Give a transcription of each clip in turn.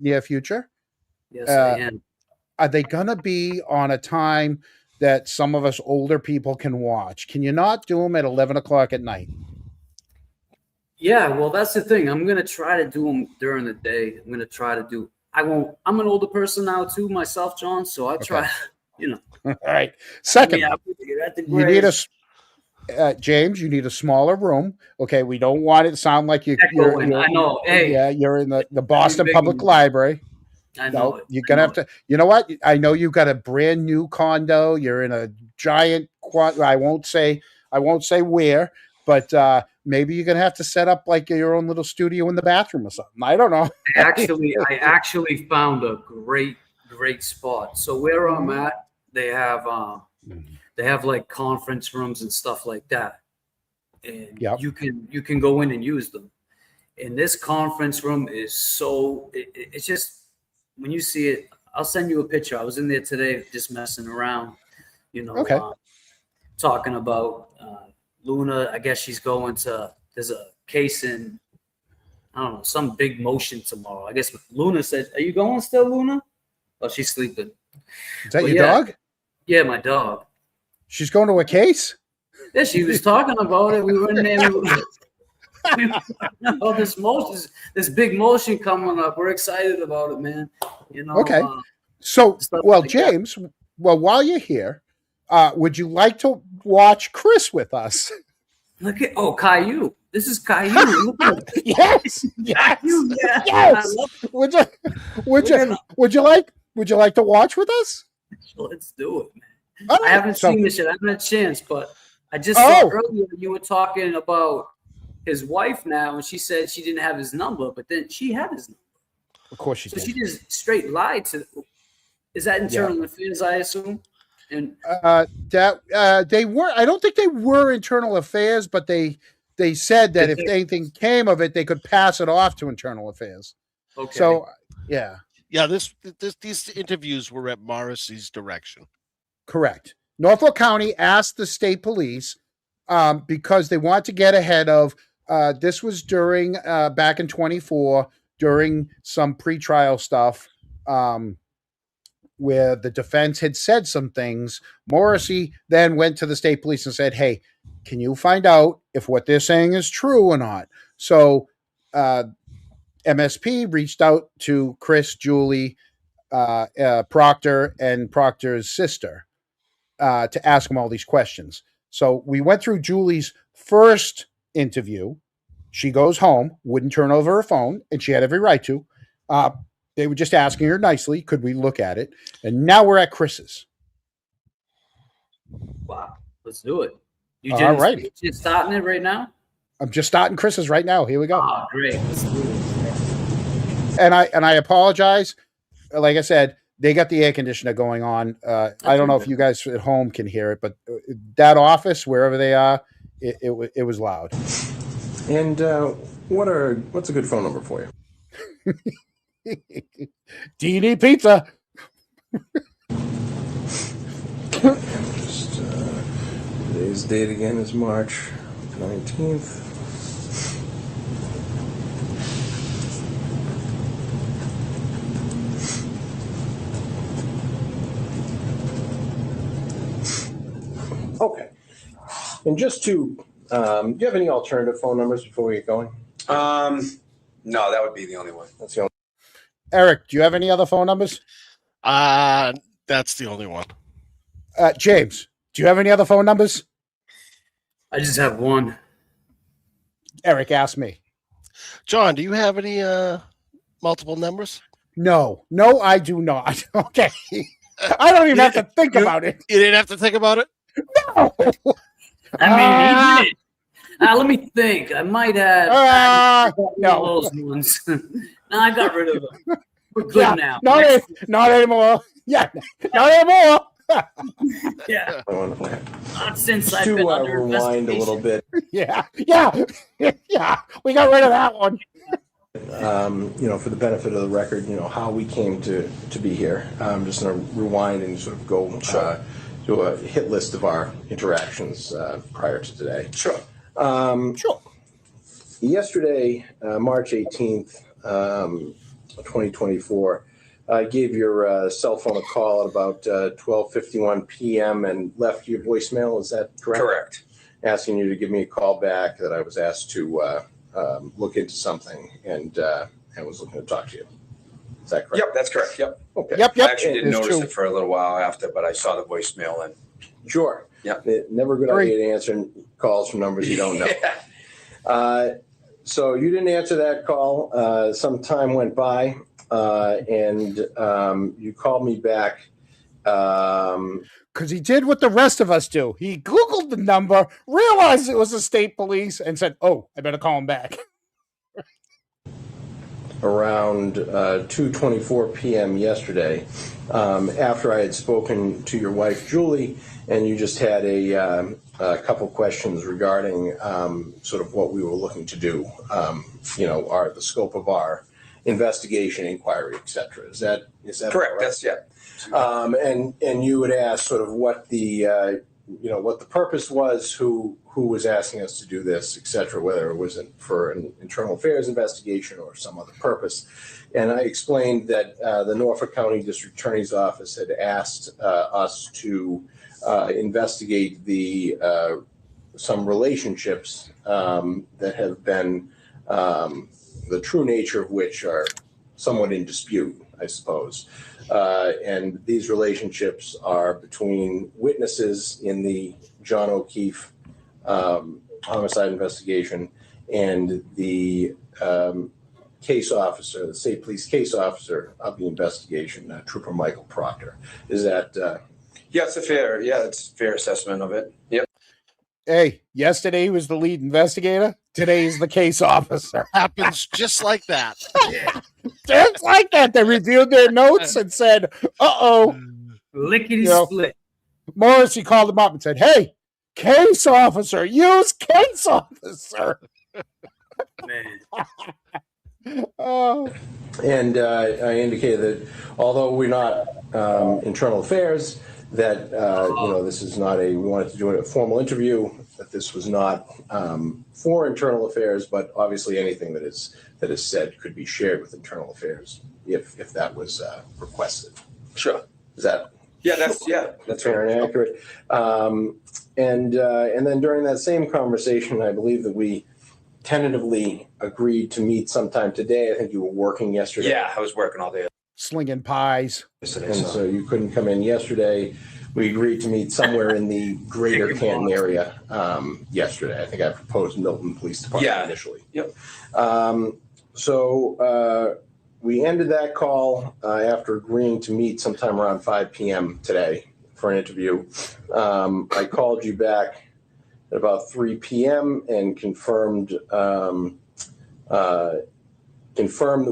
near future. Yes, I am. Are they going to be on a time that some of us older people can watch? Can you not do them at 11 o'clock at night? Yeah, well, that's the thing. I'm gonna try to do them during the day. I'm gonna try to do. I won't. I'm an older person now too, myself, John. So I try. Okay. You know. All right. Second, Yeah, you need James. You need a smaller room. Okay, we don't want it to sound like you're I know. Hey, yeah, you're in the Boston Public Library. I know. No, you're gonna have to. You know what? I know you've got a brand new condo. You're in a giant quad. I won't say where, but maybe you're gonna have to set up like your own little studio in the bathroom or something. I don't know. I actually found a great spot. So where I'm at, they have like conference rooms and stuff like that, and you can go in and use them. And this conference room is it's just, when you see it, I'll send you a picture. I was in there today just messing around, talking about Luna. I guess she's going to, there's a case in, I don't know, some big motion tomorrow. I guess Luna said, "Are you going still, Luna?" Oh, she's sleeping. Is that your dog? Yeah, my dog. She's going to a case? Yeah, she was talking about it. We were in there. This big motion coming up. We're excited about it, man. Okay. James, while you're here, would you like to watch Chris with us? Look at Caillou. This is Caillou. Yes. Caillou, yeah. Yes. Would you like to watch with us? Let's do it, man. Right, I haven't seen this yet. I haven't had a chance, but I just saw earlier you were talking about his wife now, and she said she didn't have his number, but then she had his number. Of course she did. So she just straight lied to. Is that internal affairs, I assume? And they were. I don't think they were internal affairs, but they said that if anything came of it, they could pass it off to internal affairs. Okay. So yeah. These interviews were at Morrissey's direction. Correct. Norfolk County asked the state police because they want to get ahead of. This was during back in 24 during some pretrial stuff. Where the defense had said some things. Morrissey then went to the state police and said, "Hey, can you find out if what they're saying is true or not?" So MSP reached out to Chris, Julie, Proctor, and Proctor's sister to ask them all these questions. So we went through Julie's first interview. She goes home, wouldn't turn over her phone, and she had every right to. They were just asking her nicely, could we look at it? And now we're at Chris's. Wow. Let's do it. You're starting it right now? I'm just starting Chris's right now. Here we go. Oh, great. Let's do it. And I apologize. Like I said, they got the air conditioner going on. I don't know if you guys at home can hear it, but that office, wherever they are, it was loud. And what's a good phone number for you? D&E Pizza. Just today's date again is March 19th. Okay. And just to, do you have any alternative phone numbers before we get going? No, that would be the only one. That's the only. Eric, do you have any other phone numbers? That's the only one. James, do you have any other phone numbers? I just have one. Eric, ask me. John, do you have any multiple numbers? No, I do not. Okay. I don't even have to think about it. You didn't have to think about it? No. I mean, let me think. I might have no. those ones. No, I got rid of them. We're good now. Not anymore. Yeah, not anymore. Yeah. Not since Just I've been under rewind a little bit. Yeah. We got rid of that one. For the benefit of the record, how we came to be here. I'm just going to rewind and sort of go to a hit list of our interactions prior to today. Sure. Yesterday, March 18th, 2024. I gave your cell phone a call at about 12:51 p.m. and left your voicemail. Is that correct? Correct. Asking you to give me a call back, that I was asked to look into something and was looking to talk to you. Is that correct? Yep, that's correct. Yep. Okay. Yep. I actually didn't It's notice true. it for a little while after, but I saw the voicemail and Sure. Yeah. Never a good Great. idea to answer calls from numbers you don't know. Yeah. So you didn't answer that call. Some time went by, and you called me back. Because he did what the rest of us do. He Googled the number, realized it was the state police, and said, "Oh, I better call him back." Around 2:24 p.m. yesterday, after I had spoken to your wife Julie, and you just had a couple questions regarding sort of what we were looking to do, the scope of our investigation, inquiry, etc. Is that Correct. That's and you would ask sort of what the what the purpose was, who was asking us to do this, etc., whether it was for an internal affairs investigation or some other purpose. And I explained that the Norfolk County District Attorney's Office had asked us to investigate some relationships that have been the true nature of which are somewhat in dispute, I suppose. And these relationships are between witnesses in the John O'Keefe homicide investigation and the case officer, the state police case officer of the investigation, Trooper Michael Proctor. Is that? Yeah, it's a fair assessment of it. Yep. Hey, yesterday he was the lead investigator. Today he's the case officer. Happens just like that. Just like that. They reviewed their notes and said, "Uh-oh." Lickety split. Morrissey called him up and said, "Hey, case officer, use case officer." Man. Oh. And I indicated that although we're not internal affairs, that this is not we wanted to do a formal interview, that this was not for internal affairs, but obviously anything that is said could be shared with internal affairs if that was requested. Sure. Is that? That's fair right. and accurate. And then during that same conversation, I believe that we tentatively agreed to meet sometime today. I think you were working yesterday. Yeah, I was working all day Slinging pies. yesterday. And so you couldn't come in yesterday. We agreed to meet somewhere in the greater Canton area yesterday. I think I proposed Milton Police Department initially. Yep. So we ended that call after agreeing to meet sometime around 5 p.m. today for an interview. I called you back at about 3 p.m. and confirmed that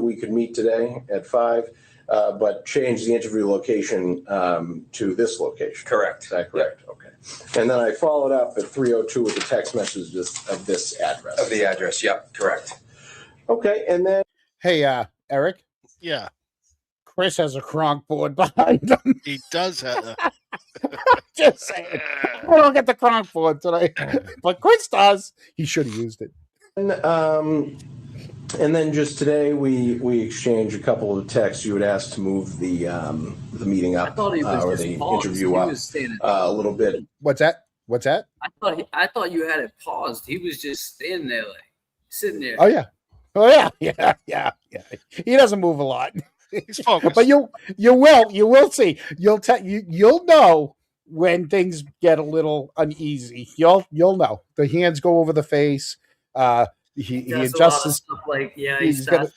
we could meet today at 5. But changed the interview location to this location. Correct. Is that correct? Yep. Okay. And then I followed up at 3:02 with a text message of this address. Of the address, yep, correct. Okay, and then... Hey, Eric? Yeah. Chris has a cronk board behind him. He does have Just saying. I don't get the cronk board today. But Chris does. He should have used it. And then just today, we exchanged a couple of texts. You had asked to move the meeting up, I thought he was or just the paused. interview He up was standing a little bit. What's that? I thought you had it paused. He was just standing there, like sitting there. Oh yeah. He doesn't move a lot. He's focused. But you will see. You'll know when things get a little uneasy. You'll know. The hands go over the face. He adjusts his stuff like he's gonna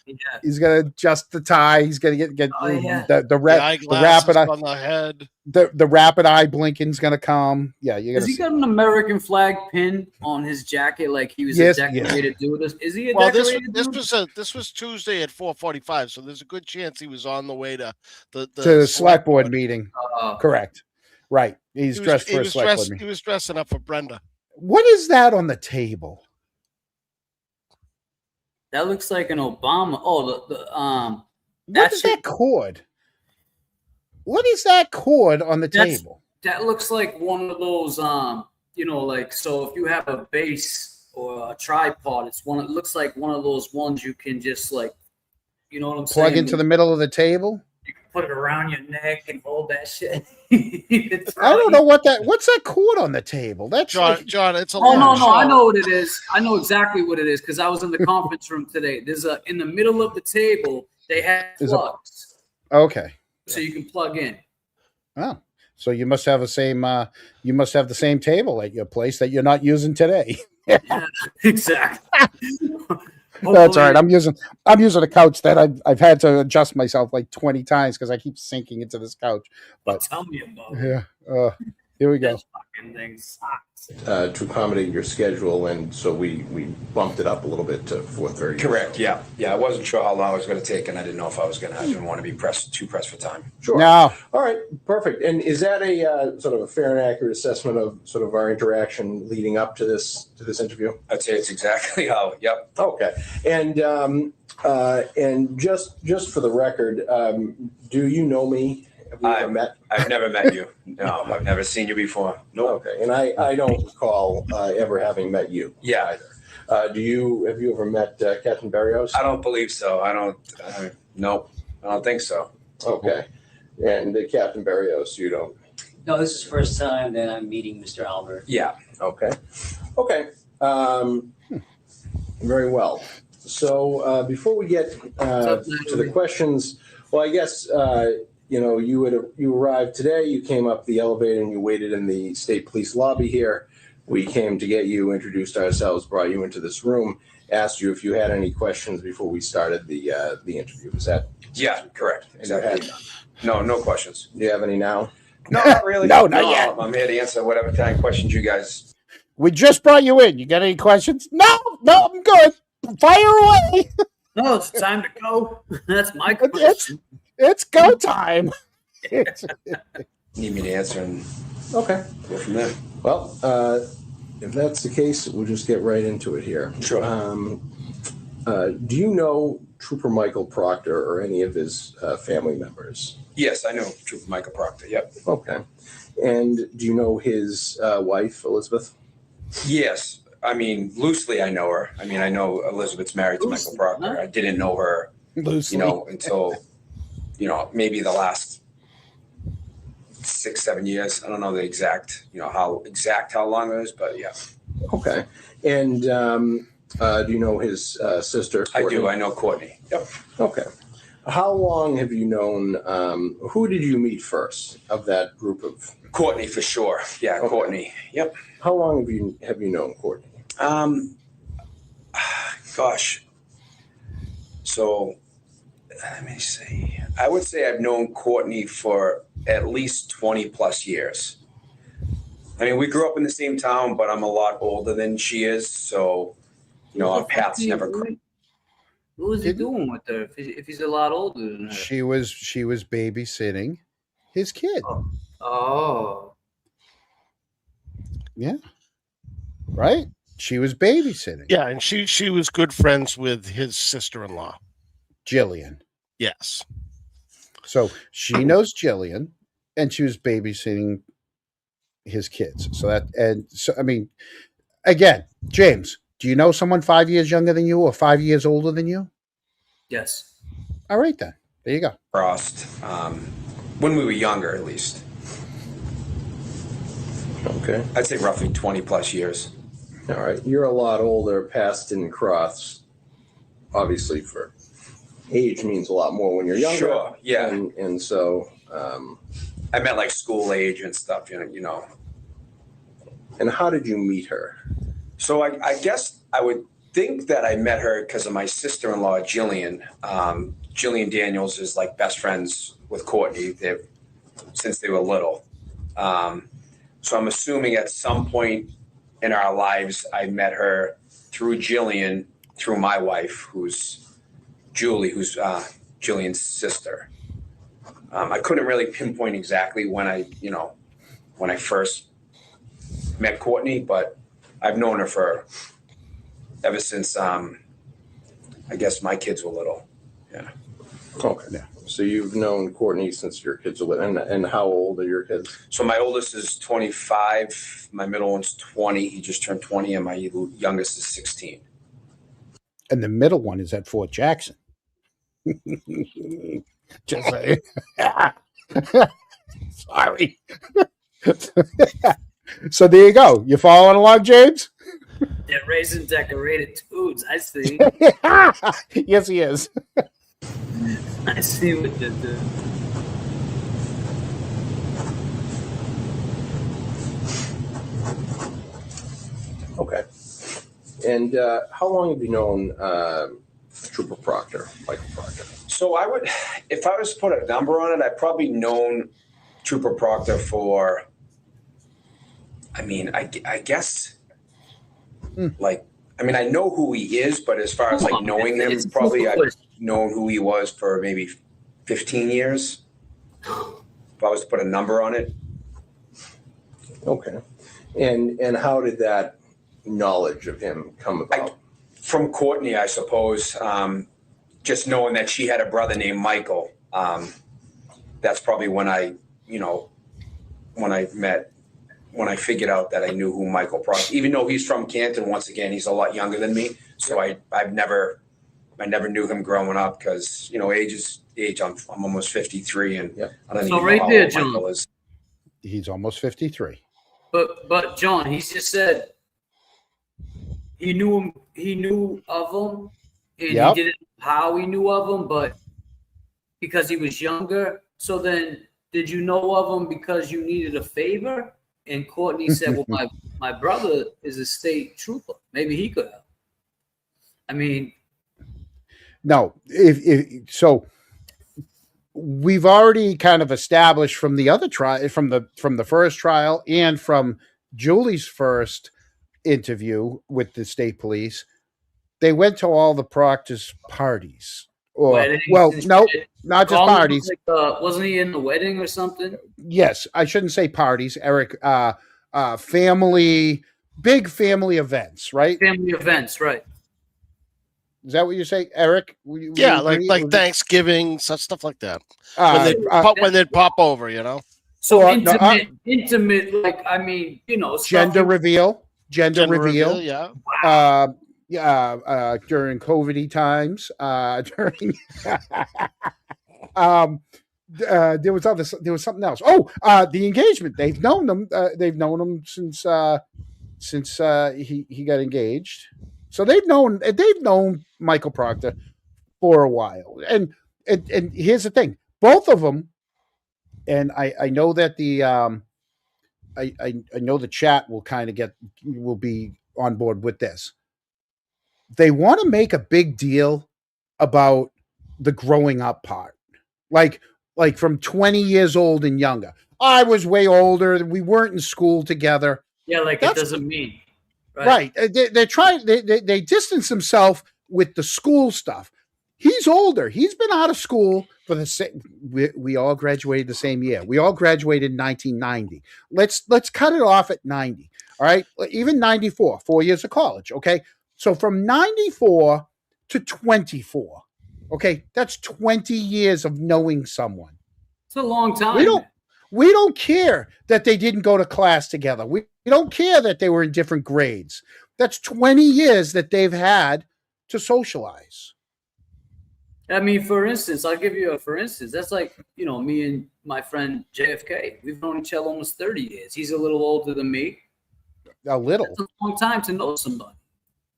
adjust the tie. He's gonna get the rapid eye on the head. The rapid eye blinking's gonna come. Yeah, you're gonna. Has he got an American flag pin on his jacket like he was a decorated dude? Is he a decorated dude? This was Tuesday at 4:45, so there's a good chance he was on the way to the select board meeting. Correct. Right. He's dressed for a select board meeting. He was dressing up for Brenda. What is that on the table? That looks like an Obama. Oh, what is that cord? What is that cord on the table? That looks like one of those, like, so if you have a base or a tripod, it looks like one of those ones you can just like You know what I'm saying? Plug into the middle of the table. You can put it around your neck and hold that shit. I don't know what's that cord on the table. That's John, it's a Oh long no, I show. know what it is. I know exactly what it is because I was in the conference room today. There's in the middle of the table, they have plugs. Okay. So you can plug in. Oh. So you must have the same table at your place that you're not using today. Yeah, exactly. That's all right. I'm using a couch that I've had to adjust myself like 20 times because I keep sinking into this couch. But tell me about it. Yeah. Here we go. This fucking thing sucks. To accommodate your schedule, and so we bumped it up a little bit to 4:30. Correct. Yeah. I wasn't sure how long it was going to take, and I didn't know if I didn't want to be too pressed for time. Sure. No. All right. Perfect. And is that a sort of a fair and accurate assessment of sort of our interaction leading up to this interview? I'd say it's exactly how. Yep. Okay. And just for the record, do you know me? Have we ever met? I've never met you. No, I've never seen you before. Nope. Okay. And I don't recall ever having met you. Yeah. Either. Have you ever met Captain Berrios? I don't believe so. Nope. I don't think so. Okay. And Captain Berrios, you don't? No, this is the first time that I'm meeting Mr. Albert. Yeah. Okay. Very well. So before we get to the questions, well, I guess you arrived today. You came up the elevator and you waited in the state police lobby here. We came to get you, introduced ourselves, brought you into this room, asked you if you had any questions before we started the interview. Is that? Yeah. Correct. Exactly. No questions. Do you have any now? No, not really. No, not yet. I'm here to answer whatever kind of questions you guys. We just brought you in. You got any questions? No, I'm good. Fire away. No, it's time to go. That's my question. It's go time. Need me to answer and Okay. go from there. Well, if that's the case, we'll just get right into it here. Sure. Do you know Trooper Michael Proctor or any of his family members? Yes, I know Trooper Michael Proctor. Yep. Okay. And do you know his wife, Elizabeth? Yes. I mean, loosely I know her. I mean, I know Elizabeth's married to Michael Proctor. I didn't know her, Loosely. until, maybe the last 6-7 years. I don't know the exact, how long it is, but yeah. Okay. And do you know his sister? Courtney? I do. I know Courtney. Yep. Okay. How long have you known, who did you meet first of that group of? Courtney for sure. Yeah, okay. Courtney. Yep. How long have you known Courtney? Gosh. So let me see. I would say I've known Courtney for at least 20 plus years. I mean, we grew up in the same town, but I'm a lot older than she is. So, our paths never crossed. What was he doing with her if he's a lot older than her? She was babysitting his kid. Oh. Yeah. Right? She was babysitting. Yeah, and she was good friends with his sister-in-law. Jillian. Yes. So she knows Jillian, and she was babysitting his kids. I mean, again, James, do you know someone 5 years younger than you or 5 years older than you? Yes. All right, then. There you go. Crossed when we were younger, at least. Okay. I'd say roughly 20 plus years. All right. You're a lot older. Paths didn't cross. Obviously, for age means a lot more when you're younger. Sure. Yeah. And so. I meant like school age and stuff, And how did you meet her? So I guess I would think that I met her because of my sister-in-law, Jillian. Jillian Daniels is like best friends with Courtney since they were little. So I'm assuming at some point in our lives, I met her through Jillian, through my wife, who's Julie, who's Jillian's sister. I couldn't really pinpoint exactly when I first met Courtney, but I've known her ever since I guess my kids were little. Yeah. Okay. Yeah. So you've known Courtney since your kids were little. And how old are your kids? So my oldest is 25. My middle one's 20. He just turned 20, and my youngest is 16. And the middle one is at Fort Jackson. Just saying. Sorry. So there you go. You following along, James? They're raising decorated tunes. I see. Yes, he is. I see what they're doing. Okay. And how long have you known Trooper Proctor, Michael Proctor? So I would, if I was to put a number on it, I'd probably known Trooper Proctor for, I mean, I guess, like, I mean, I know who he is, but as far as like knowing him, probably I've known who he was for maybe 15 years. If I was to put a number on it. Okay. And how did that knowledge of him come about? From Courtney, I suppose. Just knowing that she had a brother named Michael. That's probably when I figured out that I knew who Michael Proctor, even though he's from Canton, once again, he's a lot younger than me. So I never knew him growing up because, age is age. I'm almost 53 and I don't even know how old Michael is. He's almost 53. But John, he just said he knew of him, and he didn't know how he knew of him, but because he was younger. So then, did you know of him because you needed a favor? And Courtney said, "Well, my brother is a state trooper. Maybe he could help." I mean, no. If so, we've already kind of established from the other trial, from the first trial, and from Julie's first interview with the state police, they went to all the Proctor's parties. Or not just parties. Like, wasn't he in the wedding or something? Yes, I shouldn't say parties, Eric. Big family events, right? Family events, right? Is that what you say, Eric? Like Thanksgiving, such stuff like that. When they'd pop over, So intimate, like, I mean, gender reveal, gender reveal, yeah. Wow. During COVID times, there was something else. The engagement. They've known them. They've known him since he got engaged. So they've known Michael Proctor for a while. And here's the thing: both of them, and I know that the I know the chat will be on board with this. They want to make a big deal about the growing up part. Like from 20 years old and younger. I was way older. We weren't in school together. Yeah, like it doesn't mean. Right. They're trying, they distance themselves with the school stuff. He's older. He's been out of school for the same. We all graduated the same year. We all graduated in 1990. Let's cut it off at 90. All right. Even 94, 4 years of college. Okay. So from 94 to 24, okay, that's 20 years of knowing someone. It's a long time. We don't care that they didn't go to class together. We don't care that they were in different grades. That's 20 years that they've had to socialize. I mean, for instance, I'll give you for instance. That's like, me and my friend JFK. We've known each other almost 30 years. He's a little older than me. A little. That's a long time to know somebody.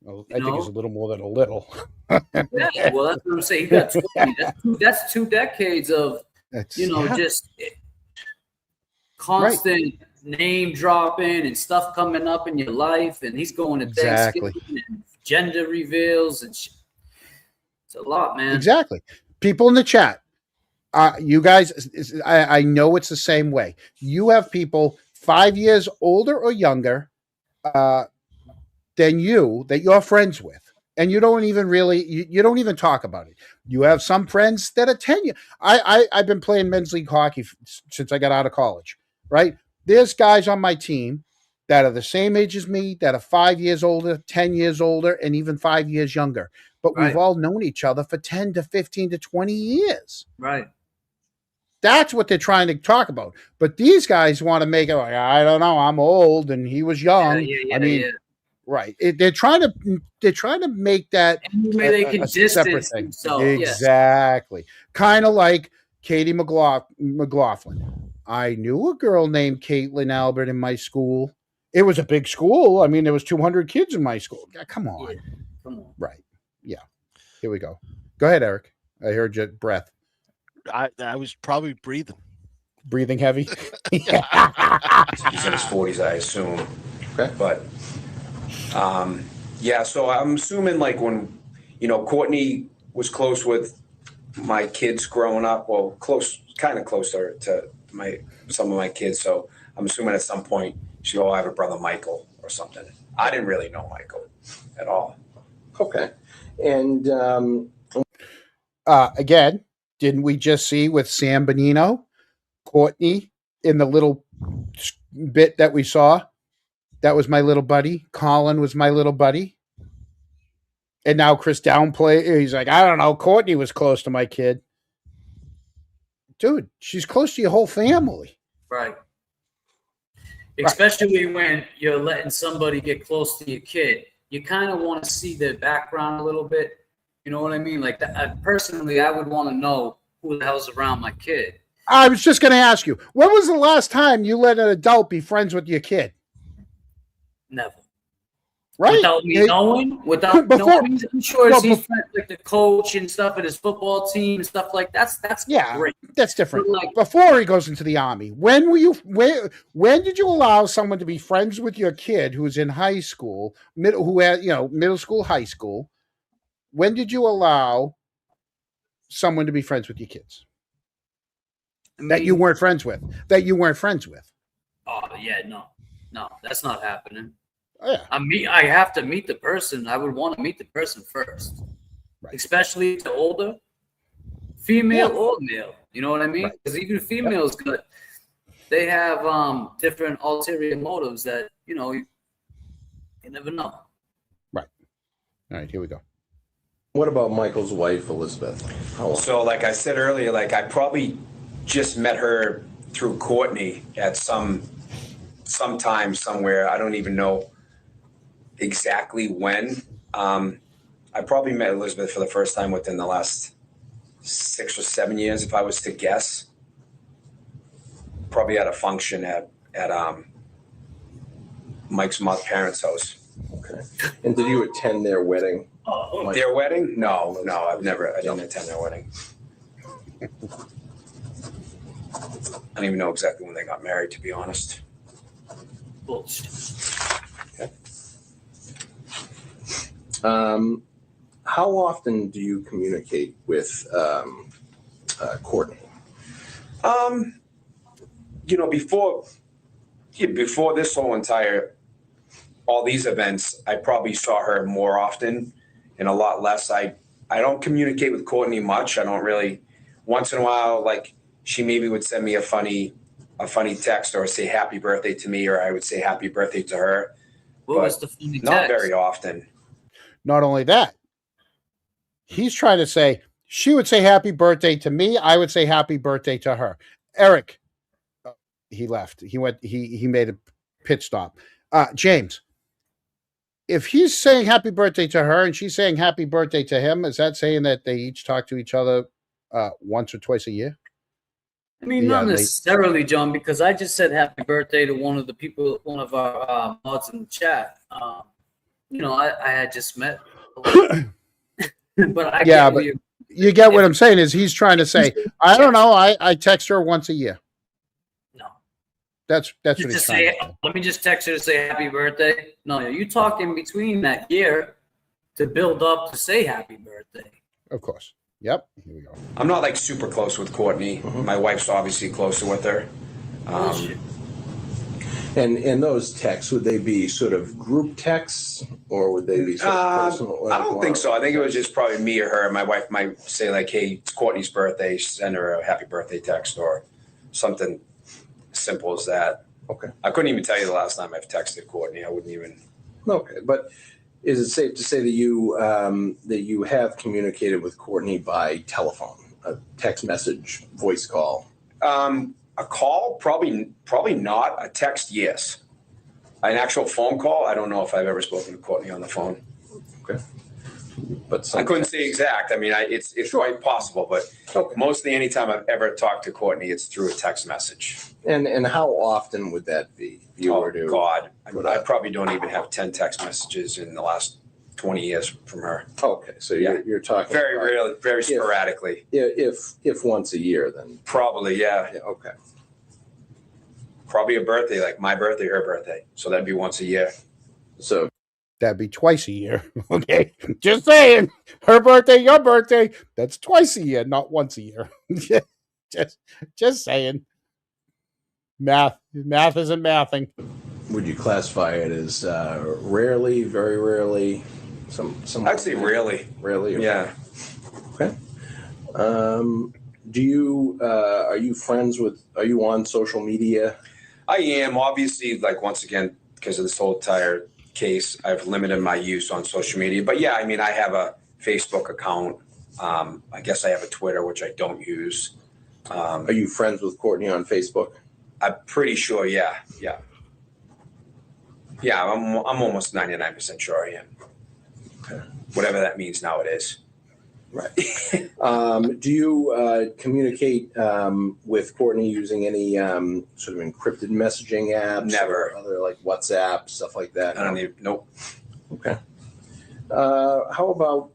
Well, I think it's a little more than a little. Yeah, well, that's what I'm saying. He got 20. That's 2 decades of, just constant name dropping and stuff coming up in your life. And he's going to Thanksgiving and gender reveals and shit. It's a lot, man. Exactly. People in the chat, you guys, I know it's the same way. You have people 5 years older or younger than you that you're friends with. And you don't even really, you don't even talk about it. You have some friends that are 10 years. I've been playing men's league hockey since I got out of college, right? There's guys on my team that are the same age as me, that are 5 years older, 10 years older, and even 5 years younger. But we've all known each other for 10 to 15 to 20 years. Right. That's what they're trying to talk about. But these guys want to make it like, I don't know, I'm old and he was young. I mean, Right. They're trying to make that they can separate distance thing. themselves. Exactly. Yes. Kind of like Katie McLaughlin. I knew a girl named Caitlin Albert in my school. It was a big school. I mean, there was 200 kids in my school. Come on. Yeah, come on. Right. Yeah. Here we go. Go ahead, Eric. I heard your breath. I was probably breathing. Breathing heavy? He's in his 40s, I assume. Okay. But, yeah, so I'm assuming like when, Courtney was close with my kids growing up, well, kind of closer to some of my kids. So I'm assuming at some point she I have a brother Michael or something. I didn't really know Michael at all. Okay. And again, didn't we just see with Sam Bonino, Courtney in the little bit that we saw? That was my little buddy. Colin was my little buddy. And now Chris he's like, I don't know. Courtney was close to my kid. Dude, she's close to your whole family. Right. Especially when you're letting somebody get close to your kid. You kind of want to see their background a little bit. You know what I mean? Like that, personally, I would want to know who the hell's around my kid. I was just going to ask you, when was the last time you let an adult be friends with your kid? Never. Right? Without me knowing? Knowing? I'm sure he's friends with the coach and stuff at his football team and stuff like that. That's great. That's different. Before he goes into the Army, when did you allow someone to be friends with your kid who's in high school, middle school, high school? When did you allow someone to be friends with your kids? That you weren't friends with. Oh yeah, no, that's not happening. Oh, yeah. I have to meet the person. I would want to meet the person first, right. Especially the older, female or male. You know what I mean? Because even females, they have different ulterior motives that you never know. Right. All right. Here we go. What about Michael's wife, Elizabeth? So, like I said earlier, like I probably just met her through Courtney at some time somewhere. I don't even know exactly when. I probably met Elizabeth for the first time within the last 6 or 7 years, if I was to guess. Probably at a function at Mike's parents' house. Okay. And did you attend their wedding? Their wedding? No, I didn't attend their wedding. I don't even know exactly when they got married, to be honest. Bullshit. Okay. How often do you communicate with Courtney? Before this all these events, I probably saw her more often and a lot less. I don't communicate with Courtney much. I don't really. Once in a while, like she maybe would send me a funny text or say happy birthday to me, or I would say happy birthday to her. What was the funny text? Not very often. Not only that, he's trying to say she would say happy birthday to me. I would say happy birthday to her. Eric, he left. He went. He made a pit stop. James, if he's saying happy birthday to her and she's saying happy birthday to him, is that saying that they each talk to each other once or twice a year? I mean, not necessarily, John, because I just said happy birthday to one of our mods in the chat. I had just met. But you get what I'm saying is he's trying to say, I don't know, I text her once a year. No. That's what he's trying to say. Let me just text her to say happy birthday. No, you talk in between that year to build up to say happy birthday. Of course. Yep. Here we go. I'm not like super close with Courtney. Mm-hmm. My wife's obviously closer with her. And those texts, would they be sort of group texts or would they be sort of personal? I don't think so. I think it was just probably me or her. My wife might say like, hey, it's Courtney's birthday. Send her a happy birthday text or something simple as that. Okay. I couldn't even tell you the last time I've texted Courtney. I wouldn't even. Okay. But is it safe to say that you have communicated with Courtney by telephone, a text message, voice call? A call, probably not. A text, yes. An actual phone call? I don't know if I've ever spoken to Courtney on the phone. Okay. But I couldn't say exact. I mean, it's quite possible, but mostly anytime I've ever talked to Courtney, it's through a text message. And how often would that be? God. I probably don't even have 10 text messages in the last 20 years from her. Okay, so you're talking very rarely, very sporadically. If once a year, then probably, yeah. Okay. Probably a birthday, like my birthday, her birthday. So that'd be once a year. So that'd be twice a year. Okay, just saying. Her birthday, your birthday. That's twice a year, not once a year. just saying. Math isn't mathing. Would you classify it as rarely, very rarely? I'd say rarely. Rarely. Okay. Yeah. Okay. Are you friends with? Are you on social media? I am, obviously, like, once again, because of this whole entire case, I've limited my use on social media. But yeah, I mean, I have a Facebook account. I guess I have a Twitter, which I don't use. Are you friends with Courtney on Facebook? I'm pretty sure, yeah. I'm almost 99% sure I am. Okay. Whatever that means nowadays. Right. Do you communicate with Courtney using any sort of encrypted messaging apps? Never. Or other, like WhatsApp, stuff like that? I don't even, nope. Okay. How about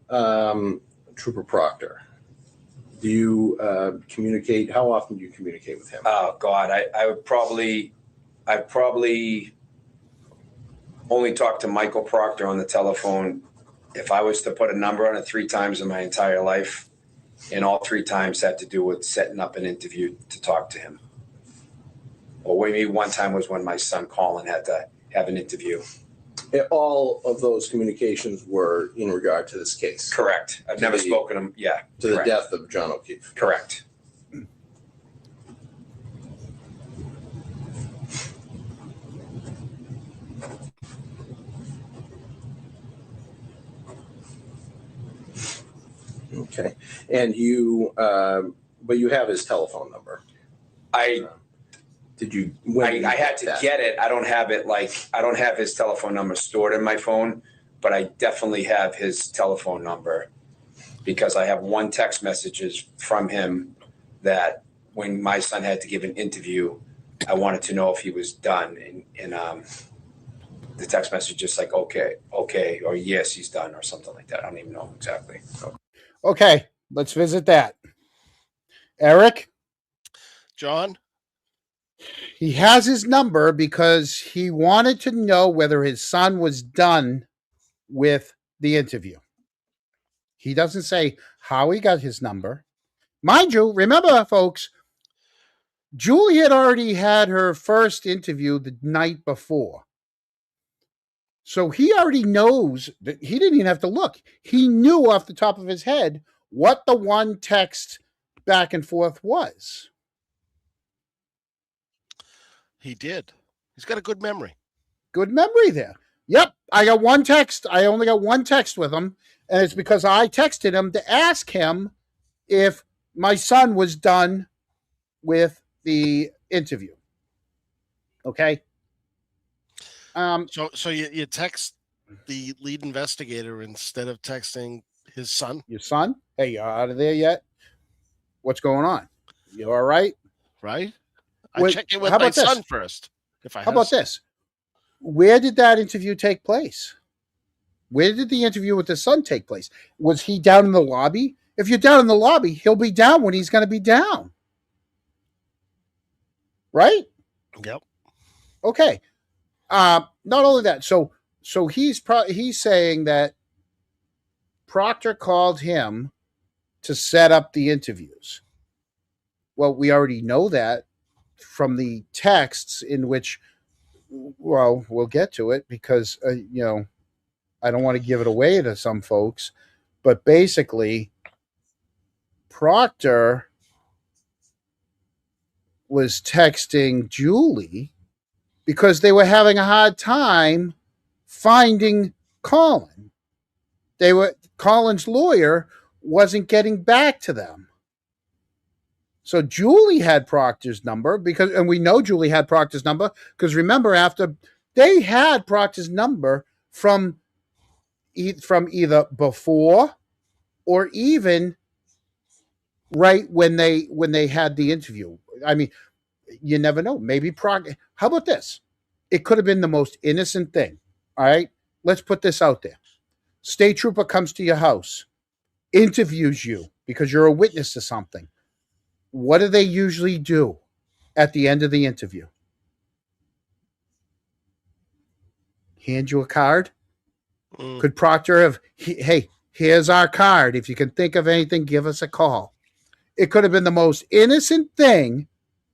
Trooper Proctor? Do you communicate? How often do you communicate with him? Oh God, I've probably only talked to Michael Proctor on the telephone. If I was to put a number on it, 3 times in my entire life, and all 3 times had to do with setting up an interview to talk to him. Or maybe one time was when my son Colin had to have an interview. All of those communications were in regard to this case. Correct. I've never spoken to him. Yeah. To the death of John O'Keefe. Correct. Okay. And but you have his telephone number. Did you? I had to get it. I don't have it. I don't have his telephone number stored in my phone, but I definitely have his telephone number because I have 1 text messages from him that when my son had to give an interview, I wanted to know if he was done. And the text message just like, okay, or yes, he's done, or something like that. I don't even know exactly. Okay, let's visit that. Eric? John? He has his number because he wanted to know whether his son was done with the interview. He doesn't say how he got his number. Mind you, remember, folks, Julie had already had her first interview the night before. So he already knows that he didn't even have to look. He knew off the top of his head what the one text back and forth was. He did. He's got a good memory. Good memory there. Yep. I got 1 text. I only got 1 text with him. And it's because I texted him to ask him if my son was done with the interview. Okay. So you text the lead investigator instead of texting his son? Your son? Hey, you out of there yet? What's going on? You all right? Right? I check in with my son first. How about this? Where did that interview take place? Where did the interview with the son take place? Was he down in the lobby? If you're down in the lobby, he'll be down when he's going to be down. Right? Yep. Okay. Not only that, so he's saying that Proctor called him to set up the interviews. Well, we already know that from the texts in which, well, we'll get to it because, I don't want to give it away to some folks, but basically Proctor was texting Julie because they were having a hard time finding Colin. Colin's lawyer wasn't getting back to them. So Julie had Proctor's number and we know Julie had Proctor's number because remember after they had Proctor's number from either before or even right when they had the interview. I mean, you never know. Maybe Proctor. How about this? It could have been the most innocent thing. All right, let's put this out there. State trooper comes to your house, interviews you because you're a witness to something. What do they usually do at the end of the interview? Hand you a card? Could Proctor have, hey, here's our card. If you can think of anything, give us a call. It could have been the most innocent thing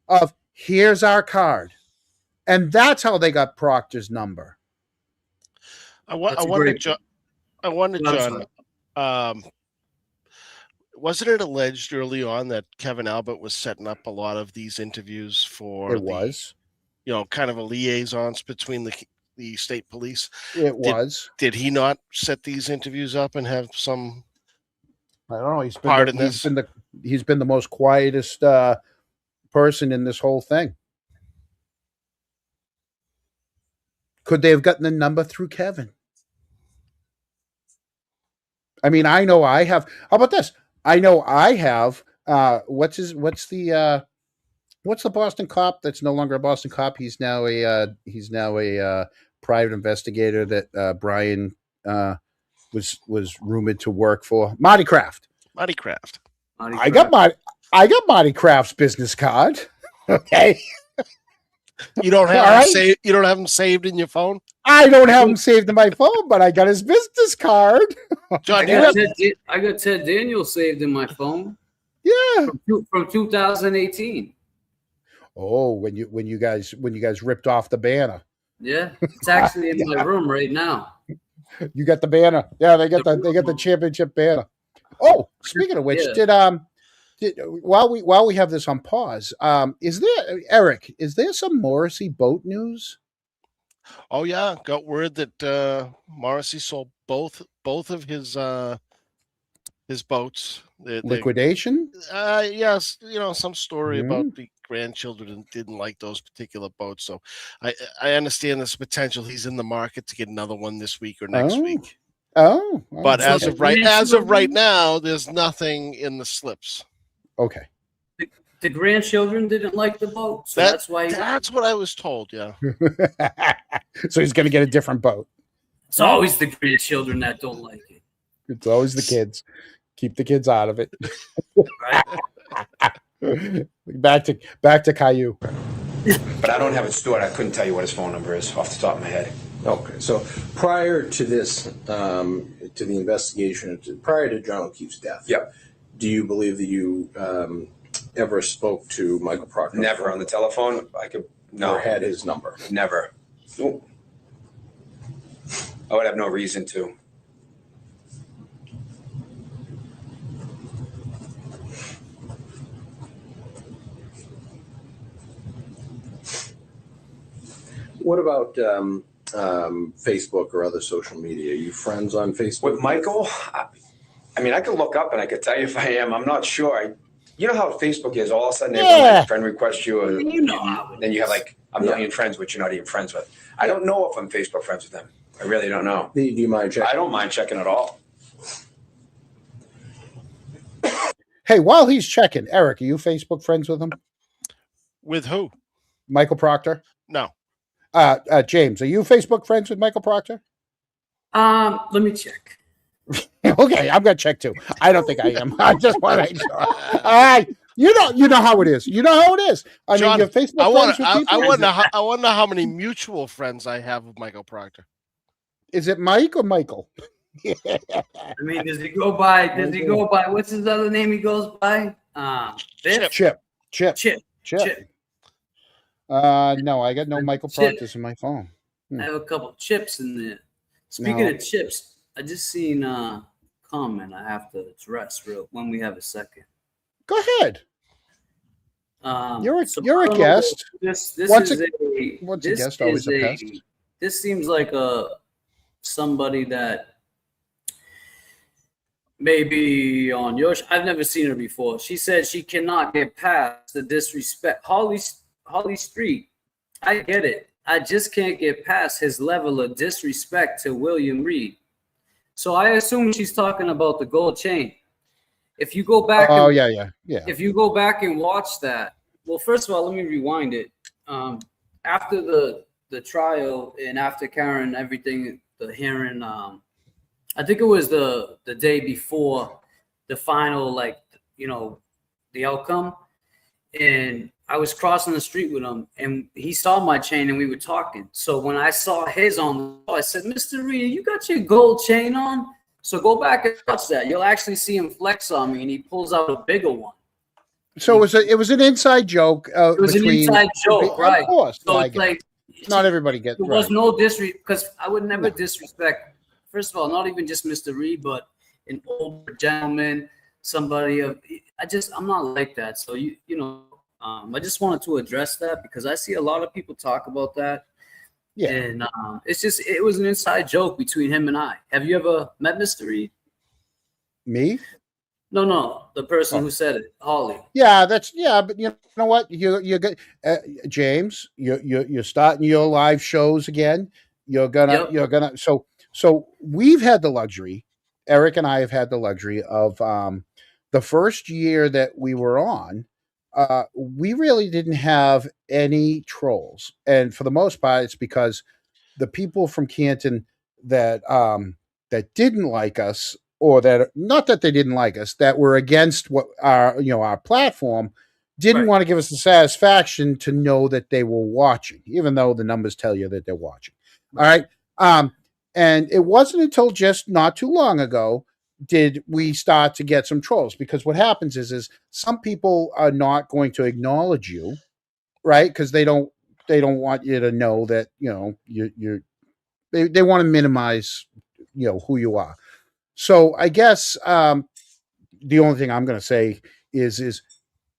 of, here's our card. And that's how they got Proctor's number. I wonder, John, wasn't it alleged early on that Kevin Albert was setting up a lot of these interviews for kind of a liaisons between the state police? Did he not set these interviews up and have some? I don't know. He's been the most quietest person in this whole thing. Could they have gotten the number through Kevin? I mean, I know I have. How about this? I know I have. What's the Boston cop that's no longer a Boston cop? He's now a private investigator that Brian was rumored to work for. Marty Kraft. I got Marty Kraft's business card. Okay. You don't have you don't have him saved in your phone? I don't have him saved in my phone, but I got his business card. John, I got Ted Daniels saved in my phone. Yeah. From 2018. Oh, when you guys ripped off the banner. Yeah. It's actually in my room right now. You got the banner. Yeah, they got the championship banner. Oh, speaking of which, while we have this on pause, is there some Morrissey boat news? Oh yeah, got word that Morrissey sold both of his boats. Liquidation? Yes, some story about the grandchildren didn't like those particular boats. So I understand there's potential he's in the market to get another one this week or next week. But as of right now, there's nothing in the slips. Okay. The grandchildren didn't like the boat, so that's why. That's what I was told. Yeah. So he's going to get a different boat. It's always the grandchildren that don't like it. It's always the kids. Keep the kids out of it. Back to Caillou. But I don't have it stored. I couldn't tell you what his phone number is off the top of my head. Okay, so prior to this, to the investigation, prior to John O'Keefe's death, do you believe that you ever spoke to Michael Proctor? Never on the telephone. Or had his number? Never. Ooh. I would have no reason to. What about Facebook or other social media? Are you friends on Facebook? With Michael? I mean, I could look up and I could tell you if I am. I'm not sure. You know how Facebook is. All of a sudden, everyone friend requests you. Then you have like a million friends, which you're not even friends with. I don't know if I'm Facebook friends with them. I really don't know. Do you mind checking? I don't mind checking at all. Hey, while he's checking, Eric, are you Facebook friends with him? With who? Michael Proctor? No. James, are you Facebook friends with Michael Proctor? Let me check. Okay, I'm gonna check too. I don't think I am. I just want to make sure. All right, you know how it is. You know how it is. I John, mean, your Facebook friends with people. I wonder how many mutual friends I have with Michael Proctor. Is it Mike or Michael? I mean, does he go by? What's his other name? He goes by Chip. No, I got no Chip. Michael Proctors in my phone. I have a couple of chips in there. Speaking of chips, I just seen a comment I have to address when we have a second. Go ahead. You're a guest. This once is a guest, always a pest. This seems like somebody that maybe on your. I've never seen her before. She said she cannot get past the disrespect. Holly Street. I get it. I just can't get past his level of disrespect to William Reed. So I assume she's talking about the gold chain. If you go back, If you go back and watch that, well, first of all, let me rewind it. After the trial and after Karen, everything, the hearing, I think it was the day before the final, like, you know, the outcome. And I was crossing the street with him, and he saw my chain, and we were talking. So when I saw his on, I said, "Mr. Reed, you got your gold chain on?" So go back and watch that. You'll actually see him flex on me, and he pulls out a bigger one. So it was an inside joke. It was an inside joke, right? Of course. So it's like not everybody gets. There was no disrespect, because I would never disrespect. First of all, not even just Mr. Reed, but an older gentleman, somebody of. I'm not like that. So you know, I just wanted to address that because I see a lot of people talk about that. Yeah, and it was an inside joke between him and I. Have you ever met Mr. Reed? Me? No, the person who said it, Holly. Yeah, but you know what? You're good, James. You're starting your live shows again. You're gonna. So we've had the luxury. Eric and I have had the luxury of the first year that we were on. We really didn't have any trolls, and for the most part, it's because the people from Canton that didn't like us, or that not that they didn't like us, that were against what our platform, didn't want to give us the satisfaction to know that they were watching, even though the numbers tell you that they're watching. All right, and it wasn't until just not too long ago did we start to get some trolls, because what happens is some people are not going to acknowledge you, right? Because they don't want you to know that they want to minimize who you are. So I guess the only thing I'm going to say is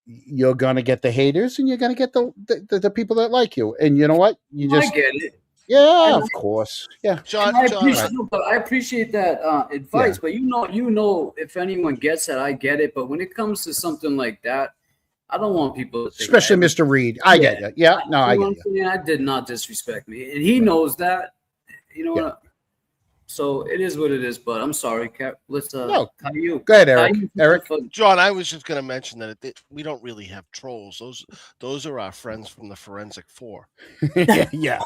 you're going to get the haters, and you're going to get the people that like you, and you know what? I get it. Yeah, of course. Yeah, John, I appreciate that advice, but you know, if anyone gets it, I get it. But when it comes to something like that, I don't want people to think, especially Mr. Reed. I get you. Yeah, I get you. I did not disrespect me, and he knows that. You know what? So it is what it is. But I'm sorry, let's Caillou. Go ahead, Eric. John, I was just going to mention that we don't really have trolls. Those are our friends from the Forensic Four. Yeah.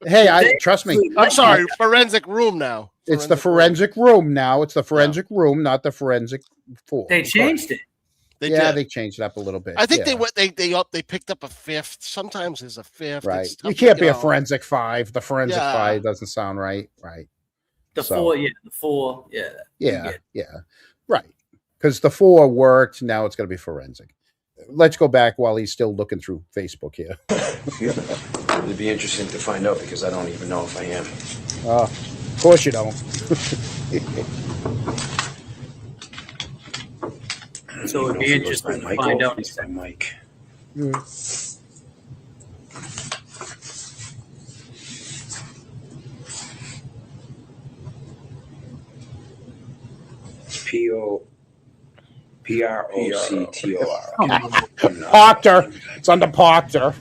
Hey, trust me. I'm sorry, Forensic Room now. It's the Forensic Room now. It's the Forensic Room, not the Forensic Four. They changed it. They changed it up a little bit. I think they picked up a fifth. Sometimes there's a fifth. Right. You can't be a Forensic 5. The Forensic 5 doesn't sound right. Right. The 4, the 4, yeah. Right. Because the 4 worked. Now it's going to be Forensic. Let's go back while he's still looking through Facebook here. It'd be interesting to find out, because I don't even know if I am. Of course you don't. So it'd be interesting to find out. Mike. Proctor. Proctor. It's under Proctor.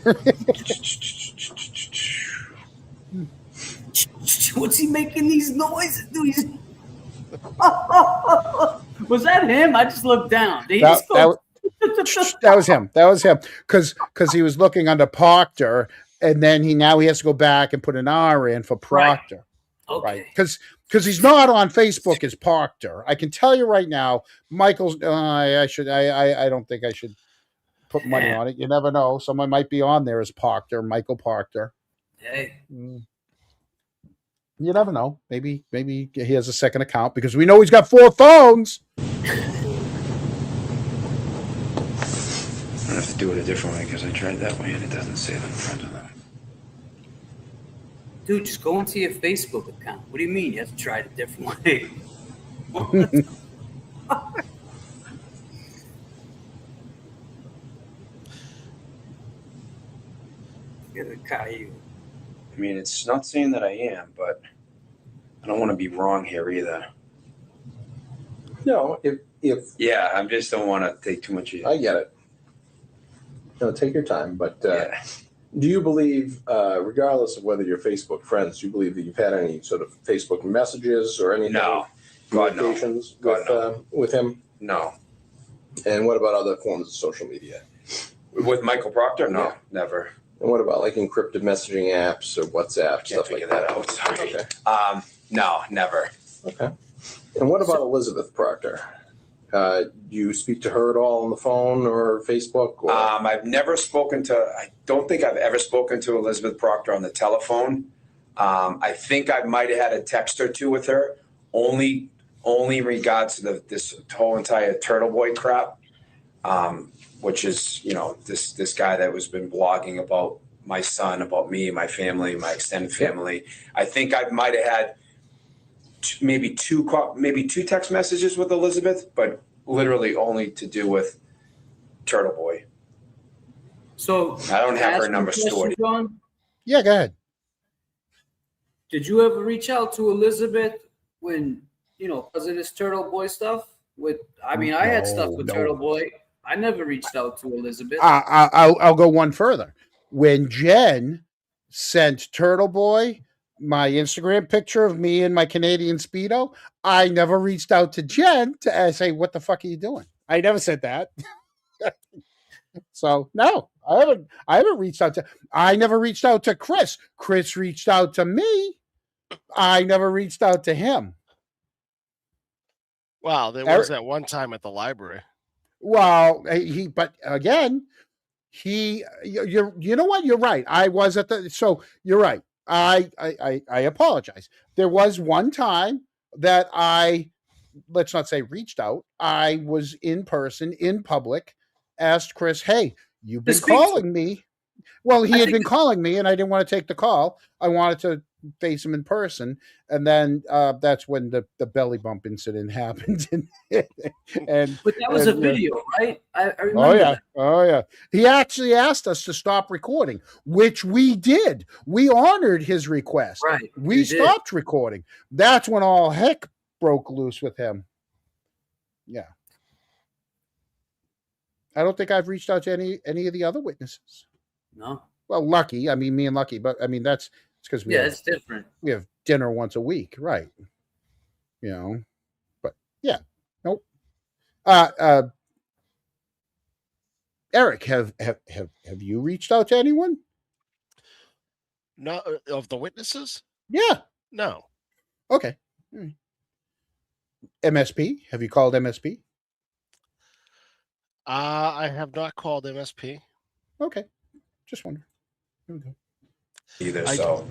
What's he making these noises? Was that him? I just looked down. That was him. That was him. Because he was looking under Proctor, and then he has to go back and put an R in for Proctor. Right. Okay. Because he's not on Facebook as Proctor. I can tell you right now, Michael's. I don't think I should put money on it. You never know. Someone might be on there as Proctor, Michael Proctor. Hey. You never know. Maybe he has a second account, because we know he's got 4 phones. I have to do it a different way, because I tried that way and it doesn't say that I'm friends with them. Dude, just go into your Facebook account. What do you mean you have to try it a different way? Get a Caillou. I mean, it's not saying that I am, but I don't want to be wrong here either. No, if yeah, I just don't want to take too much of it. I get it. No, take your time, but Do you believe, regardless of whether you're Facebook friends, do you believe that you've had any sort of Facebook messages or anything? No. God, no. Communications with him? No. And what about other forms of social media? With Michael Proctor? No, Yeah. Never. And what about like encrypted messaging apps or WhatsApp, stuff like that? Out. Sorry. Okay. No, never. Okay. And what about Elizabeth Proctor? Do you speak to her at all on the phone or Facebook? Or? I've never spoken to. I don't think I've ever spoken to Elizabeth Proctor on the telephone. I think I might have had a text or two with her, only in regards to this whole entire Turtle Boy crap, which is this guy that was been blogging about my son, about me, my family, my extended family. I think I might have had maybe two text messages with Elizabeth, but literally only to do with Turtle Boy. So I don't have her number stored. John, Yeah, go ahead. did you ever reach out to Elizabeth when, because of this Turtle Boy stuff? I had stuff with Turtle Boy. I never reached out to Elizabeth. I'll go one further. When Jen sent Turtle Boy my Instagram picture of me in my Canadian Speedo, I never reached out to Jen to say, what the fuck are you doing? I never said that. So no, I haven't reached out to, I never reached out to Chris. Chris reached out to me. I never reached out to him. Wow, there was that one time at the library. Well, but again, you know what? You're right. I was so you're right. I apologize. There was one time that let's not say reached out. I was in person, in public, asked Chris, hey, you've been calling me. Well, he had been calling me and I didn't want to take the call. I wanted to face him in person. And then that's when the belly bump incident happened. But that was a video, right? I remember that. Oh, yeah. He actually asked us to stop recording, which we did. We honored his request. Right. We stopped recording. That's when all heck broke loose with him. Yeah. I don't think I've reached out to any of the other witnesses. No. Well, Lucky. I mean, me and Lucky, but I mean, it's because it's different. We have dinner once a week, right? But yeah, nope. Eric, have you reached out to anyone? No, of the witnesses? Yeah. No. Okay. MSP? Have you called MSP? I have not called MSP. Okay. Just wondering. Either so.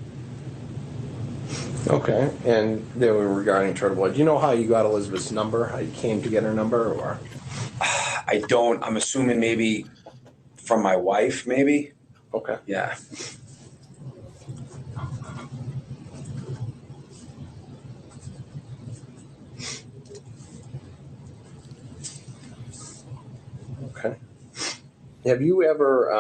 Okay. And they were regarding Turtle Boy. Do you know how you got Elizabeth's number? How you came to get her number, or? I don't. I'm assuming maybe from my wife, maybe. Okay. Yeah. Okay. Have you ever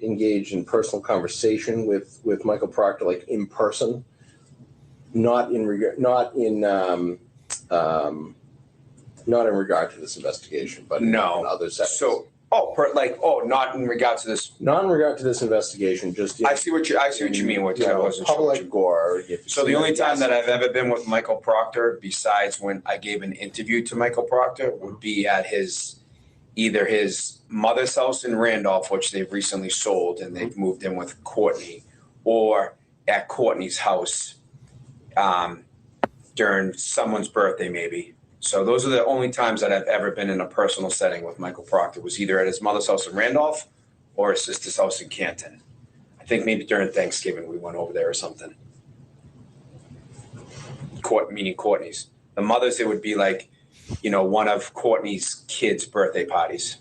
engaged in personal conversation with Michael Proctor, like in person? Not in regard to this investigation, but in other settings. So, not in regards to this. Not in regard to this investigation, just. I see what you mean. Public or. So the only time that I've ever been with Michael Proctor, besides when I gave an interview to Michael Proctor, would be at either his mother's house in Randolph, which they've recently sold and they've moved in with Courtney, or at Courtney's house during someone's birthday, maybe. So those are the only times that I've ever been in a personal setting with Michael Proctor. Was either at his mother's house in Randolph or his sister's house in Canton. I think maybe during Thanksgiving we went over there or something. Meaning Courtney's. The mother's, it would be like, one of Courtney's kids' birthday parties.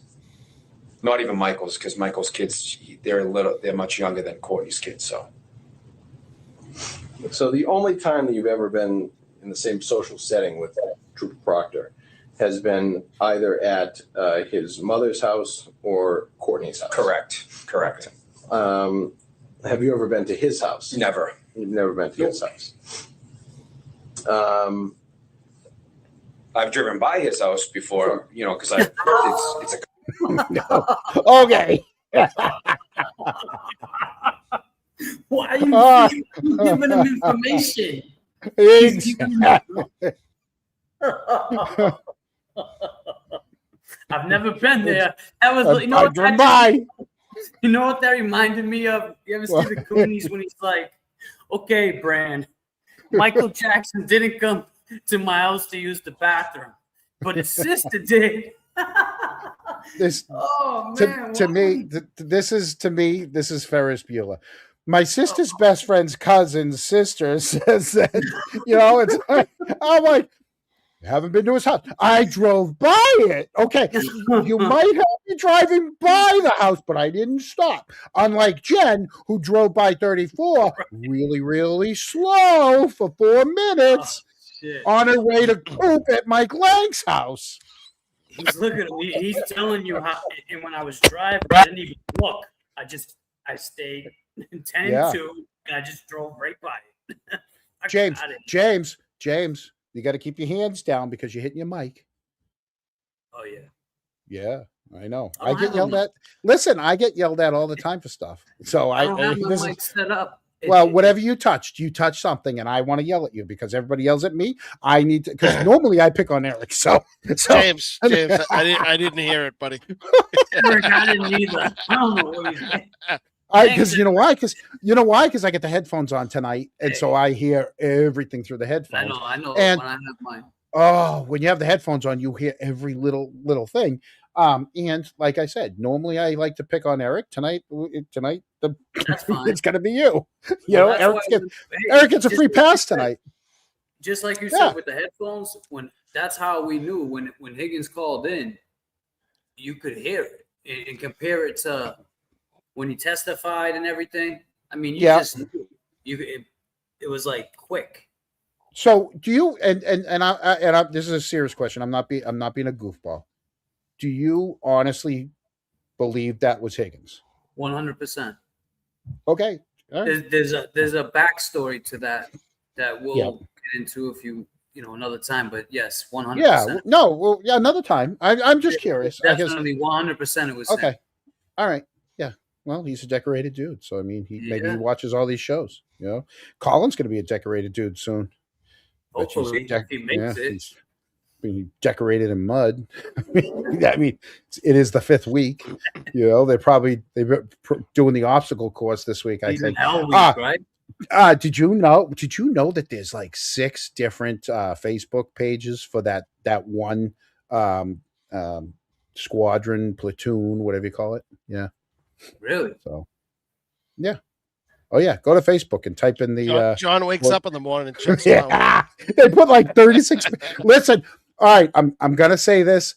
Not even Michael's, because Michael's kids, they're much younger than Courtney's kids. So the only time that you've ever been in the same social setting with Trooper Proctor has been either at his mother's house or Courtney's house. Correct. Have you ever been to his house? Never. You've never been to his house. I've driven by his house before, because it's a. No. Okay. you giving him information? I've never been there. That was, you know what that reminded me of? You ever see the Goonies when he's like, okay, Bran, Michael Jackson didn't come to my house to use the bathroom, but his sister did. This is Ferris Bueller. My sister's best friend's cousin's sister says that, it's like, I'm like, you haven't been to his house. I drove by it. Okay, you might have been driving by the house, but I didn't stop. Unlike Jen, who drove by 34 really, really slow for 4 minutes on her way to poop at Mike Lang's house. He's looking at me. He's telling you how. And when I was driving, I didn't even look. I stayed 10-2, and I just drove right by it. James. You got to keep your hands down because you're hitting your mic. Oh, yeah. Yeah, I know. I get yelled at. Listen, I get yelled at all the time for stuff. So I don't have my mic set up. Whatever you touch something, and I want to yell at you because everybody yells at me. I need to, because normally I pick on Eric. So James, I didn't hear it, buddy. Eric, I didn't either. I don't know what he's saying. Because you know why? Because I get the headphones on tonight, and so I hear everything through the headphones. I know. And when I have mine. Oh, when you have the headphones on, you hear every little thing. And like I said, normally I like to pick on Eric. Tonight, That's fine. It's going to be you. Eric gets a free pass tonight. Just like you said with the headphones, that's how we knew when Higgins called in, you could hear it and compare it to when he testified and everything. I mean, you just knew. It was like quick. So do you? And this is a serious question. I'm not being a goofball. Do you honestly believe that was Higgins? 100%. Okay. All right. There's a backstory to that we'll get into if another time. But yes, 100%. Yeah. No. Well, yeah. Another time. I'm just curious. Definitely 100%. It was okay. Him. All right. Yeah. Well, he's a decorated dude, so I mean, maybe he watches all these shows. Colin's going to be a decorated dude soon. Hopefully, he makes it. He's being decorated in mud. I mean, it is the 5th week. They're doing the obstacle course this week. I think. Hell week, right? Did you know that there's like 6 different Facebook pages for that one squadron, platoon, whatever you call it? Yeah. Really? So, yeah. Oh yeah, go to Facebook and type in the. John wakes up in the morning and checks it out. They put like 36. Listen, all right, I'm gonna say this.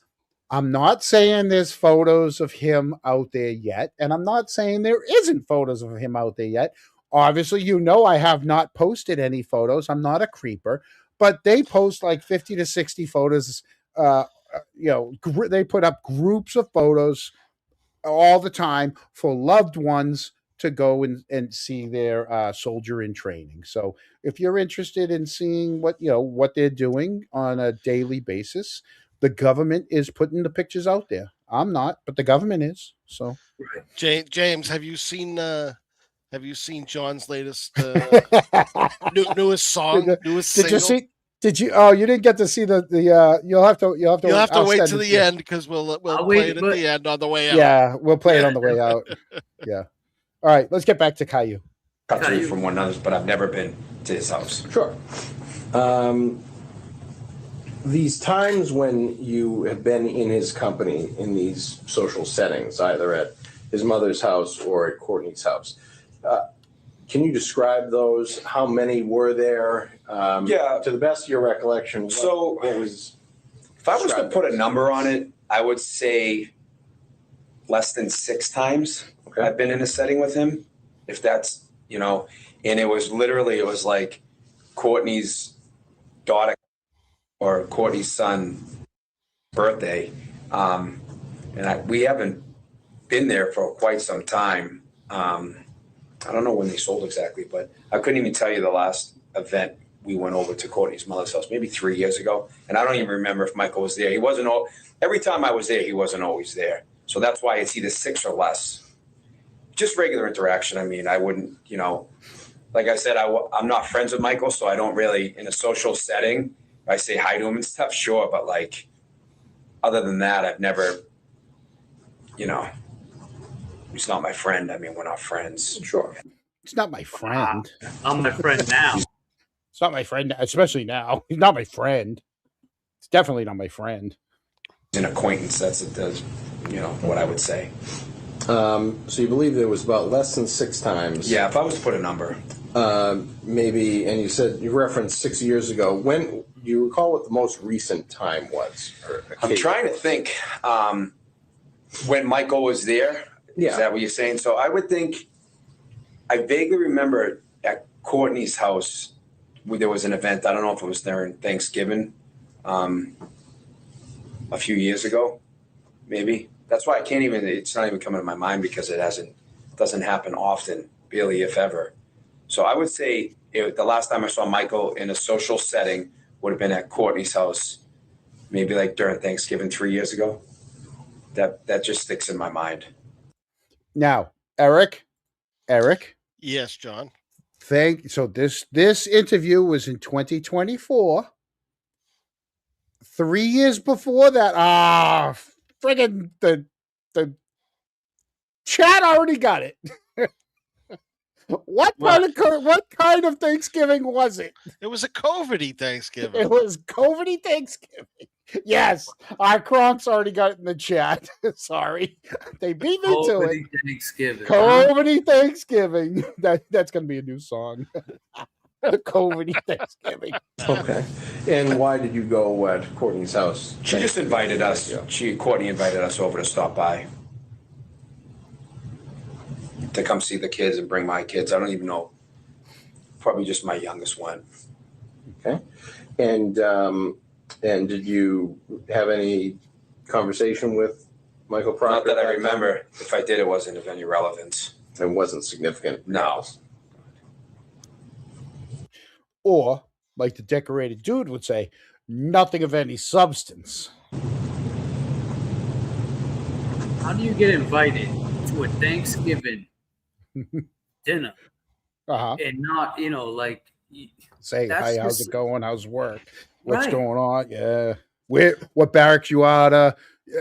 I'm not saying there's photos of him out there yet, and I'm not saying there isn't photos of him out there yet. Obviously, I have not posted any photos. I'm not a creeper, but they post like 50 to 60 photos. They put up groups of photos all the time for loved ones to go and see their soldier in training. So if you're interested in seeing what they're doing on a daily basis, the government is putting the pictures out there. I'm not, but the government is. So James, have you seen John's latest newest song? Newest single? Did you see? Did you? Oh, you didn't get to see the. You'll have to wait to the end because we'll play it at the end on the way out. Yeah, we'll play it on the way out. Yeah. All right, let's get back to Caillou. Country from one another's, but I've never been to his house. Sure. These times when you have been in his company in these social settings, either at his mother's house or at Courtney's house, can you describe those? How many were there? To the best of your recollection, what was? If I was to put a number on it, I would say less than 6 times. Okay. I've been in a setting with him, if that's, and it was like Courtney's daughter or Courtney's son birthday. We haven't been there for quite some time. I don't know when they sold exactly, but I couldn't even tell you the last event we went over to Courtney's mother's house, maybe 3 years ago. And I don't even remember if Michael was there. He wasn't every time I was there, he wasn't always there. So that's why it's either 6 or less. Just regular interaction. I mean, I wouldn't, like I said, I'm not friends with Michael, so I don't really, in a social setting, I say hi to him and stuff, sure. But like, other than that, I've never, you know, he's not my friend. I mean, we're not friends. Sure. It's not my friend. I'm my friend now. It's not my friend, especially now. He's not my friend. It's definitely not my friend. An acquaintance, that's what I would say. So you believe there was about less than 6 times? Yeah, if I was to put a number. Maybe, and you referenced 6 years ago. When do you recall what the most recent time was? I'm trying to think when Michael was there. Yeah. Is that what you're saying? So I would think, I vaguely remember at Courtney's house, there was an event. I don't know if it was during Thanksgiving a few years ago, maybe. That's why it's not even coming to my mind because it doesn't happen often, barely if ever. So I would say the last time I saw Michael in a social setting would have been at Courtney's house, maybe like during Thanksgiving 3 years ago. That just sticks in my mind. Now, Eric. Yes, John. So this interview was in 2024. 3 years before that, friggin' the chat already got it. What kind of Thanksgiving was it? It was a COVID-y Thanksgiving. It was COVID-y Thanksgiving. Yes, our Kronks already got it in the chat. Sorry, they beat me to it. Thanksgiving. COVID-y Thanksgiving. That's gonna be a new song. COVID-y Thanksgiving. Okay. And why did you go at Courtney's house? She just invited us. Courtney invited us over to stop by. To come see the kids and bring my kids. I don't even know. Probably just my youngest one. Okay. And did you have any conversation with Michael Proctor? Not that I remember. If I did, it wasn't of any relevance. It wasn't significant. No. Or, like the decorated dude would say, nothing of any substance. How do you get invited to a Thanksgiving dinner and not, say, hey, how's it going? How's work? What's Right. going on? Yeah. What barracks you out of?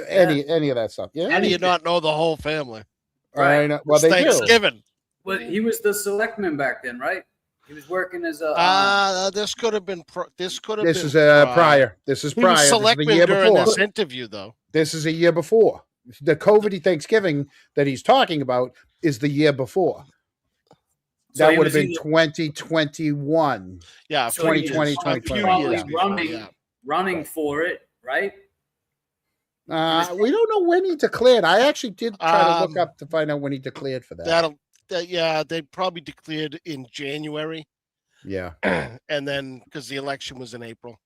Any of that stuff. Yeah. How do you not know the whole family? Right. Well, It's they Thanksgiving. Well, he was the selectman back then, right? He was working as a. This could have been. This is prior. This is He prior. was This is the selectman year during before. this interview, though. This is a year before. The COVID-y Thanksgiving that he's talking about is the year before. So That he would have was been 2021. Yeah, So he 2020, was 2021. running for it, right? We don't know when he declared. I actually did try to look up to find out when he declared for that. They probably declared in January. Yeah. And then because the election was in April.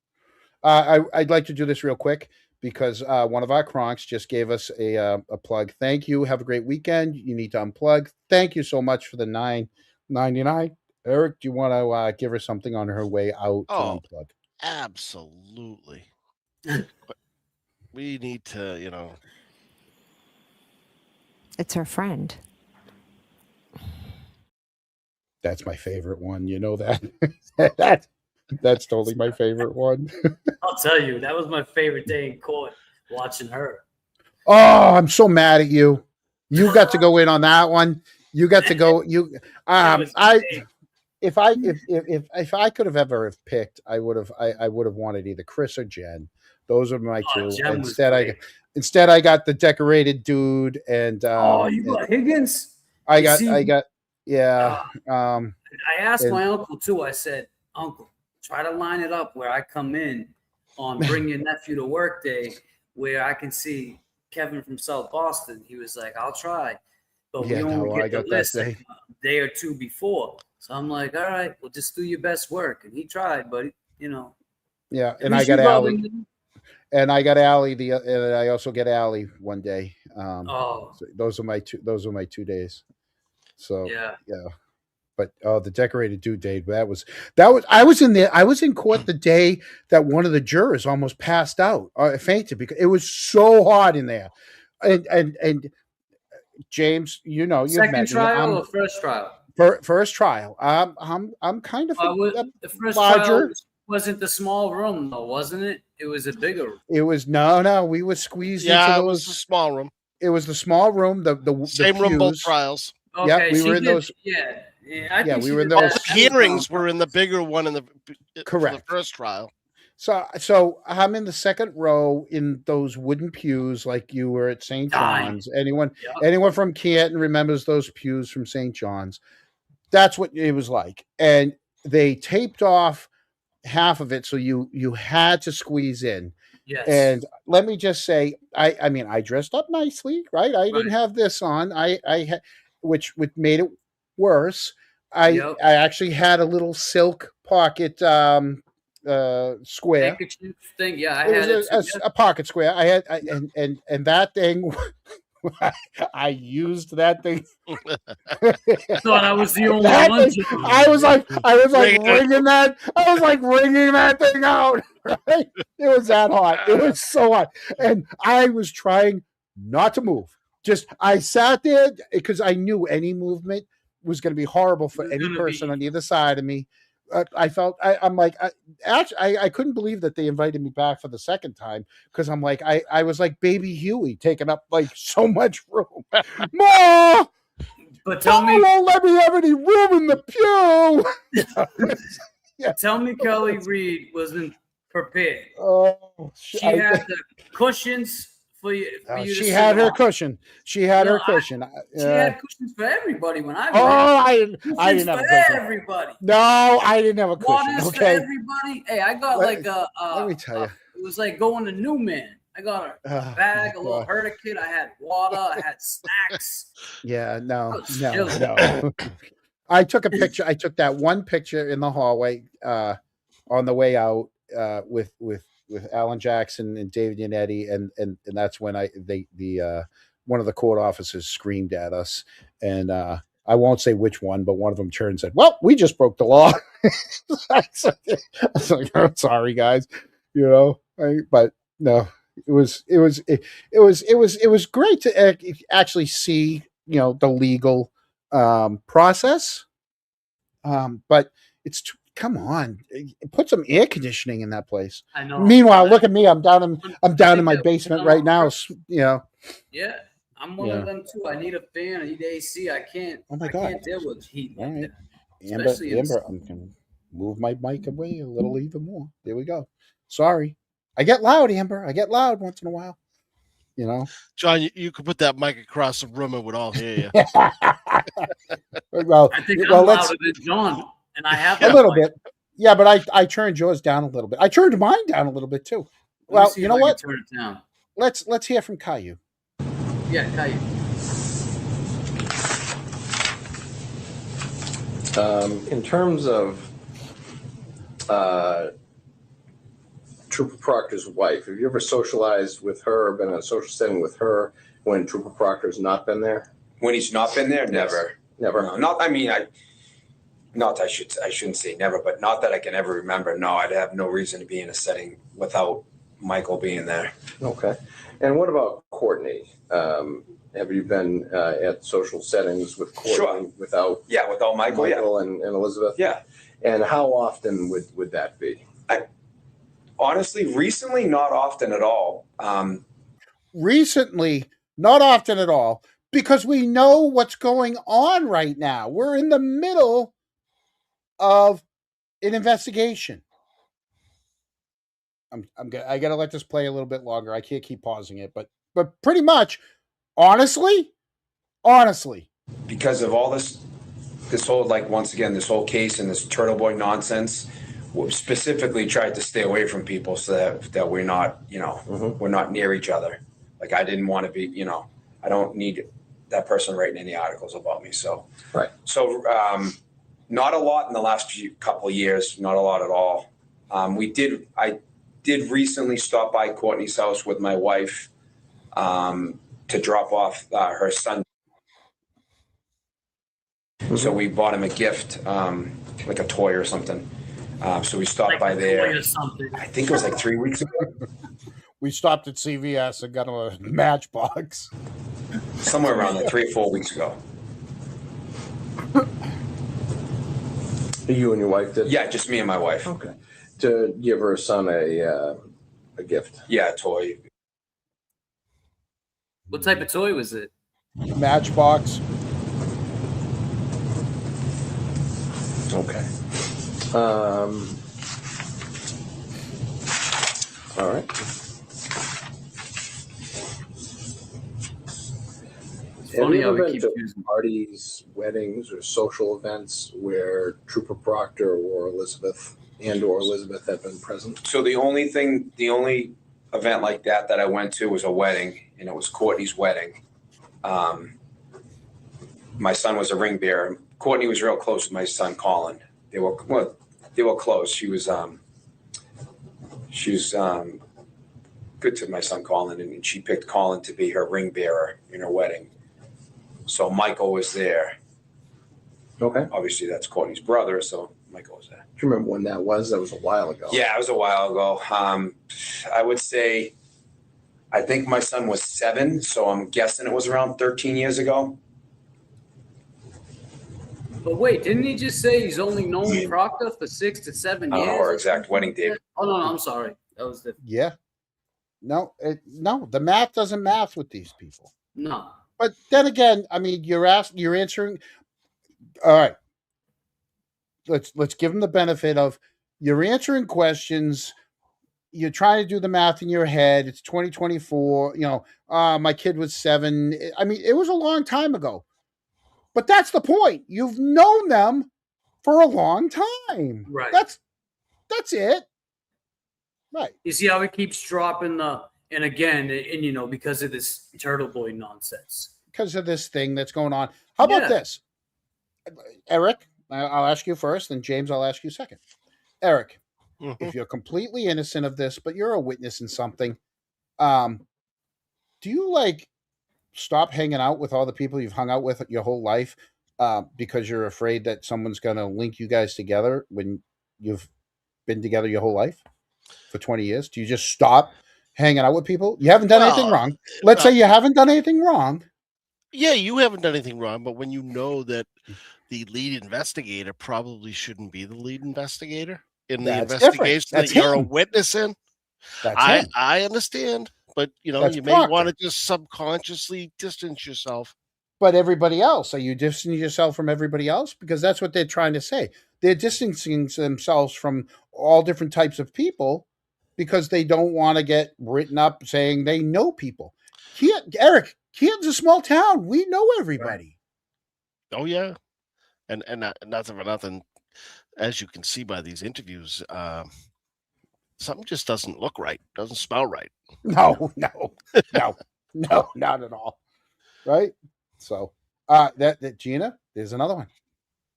I'd like to do this real quick because one of our Kronks just gave us a plug. Thank you. Have a great weekend. You need to unplug. Thank you so much for the $9.99. Eric, do you want to give her something on her way out to unplug? Absolutely. But we need to, It's her friend. That's my favorite one. You know that. That's totally my favorite one. I'll tell you, that was my favorite day in court, watching her. Oh, I'm so mad at you. You got to go in on that one. You got to go. If I could have ever picked, I would have wanted either Chris or Jen. Those are my two. Instead I got the decorated dude and you got Higgins? I got I asked my uncle too. I said, Uncle, try to line it up where I come in on Bring Your Nephew to Work Day where I can see Kevin from South Boston. He was like, I'll try. But we only get the list a day or two before. So I'm like, all right, well, just do your best work. And he tried, but Yeah, and I got Allie. And I got Allie and I also get Allie one day. So those are my 2 days. So yeah. But the decorated dude day, that was I was in court the day that one of the jurors almost passed out or fainted because it was so hot in there. And James, you've second met trial me. or first trial? First trial. I'm kind of the first trial wasn't the small room though, wasn't it? It was a bigger room. It was no. We were squeezed into those. It was the small room. It was the small room. The same room both trials. Okay, yeah, we were in those. Yeah, we were in those. The hearings were in the bigger one correct. The first trial. So I'm in the second row in those wooden pews, like you were at St. John's. Anyone from Canton remembers those pews from St. John's? That's what it was like, and they taped off half of it, so you had to squeeze in. Yes. And let me just say, I mean, I dressed up nicely, right? I didn't have this on. I had, which made it worse. I actually had a little silk pocket square thing. Yeah, I had a pocket square. I had, and that thing. I used that thing. Thought I was the only one. I was like wringing that. I was like wringing that thing out. Right? It was that hot. It was so hot, and I was trying not to move. Just I sat there because I knew any movement was going to be horrible for any person on either side of me. I felt I'm like I couldn't believe that they invited me back for the second time because I'm like I was like baby Huey taking up like so much room. Ma, but tell me, won't let me have any room in the pew. Yeah. Tell me, Kelly Reed wasn't prepared. Oh, she had the cushions. She had her cushion. She had her cushion. She had cushions for everybody when I went. I didn't have a cushion. Everybody. No, I didn't have a cushion. Waters for everybody. Hey, I got let me tell you. It was like going to Newman. I got a bag, a little herder kit. I had water. I had snacks. Yeah, no. I took a picture. I took that one picture in the hallway on the way out with Alan Jackson and David Yannetti, and that's when one of the court officers screamed at us, and I won't say which one, but one of them turned and said, "Well, we just broke the law." I was like, "I'm sorry, guys," but no, it was great to actually see the legal process, but it's come on, put some air conditioning in that place. I know. Meanwhile, look at me. I'm down in my basement right now. Yeah, I'm one of them too. I need a fan. I need AC. I can't. Oh my God. I can't deal with heat. All right, Amber, I'm gonna move my mic away a little even more. There we go. Sorry, I get loud, Amber. I get loud once in a while. John, you could put that mic across the room and we'd all hear you. Well, I think I'm louder than John. And I have a little bit. Yeah, but I turned yours down a little bit. I turned mine down a little bit too. Well, you know what? Turn it down. Let's hear from Caillou. Yeah, Caillou. In terms of Trooper Proctor's wife, have you ever socialized with her or been in a social setting with her when Trooper Proctor's not been there? When he's not been there? Never. Never. No, not. I mean, I shouldn't say never, but not that I can ever remember. No, I'd have no reason to be in a setting without Michael being there. Okay. And what about Courtney? Have you been at social settings with Courtney? Sure. Without Michael, and Elizabeth? Yeah. And how often would that be? Honestly, recently, not often at all. Recently, not often at all, because we know what's going on right now. We're in the middle of an investigation. I gotta let this play a little bit longer. I can't keep pausing it, but pretty much, honestly, because of all this whole, like, once again, this whole case and this Turtle Boy nonsense, we specifically tried to stay away from people so that we're not, we're not near each other. Like, I didn't want to be, I don't need that person writing any articles about me. So, right. So, not a lot in the last couple of years, not a lot at all. I did recently stop by Courtney's house with my wife to drop off her son. Mm-hmm. So we bought him a gift, like a toy or something. So we stopped by there. I think it was like 3 weeks ago. We stopped at CVS and got him a Matchbox. Somewhere around there, 3 or 4 weeks ago. You and your wife did? Yeah, just me and my wife. Okay. To give her son a gift. Yeah, a toy. What type of toy was it? Matchbox. Okay. All right. Have Funny you how ever we been keep to choosing. parties, weddings, or social events where Trooper Proctor or Elizabeth have been present? So the only event like that I went to was a wedding, and it was Courtney's wedding. My son was a ring bearer. Courtney was real close with my son Colin. They were close. She was good to my son Colin, and she picked Colin to be her ring bearer in her wedding. So Michael was there. Okay. Obviously, that's Courtney's brother, so Michael was there. Do you remember when that was? That was a while ago. Yeah, it was a while ago. I would say, I think my son was 7, so I'm guessing it was around 13 years ago. But wait, didn't he just say he's only known Proctor for 6 to 7 I years? don't know her exact wedding date. Oh no, I'm sorry. That was the Yeah. No, the math doesn't math with these people. no. But then again, I mean, you're answering. All right. Let's give them the benefit of you're answering questions. You're trying to do the math in your head. It's 2024. My kid was 7. I mean, it was a long time ago. But that's the point. You've known them for a long time. Right. That's it. Right. You see how he keeps dropping and again, because of this Turtle Boy nonsense. Because of this thing that's going on. How about this? Eric, I'll ask you first, and James, I'll ask you second. Eric, if you're completely innocent of this, but you're a witness in something, do you stop hanging out with all the people you've hung out with your whole life because you're afraid that someone's going to link you guys together when you've been together your whole life for 20 years? Do you just stop hanging out with people? You haven't done anything wrong. Let's say you haven't done anything wrong. Yeah, you haven't done anything wrong, but when you know that the lead investigator probably shouldn't be the lead investigator in the investigation that you're a witness in, I understand. But, you may want to just subconsciously distance yourself. But everybody else, are you distancing yourself from everybody else? Because that's what they're trying to say. They're distancing themselves from all different types of people because they don't want to get written up saying they know people. Eric, Keaton's a small town. We know everybody. Oh, yeah. And nothing for nothing, as you can see by these interviews, something just doesn't look right, doesn't smell right. No, not at all. Right? So, that Gina, there's another one.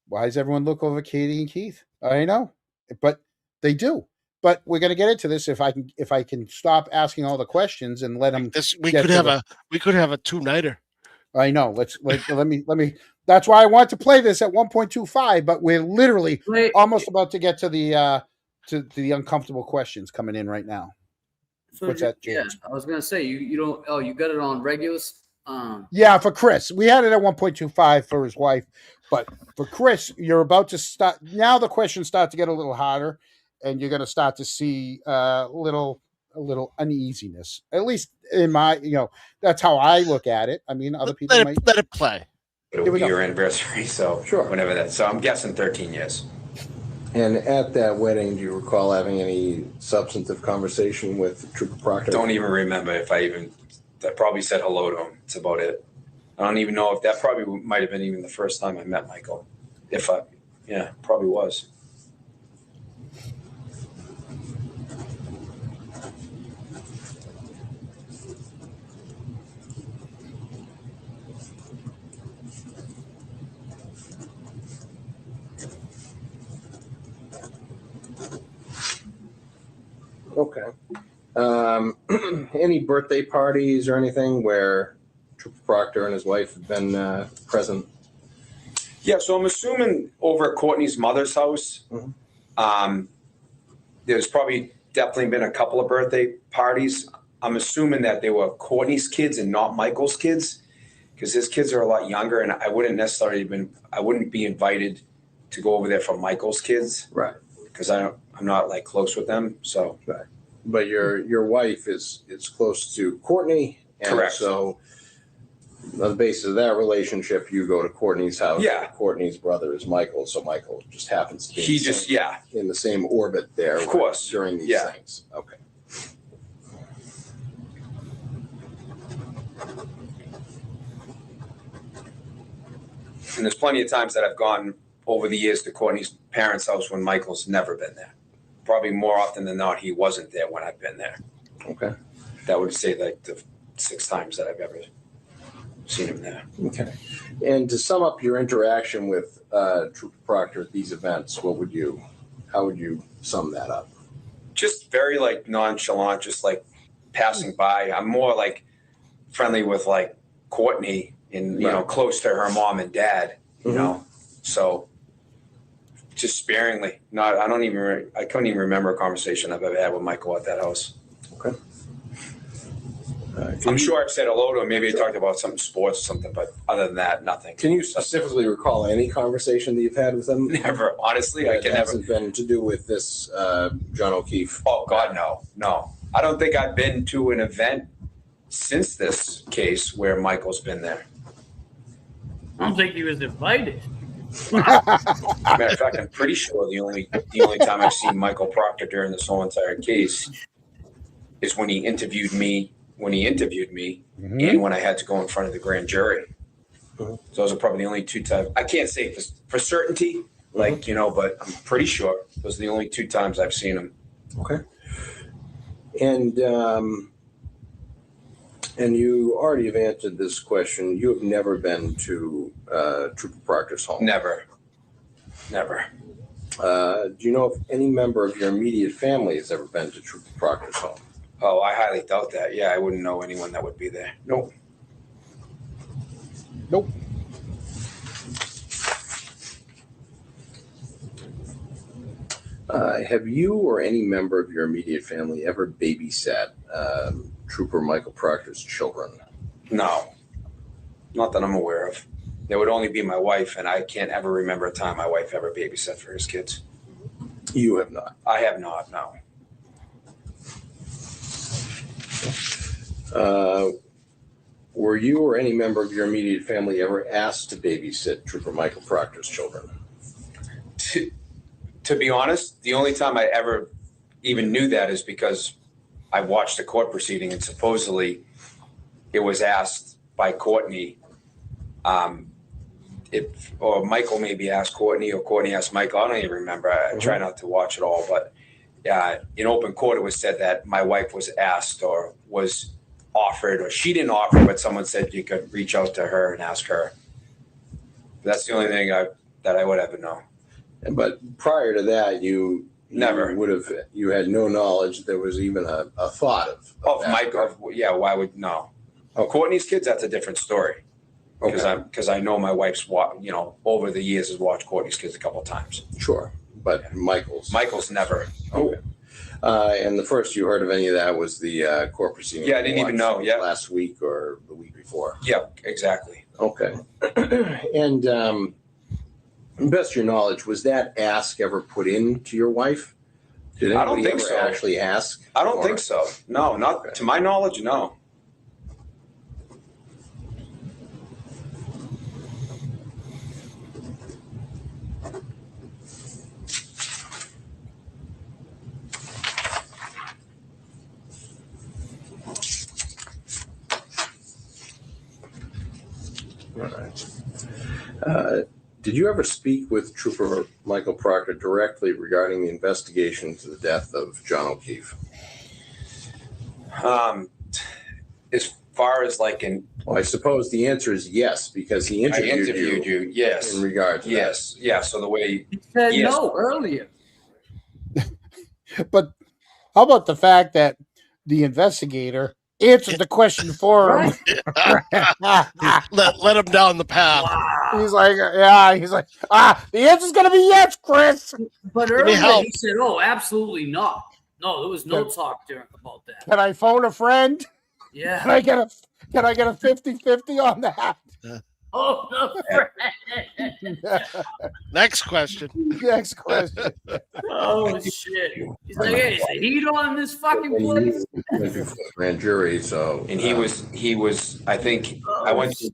Why does everyone look over Katie and Keith? I know, but they do. But we're going to get into this if I can stop asking all the questions and let them. We could have a 2-nighter. I know. Let me. That's why I want to play this at 1.25, but we're literally almost about to get to the uncomfortable questions coming in right now. So what's that, James? Yeah, I was gonna say you don't. Oh, you got it on regulars. Yeah, for Chris, we had it at 1.25 for his wife, but for Chris, you're about to start. Now the questions start to get a little harder, and you're going to start to see a little uneasiness. At least in my, that's how I look at it. I mean, other people might let it play. It'll be your anniversary, so sure, whenever that. So I'm guessing 13 years. And at that wedding, do you recall having any substantive conversation with Trooper Proctor? Don't even remember if I probably said hello to him. That's about it. I don't even know if that probably might have been even the first time I met Michael. Probably was. Okay. Any birthday parties or anything where Trooper Proctor and his wife have been present? Yeah, so I'm assuming over at Courtney's mother's house, there's probably definitely been a couple of birthday parties. I'm assuming that they were Courtney's kids and not Michael's kids, because his kids are a lot younger, and I wouldn't be invited to go over there for Michael's kids. Right. Because I'm not like close with them. So. Right. But your wife is close to Courtney. And Correct. So on the basis of that relationship, you go to Courtney's house. Yeah. Courtney's brother is Michael. So Michael just happens to be in the same orbit there. Of course. During these things. Okay. And there's plenty of times that I've gone over the years to Courtney's parents' house when Michael's never been there. Probably more often than not, he wasn't there when I've been there. Okay. That would say like the 6 times that I've ever seen him there. Okay. And to sum up your interaction with Trooper Proctor at these events, how would you sum that up? Just very like nonchalant, just like passing by. I'm more like friendly with like Courtney and, you know, close to her mom and dad, you know, so just sparingly. I couldn't even remember a conversation I've ever had with Michael at that house. Okay. I'm sure I've said hello to him. Maybe I talked about something sports or something, but other than that, nothing. Can you specifically recall any conversation that you've had with him? Never. Honestly, I can never. Hasn't been to do with this John O'Keefe. Oh God, no. I don't think I've been to an event since this case where Michael's been there. I don't think he was invited. Matter of fact, I'm pretty sure the only time I've seen Michael Proctor during this whole entire case is when he interviewed me. And when I had to go in front of the grand jury. So those are probably the only 2 times. I can't say for certainty, like, you know, but I'm pretty sure those are the only 2 times I've seen him. Okay. And you already have answered this question. You have never been to Trooper Proctor's home? Never. Do you know if any member of your immediate family has ever been to Trooper Proctor's home? Oh, I highly doubt that. Yeah, I wouldn't know anyone that would be there. Nope. Have you or any member of your immediate family ever babysat Trooper Michael Proctor's children? No, not that I'm aware of. There would only be my wife, and I can't ever remember a time my wife ever babysat for his kids. You have not? I have not, no. Were you or any member of your immediate family ever asked to babysit Trooper Michael Proctor's children? To be honest, the only time I ever even knew that is because I watched a court proceeding, and supposedly it was asked by Courtney, or Michael maybe asked Courtney, or Courtney asked Michael. I don't even remember. I try not to watch it all, but in open court, it was said that my wife was asked or was offered, or she didn't offer, but someone said you could reach out to her and ask her. That's the only thing that I would ever know. But prior to that, you had no knowledge there was even a thought of Michael. Why would no? Oh, Courtney's kids, that's a different story. Because I know my wife's, over the years has watched Courtney's kids a couple of times. Sure, but Michael's never. Okay. And the first you heard of any of that was the court proceeding. Yeah, I didn't even know. Yeah, last week or the week before. Yeah, exactly. Okay. And best of your knowledge, was that ask ever put into your wife? Did I don't think ever so. Actually ask? I don't think so. No, not to my knowledge. No. All right. Did you ever speak with Trooper Michael Proctor directly regarding the investigation into the death of John O'Keefe? As far as I suppose the answer is yes, because he interviewed you. Yes. In regard to that. Yeah. So the way he said no earlier. But how about the fact that the investigator answered the question for him? let him down the path. Wow. He's like, the answer's going to be yes, Chris. But earlier he said, oh, absolutely not. No, there was no talk about that. Can I phone a friend? Yeah. Can I get a 50-50 on that? Oh, no, friend. Next question. Next question. Oh shit! He's like, hey, is the heat on this fucking And place? you went before the grand jury, so. And he was, I think, I went to,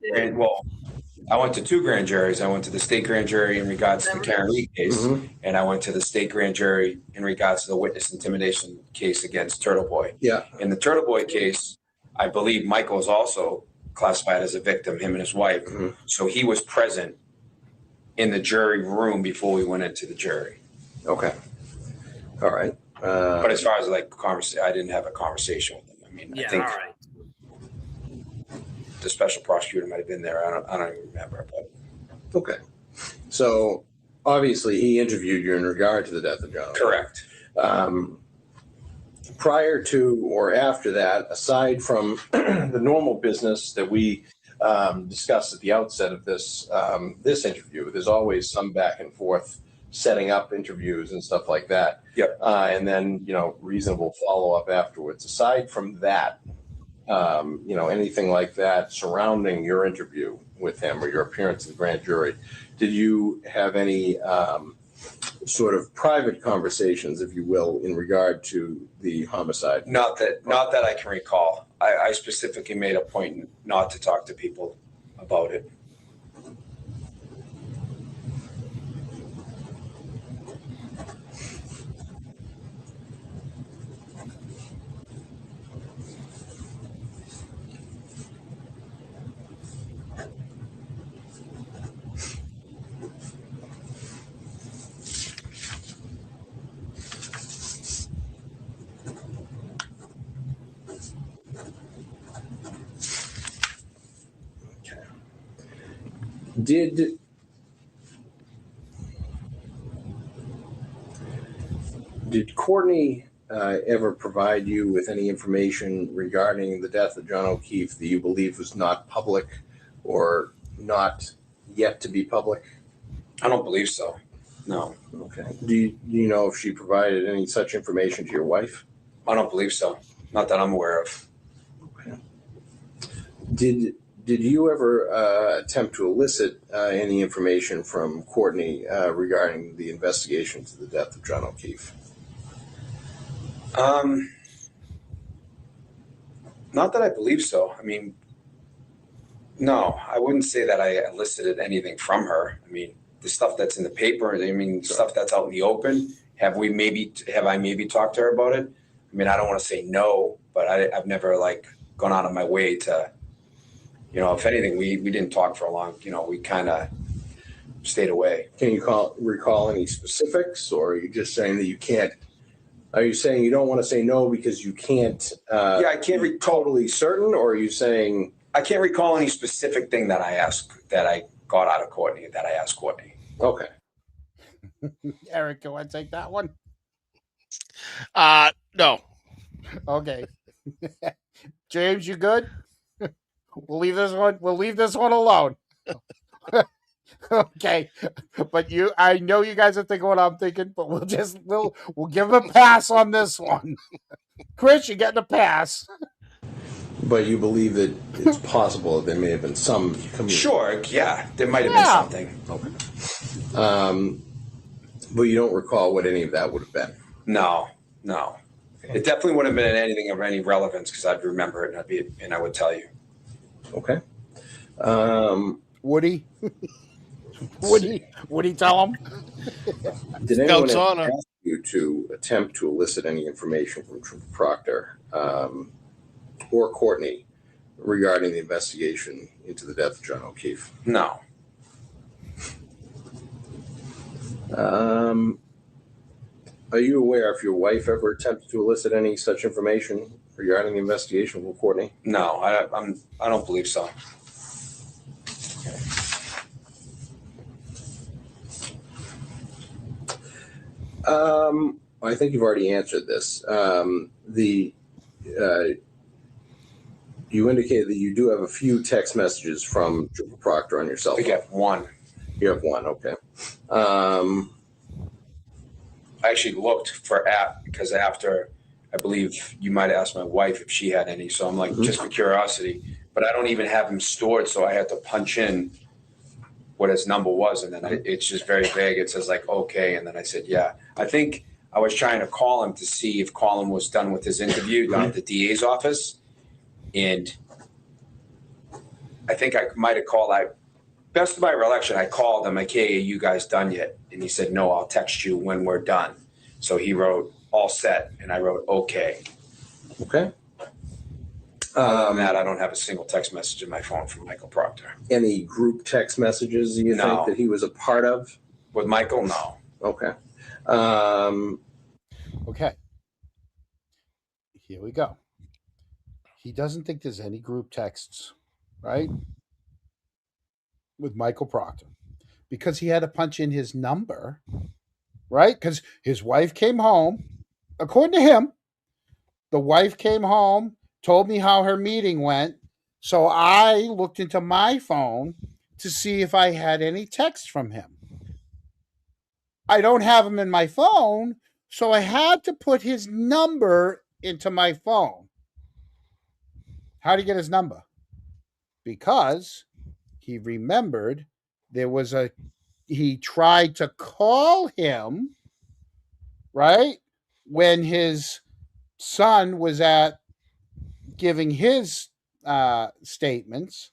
I went to two grand juries. I went to the state grand jury in regards to the Karen Reed case, and I went to the state grand jury in regards to the witness intimidation case against Turtle Boy. Yeah. In the Turtle Boy case, I believe Michael was also classified as a victim, him and his wife. So he was present in the jury room before we went into the jury. Okay. All right. But as far as like I didn't have a conversation with him. I mean, Yeah, I think all right. the special prosecutor might have been there. I don't even remember. But Okay. So obviously he interviewed you in regard to the death of John. correct. Prior to or after that, aside from the normal business that we discussed at the outset of this this interview, there's always some back and forth setting up interviews and stuff like that. Yep. And then, reasonable follow-up afterwards. Aside from that, anything like that surrounding your interview with him or your appearance in the grand jury, did you have any sort of private conversations, if you will, in regard to the homicide? Not that I can recall. I specifically made a point not to talk to people about it. Did Courtney ever provide you with any information regarding the death of John O'Keefe that you believe was not public or not yet to be public? I don't believe so. No. Okay. Do you know if she provided any such information to your wife? I don't believe so. Not that I'm aware of. Okay. Did you ever attempt to elicit any information from Courtney regarding the investigation to the death of John O'Keefe? Not that I believe so. I mean, no, I wouldn't say that I elicited anything from her. I mean, the stuff that's in the paper, stuff that's out in the open. Have I maybe talked to her about it? I mean, I don't want to say no, but I've never gone out of my way to, if anything, we didn't talk for a long, we kind of stayed away. Can you recall any specifics, or are you just saying that you can't? Are you saying you don't want to say no because you can't? I can't be totally certain, or are you saying I can't recall any specific thing that I got out of Courtney that I asked Courtney? Okay. Eric, you want to take that one? No. Okay. James, you good? We'll leave this one alone. Okay. But I know you guys are thinking what I'm thinking, but we'll give him a pass on this one. Chris, you're getting a pass. But you believe that it's possible that there may have been some communication? Sure, yeah. There might have been something. Okay. But you don't recall what any of that would have been? No. Okay. It definitely wouldn't have been anything of any relevance because I'd remember it and I would tell you. Okay. Woody? Woody, tell him? Did anyone ask you to attempt to elicit any information from Proctor or Courtney regarding the investigation into the death of John O'Keefe? No. Are you aware if your wife ever attempted to elicit any such information regarding the investigation from Courtney? No, I don't believe so. I think you've already answered this. You indicated that you do have a few text messages from Trooper Proctor on your cell phone. I have one. You have one, okay. I actually looked for because after, I believe you might have asked my wife if she had any. So I'm just for curiosity, but I don't even have them stored. So I had to punch in what his number was, and then it's just very vague. It says like, okay, and then I said, yeah. I think I was trying to call him to see if Colin was done with his interview down at the DA's office, and I think I might have called. Best of my recollection, I called him like, hey, are you guys done yet? And he said, no, I'll text you when we're done. So he wrote all set, and I wrote okay. Okay. Other than that, I don't have a single text message in my phone from Michael Proctor. Any group text messages you think that he was a part of? With Michael, no. Okay. Okay. Here we go. He doesn't think there's any group texts, right? With Michael Proctor. Because he had to punch in his number, right? Because his wife came home. According to him, the wife came home, told me how her meeting went. So I looked into my phone to see if I had any text from him. I don't have him in my phone, so I had to put his number into my phone. How did he get his number? Because he remembered he tried to call him, right, when his son was at giving his statements,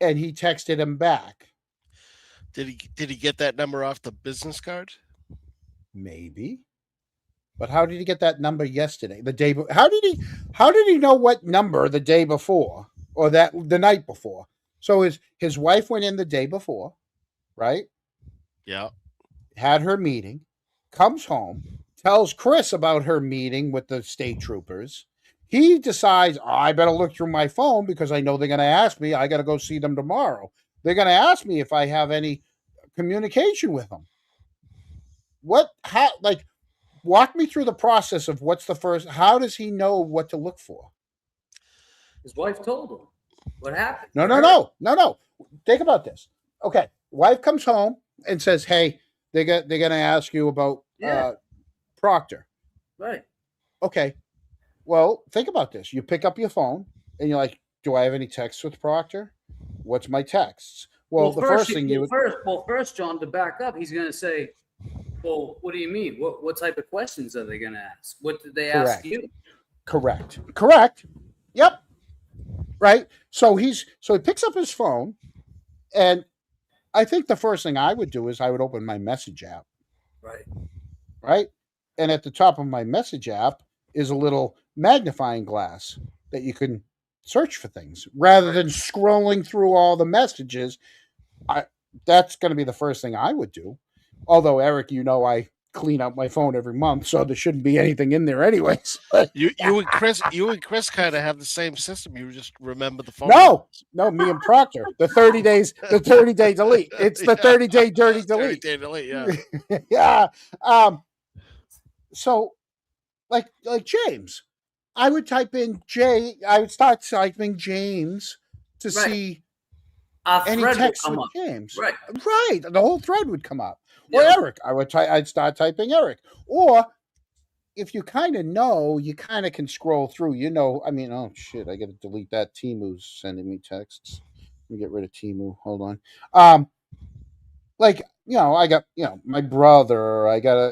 and he texted him back. Did he get that number off the business card? Maybe. But how did he get that number yesterday? How did he know what number the day before or the night before? So his wife went in the day before, right? Yeah. Had her meeting, comes home, tells Chris about her meeting with the state troopers. He decides, I better look through my phone because I know they're going to ask me. I got to go see them tomorrow. They're going to ask me if I have any communication with them. Walk me through the process of how does he know what to look for? His wife told him what happened. No. Think about this. Okay. Wife comes home and says, hey, they're going to ask you about Proctor. Right. Okay. Well, think about this. You pick up your phone and you're like, do I have any texts with Proctor? What's my texts? Well, first, John, to back up, he's going to say, well, what do you mean? What type of questions are they going to ask? What did they ask you? Correct. Yep. Right. So he picks up his phone, and I think the first thing I would do is I would open my message app. Right. And at the top of my message app is a little magnifying glass that you can search for things rather than scrolling through all the messages. That's going to be the first thing I would do. Although, Eric, I clean out my phone every month, so there shouldn't be anything in there anyways. You and Chris kind of have the same system. You just remember the phone. No, me and Proctor. The 30-day delete. It's the 30-day dirty delete. 30-day delete, yeah. Yeah. So, like James, I would type in I would start typing James to see any text with James. Right. The whole thread would come up. Or Eric, I'd start typing Eric. Or if you kind of know, you kind of can scroll through. Oh shit, I got to delete that. Timu's sending me texts. Let me get rid of Timu. Hold on. I got my brother. I got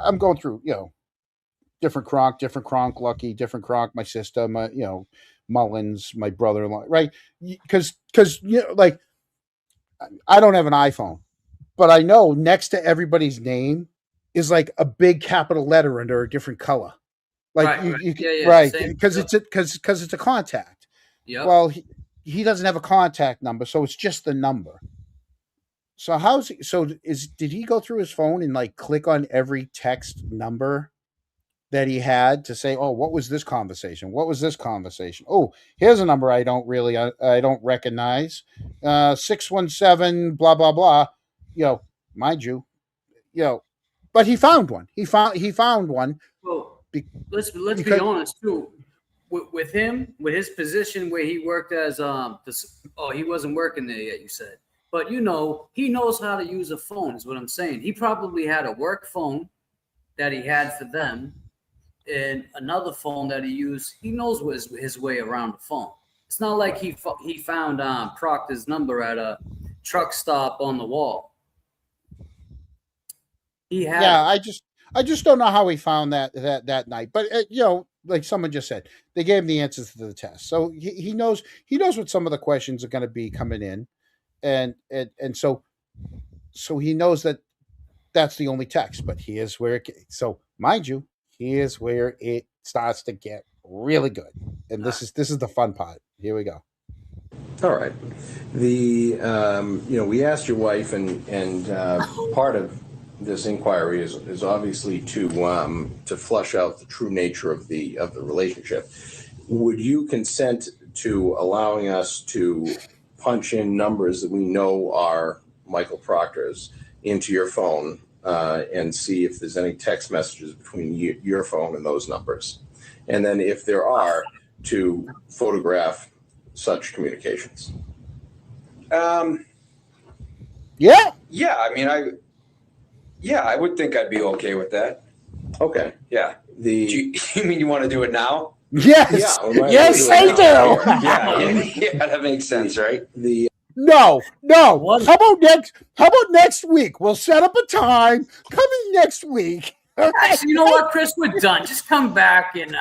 I'm going through different Kronk, Lucky, different Kronk, my sister, my Mullins, my brother-in-law, right? Because I don't have an iPhone. But I know next to everybody's name is like a big capital letter under a different color. Because it's a contact. Yeah. Well, he doesn't have a contact number, so it's just the number. So did he go through his phone and click on every text number that he had to say, oh, what was this conversation? What was this conversation? Oh, here's a number I don't recognize. 617 blah blah blah. Mind you, but he found one. He found one. Well, let's be honest too. With him, with his position where he worked as he wasn't working there yet. You said, but he knows how to use a phone. Is what I'm saying. He probably had a work phone that he had for them, and another phone that he used. He knows his way around the phone. It's not like he found Proctor's number at a truck stop on the wall. He had. Yeah, I just don't know how he found that night. But like someone just said, they gave him the answers to the test, so he knows what some of the questions are going to be coming in, and so he knows that that's the only text. But here's where so mind you, here's where it starts to get really good, and this is the fun part. Here we go. All right. We asked your wife, and part of this inquiry is obviously to flush out the true nature of the relationship. Would you consent to allowing us to punch in numbers that we know are Michael Proctor's into your phone and see if there's any text messages between your phone and those numbers? And then if there are, to photograph such communications? Yeah. Yeah, I mean, I would think I'd be okay with that. Okay. Yeah. You mean you want to do it now? Yes. Yeah, Yes, I do. Yeah, that makes sense, right? No. How about next week? We'll set up a time coming next week. Actually, you know what, Chris? We're done. Just come back and.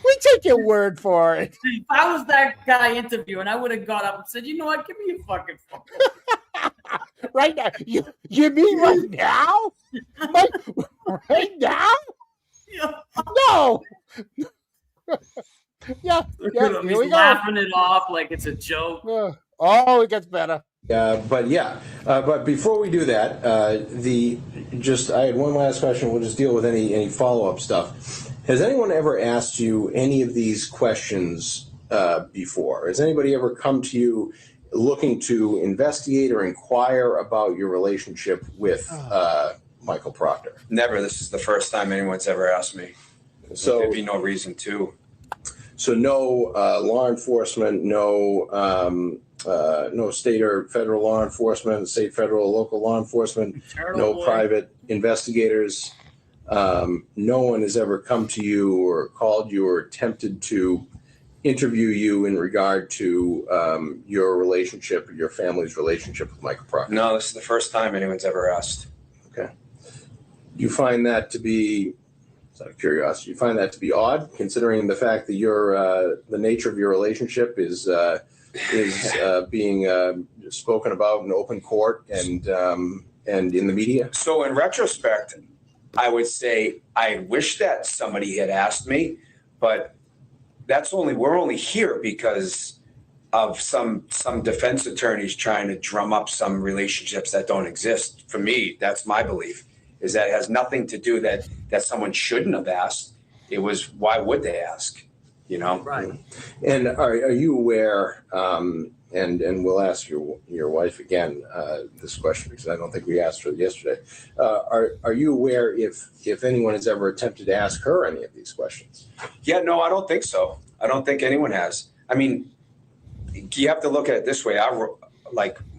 We take your word for it. If I was that guy interviewing, I would have got up and said, "You know what? Give me your fucking phone." Right now? You mean right now? Right now? Yeah. No. Yeah. Here He's we go. laughing it off like it's a joke. Oh, it gets better. But before we do that, I had one last question. We'll just deal with any follow-up stuff. Has anyone ever asked you any of these questions before? Has anybody ever come to you looking to investigate or inquire about your relationship with Michael Proctor? Never. This is the first time anyone's ever asked me. So there'd be no reason to. So no law enforcement, no state or federal law enforcement, state, federal, local law enforcement, private investigators. No one has ever come to you or called you or attempted to interview you in regard to your relationship or your family's relationship with Michael Proctor? No, this is the first time anyone's ever asked. Okay. You find that to be, out of curiosity, you find that to be odd, considering the fact that the nature of your relationship is being spoken about in open court and in the media? So in retrospect, I would say I wish that somebody had asked me, but we're only here because of some defense attorneys trying to drum up some relationships that don't exist. For me, that's my belief, is that it has nothing to do that someone shouldn't have asked. It was, why would they ask? Right. And are you aware, and we'll ask your wife again this question, because I don't think we asked her yesterday. Are you aware if anyone has ever attempted to ask her any of these questions? Yeah, no, I don't think so. I don't think anyone has. I mean, you have to look at it this way.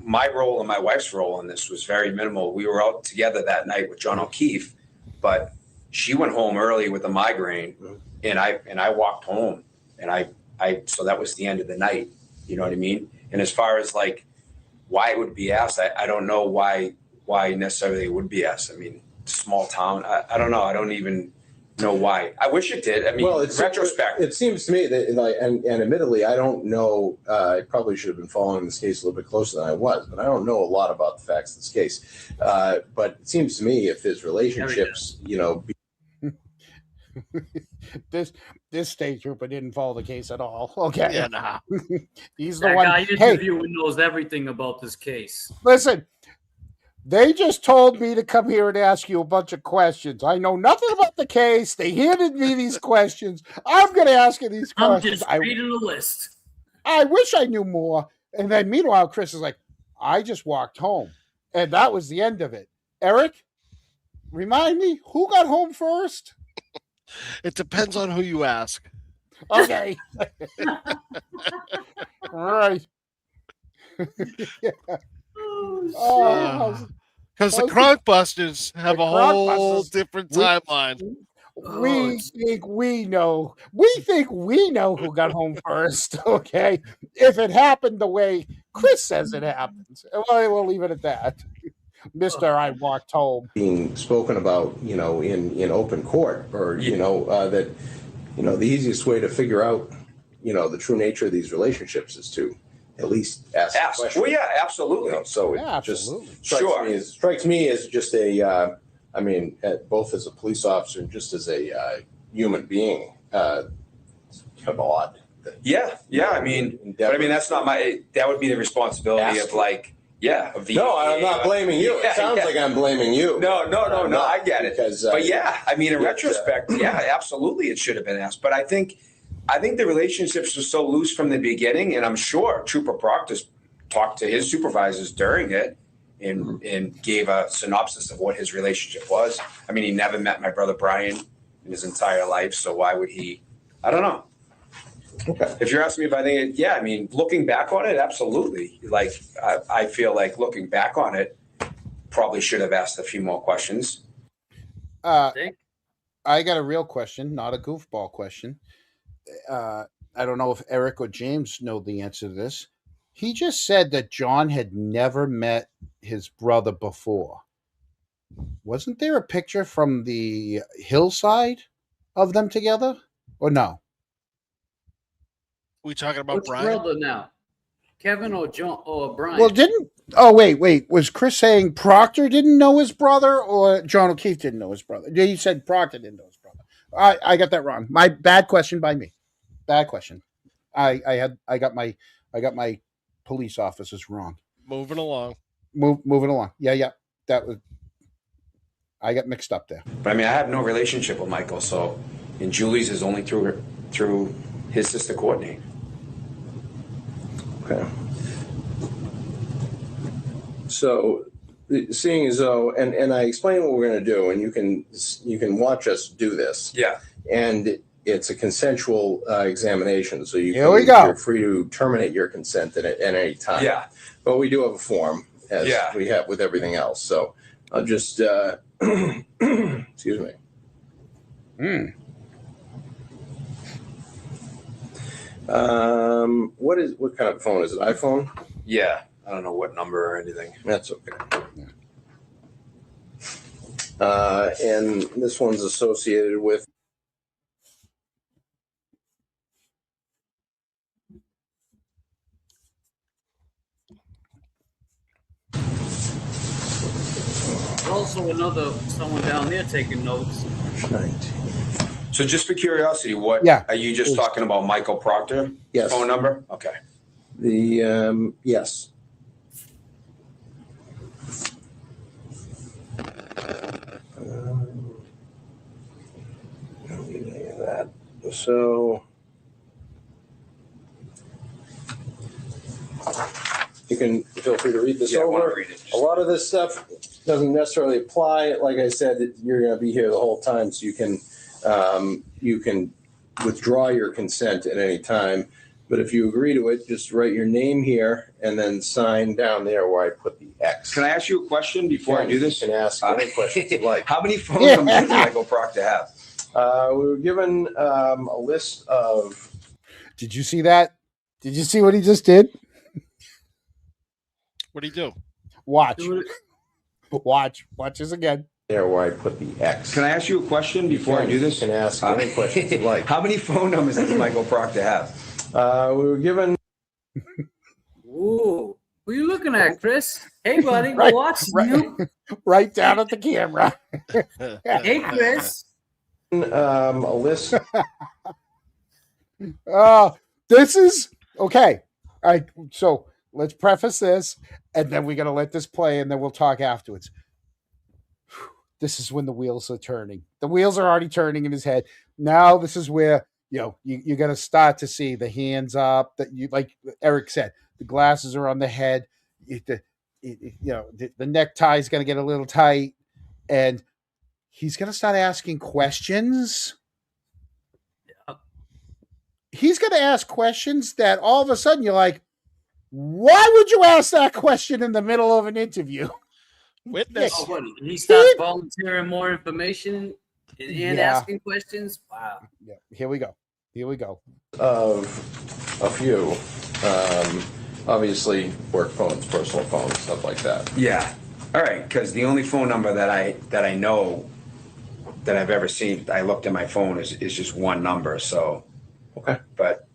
My role and my wife's role in this was very minimal. We were out together that night with John O'Keefe, but she went home early with a migraine, and I walked home, and so that was the end of the night. You know what I mean? And as far as why it would be asked, I don't know why necessarily it would be asked. I mean, small town. I don't know. I don't even know why. I wish it did. I mean, in retrospect, it seems to me that, and admittedly, I don't know. I probably should have been following this case a little bit closer than I was, but I don't know a lot about the facts of this case. But it seems to me if his relationships, this state trooper didn't follow the case at all. Okay. Yeah, nah. He's the That one. guy Hey, interviewing knows everything about this case. listen, they just told me to come here and ask you a bunch of questions. I know nothing about the case. They handed me these questions. I'm going to ask you these I'm questions. just reading the list. I wish I knew more. And then meanwhile, Chris is like, I just walked home. And that was the end of it. Eric, remind me, who got home first? It depends on who you ask. Okay. All right. Yeah. Because the Cronkbusters have a whole different timeline. We think we know. We think we know who got home first. Okay, if it happened the way Chris says it happens, well, we'll leave it at that. Mister, I walked home. Being spoken about, in open court, or that, the easiest way to figure out, the true nature of these relationships is to at least ask the question. Well, yeah, absolutely. So Yeah, it just absolutely. strikes me as just a, both as a police officer and just as a human being, kind of odd. Yeah. I mean, that's not that would be the responsibility of of the. No, I'm not blaming you. It sounds like I'm blaming you. No, I get it. Because, but in retrospect, absolutely, it should have been asked. But I think the relationships were so loose from the beginning, and I'm sure Trooper Proctor talked to his supervisors during it and gave a synopsis of what his relationship was. I mean, he never met my brother Brian in his entire life, so why would he? I don't know. Okay. If you're asking me if I think it, looking back on it, absolutely. I feel like looking back on it, probably should have asked a few more questions. I got a real question, not a goofball question. I don't know if Eric or James know the answer to this. He just said that John had never met his brother before. Wasn't there a picture from the hillside of them together? Or no? We talking about Which Brian? brother now? Kevin or John or Brian? Well, wait. Was Chris saying Proctor didn't know his brother, or John O'Keefe didn't know his brother? He said Proctor didn't know his brother. I got that wrong. My bad question by me. Bad question. I got my police officers wrong. Moving along. Moving along. Yeah. That was. I got mixed up there. But I have no relationship with Michael, and Julie's is only through his sister Courtney. Okay. So, seeing as though, and I explained what we're going to do, and you can watch us do this. Yeah. And it's a consensual examination, so you're free to terminate your consent at any time. Yeah. But we do have a form, as we have with everything else. So I'll just excuse me. What kind of phone is it? iPhone? Yeah. I don't know what number or anything. That's okay. And this one's associated with. Also, someone down there taking notes. 19. So, just for curiosity, are you just talking about Michael Proctor? Yes. Phone number? Okay. Yes. Don't need any of that. So you can feel free to read this over. I want to read it. A lot of this stuff doesn't necessarily apply. Like I said, you're going to be here the whole time, so you can withdraw your consent at any time. But if you agree to it, just write your name here and then sign down there where I put the X. Can I ask you a question before I do this? You can ask any questions you like. How many phone numbers does Michael Proctor have? We were given a list of. Did you see that? Did you see what he just did? What do you do? Watch this again. There where I put the X. Can I ask you a question before I do this? You can ask any questions you like. How many phone numbers does Michael Proctor have? We were given. Ooh, who are you looking at, Chris? Hey, buddy, Right, watching right. you. Right down at the camera. Hey, Chris. A list. This is okay. All right, so let's preface this, and then we're gonna let this play, and then we'll talk afterwards. This is when the wheels are turning. The wheels are already turning in his head. Now this is where you're gonna start to see the hands up. That you, like Eric said, the glasses are on the head. The necktie is gonna get a little tight, and he's gonna start asking questions. He's gonna ask questions that all of a sudden you're like, why would you ask that question in the middle of an interview? Witness. Oh, what? He starts volunteering more information. and asking questions. Wow. Yeah. Here we go. Of a few, obviously work phones, personal phones, stuff like that. Yeah. All right. Because the only phone number that I know that I've ever seen, I looked at my phone is just one number. So, Okay. But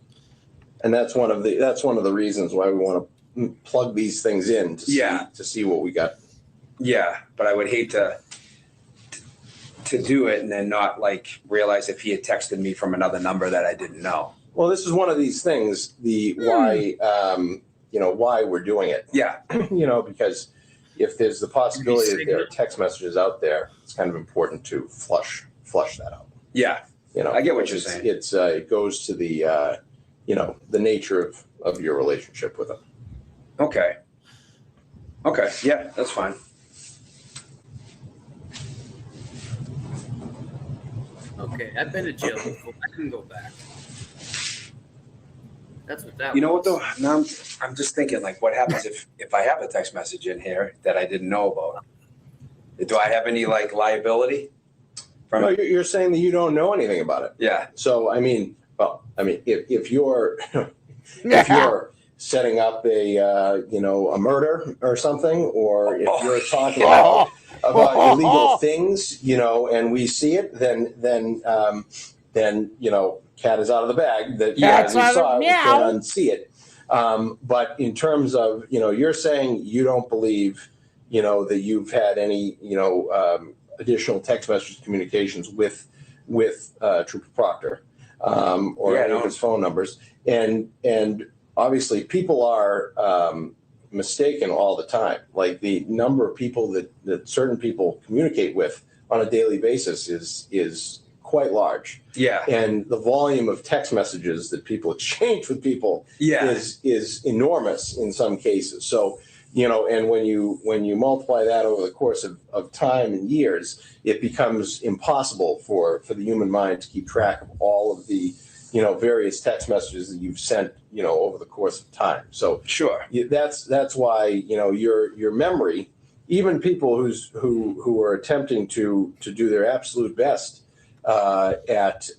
And that's one of the reasons why we want to plug these things in to see what we got. Yeah, but I would hate to do it and then not like realize if he had texted me from another number that I didn't know. Well, this is one of these things. Why we're doing it. Yeah. Because if there's the possibility that there are text messages out there, it's kind of important to flush that out. Yeah. I get what you're saying. It goes to the the nature of your relationship with them. Okay. Yeah, that's fine. Okay, I've been to jail before. I can go back. That's what that. You know what though? Now I'm just thinking like, what happens if I have a text message in here that I didn't know about? Do I have any like liability? No, you're saying that you don't know anything about it. Yeah. So if you're if you're setting up a murder or something, or if you're talking about illegal things, and we see it, then cat is out of the bag. That as we saw, we can't unsee it. But in terms of you're saying you don't believe that you've had any additional text message communications with Trooper Proctor or any of his phone numbers, and obviously people are mistaken all the time. Like the number of people that certain people communicate with on a daily basis is quite large. Yeah. And the volume of text messages that people exchange with people is enormous in some cases. So, and when you multiply that over the course of time and years, it becomes impossible for the human mind to keep track of all of the various text messages that you've sent over the course of time. So sure, that's why your memory, even people who are attempting to do their absolute best at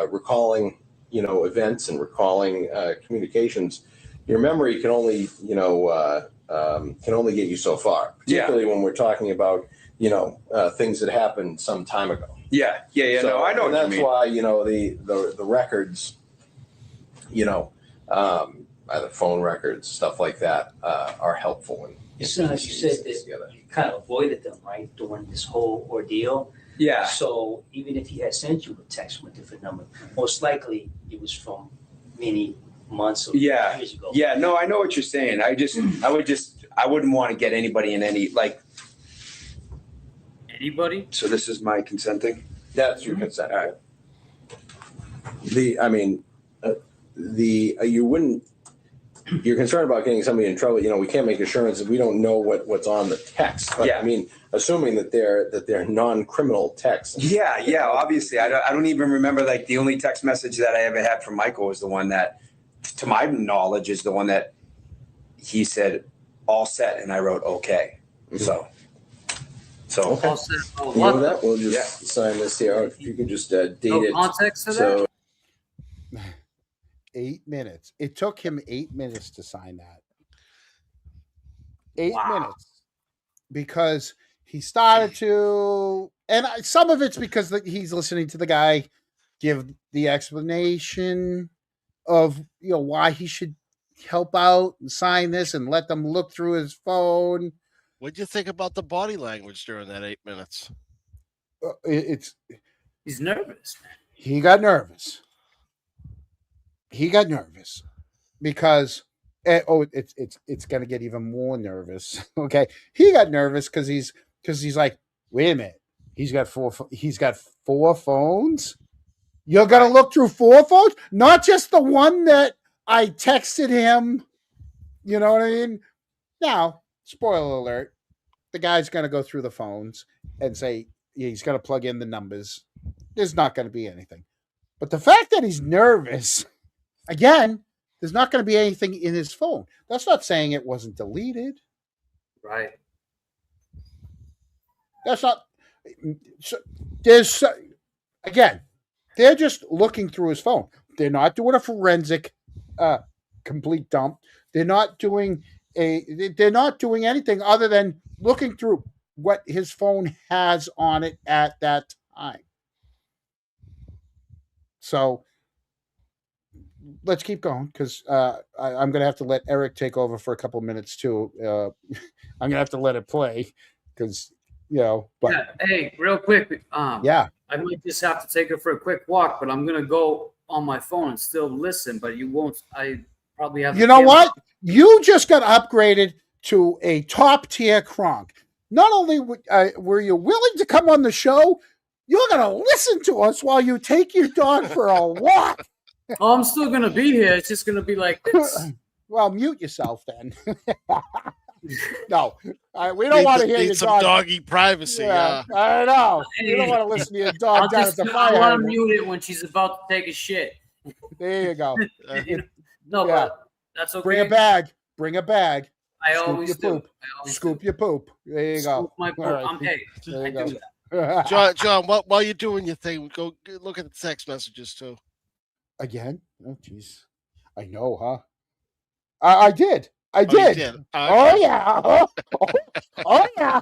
recalling events and recalling communications, your memory can only get you so far, particularly when we're talking about things that happened some time ago. Yeah. So, no, I know. That's why the records, either phone records, stuff like that, are helpful. So you said that you kind of avoided them, right, during this whole ordeal. Yeah. So even if he had sent you a text from a different number, most likely it was from many months or years ago. Yeah. No, I know what you're saying. I wouldn't want to get anybody in any like. Anybody? So this is my consenting? That's your consent. All right. You're concerned about getting somebody in trouble. We can't make assurances. We don't know what's on the text. But assuming that they're non-criminal texts. Yeah. Obviously, I don't even remember like the only text message that I ever had from Michael was the one that, to my knowledge, is the one that he said all set and I wrote okay. Mm-hmm. So okay. All set. What? That we'll just sign this here. If you can just date it. Context to that. 8 minutes. It took him 8 minutes to sign that. 8 minutes. Because he started to, and some of it's because he's listening to the guy give the explanation of why he should help out and sign this and let them look through his phone. What'd you think about the body language during that 8 minutes? He's nervous. He got nervous. Because it's going to get even more nervous. Okay, he got nervous because he's like, wait a minute, he's got four phones. You're going to look through 4 phones, not just the one that I texted him. You know what I mean? Now, spoiler alert, the guy's going to go through the phones and say he's going to plug in the numbers. There's not going to be anything. But the fact that he's nervous, again, there's not going to be anything in his phone. That's not saying it wasn't deleted. Right. That's not. Again, they're just looking through his phone. They're not doing a forensic complete dump. They're not doing anything other than looking through what his phone has on it at that time. So let's keep going, because I'm going to have to let Eric take over for a couple minutes too. I'm going to have to let it play because, but yeah. Hey, real quick. Yeah. I might just have to take her for a quick walk, but I'm going to go on my phone and still listen, but you won't. I probably have. You know what? You just got upgraded to a top tier Kronk. Not only were you willing to come on the show, you're going to listen to us while you take your dog for a walk. Oh, I'm still going to be here. It's just going to be like this. Well, mute yourself then. No, we don't want to hear your some doggy privacy. Yeah, I know. You don't want to listen to your dog down at the fire. I'll mute it when she's about to take a shit. There you go. No, but that's okay. Bring a bag. I always do. Scoop your poop. There you go. Scoop my poop. Right. I do that. John, while you're doing your thing, go look at the text messages too. Again? Oh, jeez. I know, huh? I did. I did. You did. Oh, yeah. Oh, yeah.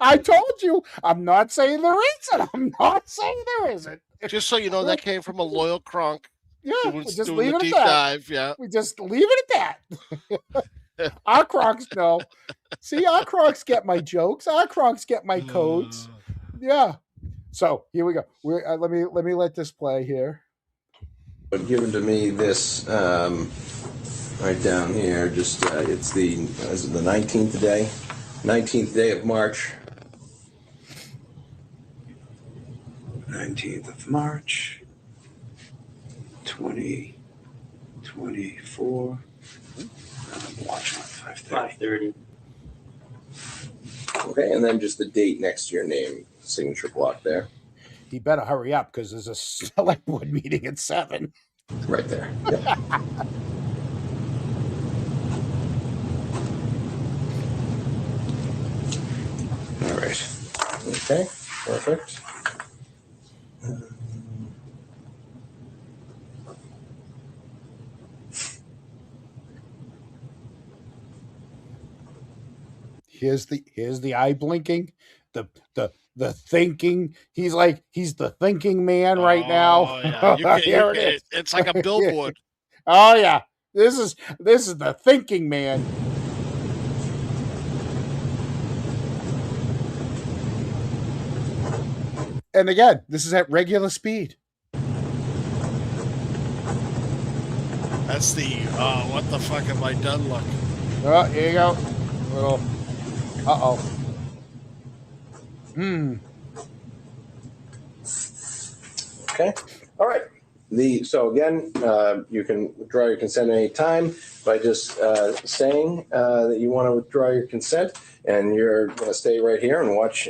I told you. I'm not saying there isn't. I'm not saying there isn't. Just so you know, that came from a loyal Kronk. Yeah, just leave it at that. Dive, yeah. We just leave it at that. Our Kronks know. See, our Kronks get my jokes. Our Kronks get my codes. Yeah. So here we go. Let me let this play here. But given to me this right down here, just it's the 19th day, 19th day of March. 19th of March, 2024. I'm watching at 5:30. Okay, and then just the date next to your name, signature block there. He better hurry up because there's a select board meeting at 7. Right there. Yep. All right. Okay. Perfect. Here's the eye blinking, the thinking. He's the thinking man right now. Yeah. Here it is. It's like a billboard. Oh yeah, this is the thinking man. And again, this is at regular speed. That's the what the fuck have I done look. Oh, here you go. Little. Okay. All right. So again, you can withdraw your consent at any time by just saying that you want to withdraw your consent, and you're going to stay right here and watch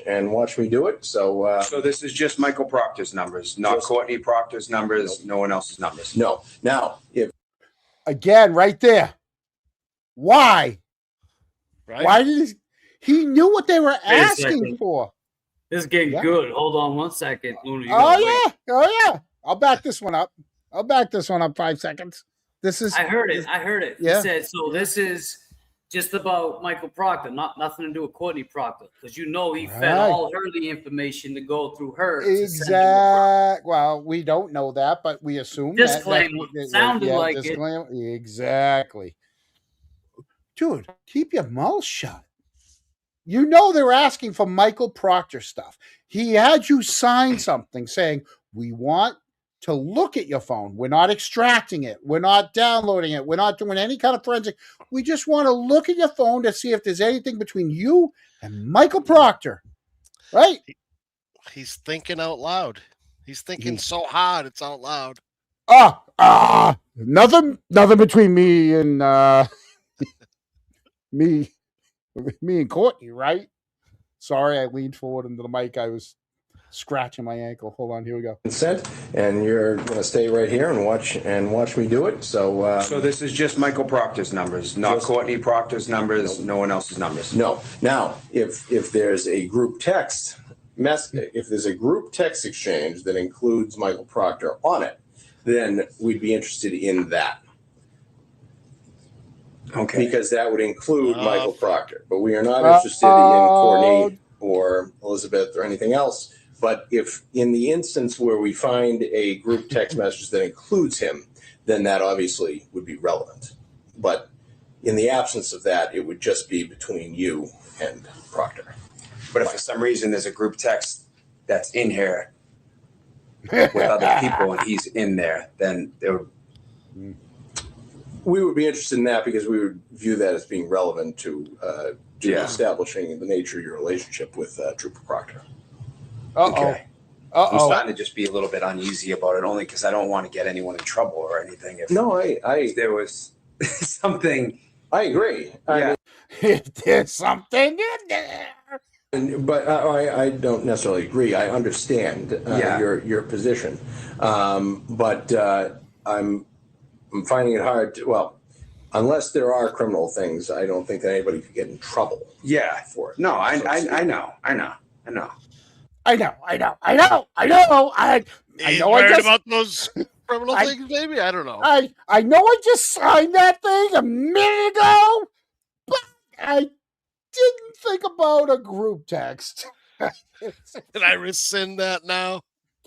me do it. So this is just Michael Proctor's numbers, not Courtney Proctor's numbers. No one else's numbers. No. Now, if again, right there. Why? Right? Why did he knew what they were asking for? This is getting good. Hold on 1 second. Luna, Oh yeah. I'll back this one up. 5 seconds. This is. I heard it. Yeah. He said so. This is just about Michael Proctor, nothing to do with Courtney Proctor, because he fed all her the information to go through her. Exactly. Well, we don't know that, but we assume disclaimer. Sounded like disclaimer. It. Exactly. Dude, keep your mouth shut. You know they were asking for Michael Proctor stuff. He had you sign something saying, we want to look at your phone. We're not extracting it. We're not downloading it. We're not doing any kind of forensic. We just want to look at your phone to see if there's anything between you and Michael Proctor. Right? He's thinking out loud. He's thinking so hard it's out loud. Nothing between me and me and Courtney, right? Sorry, I leaned forward into the mic. I was scratching my ankle. Hold on, here we go. Consent, and you're going to stay right here and watch me do it. So this is just Michael Proctor's numbers, not Courtney Proctor's numbers. No one else's numbers. No. Now, if there's a group text if there's a group text exchange that includes Michael Proctor on it, then we'd be interested in that. Okay. Because that would include Michael Proctor. But we are not interested in Courtney or Elizabeth or anything else. But if in the instance where we find a group text message that includes him, then that obviously would be relevant. But in the absence of that, it would just be between you and Proctor. But if for some reason there's a group text that's in here with other people and he's in there, then there would... We would be interested in that because we would view that as being relevant to establishing the nature of your relationship with Trooper Proctor. Okay. I'm starting to just be a little bit uneasy about it, only because I don't want to get anyone in trouble or anything. If there was something... I agree. There's something in there. But I don't necessarily agree. I understand your position. But I'm finding it hard to, unless there are criminal things, I don't think that anybody could get in trouble. For it. No, I know. I know. I heard about those criminal things, maybe? I don't know. I know I just signed that thing a minute ago, but I didn't think about a group text. Can I rescind that now?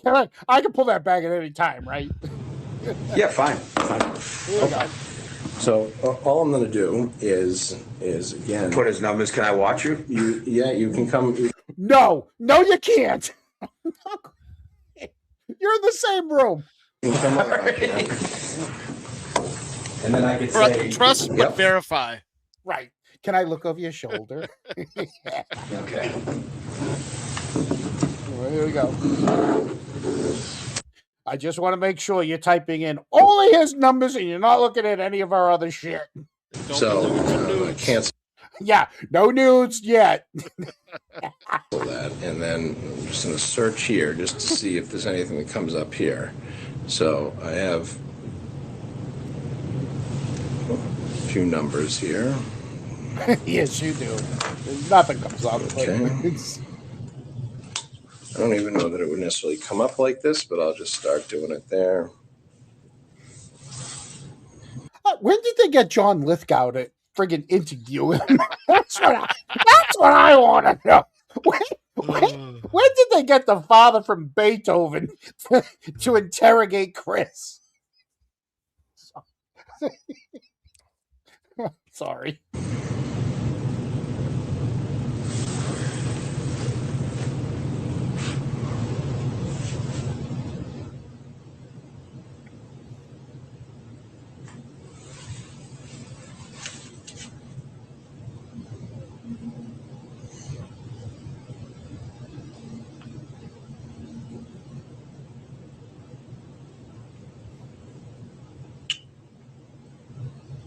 I can pull that back at any time, right? Yeah, fine. Okay. So all I'm going to do is again put his numbers. Can I watch you? You can come. No, you can't. You're in the same room. And then I could say trust but verify. Right. Can I look over your shoulder? Okay. Well, here we go. I just want to make sure you're typing in only his numbers and you're not looking at any of our other shit. I can't. Yeah, no nudes yet. That, and then I'm just going to search here just to see if there's anything that comes up here. So I have a few numbers here. Yes, you do. Nothing comes up. Okay. I don't even know that it would necessarily come up like this, but I'll just start doing it there. When did they get John Lithgow to friggin' interview him? That's what I want to know. When did they get the father from Beethoven to interrogate Chris? Sorry.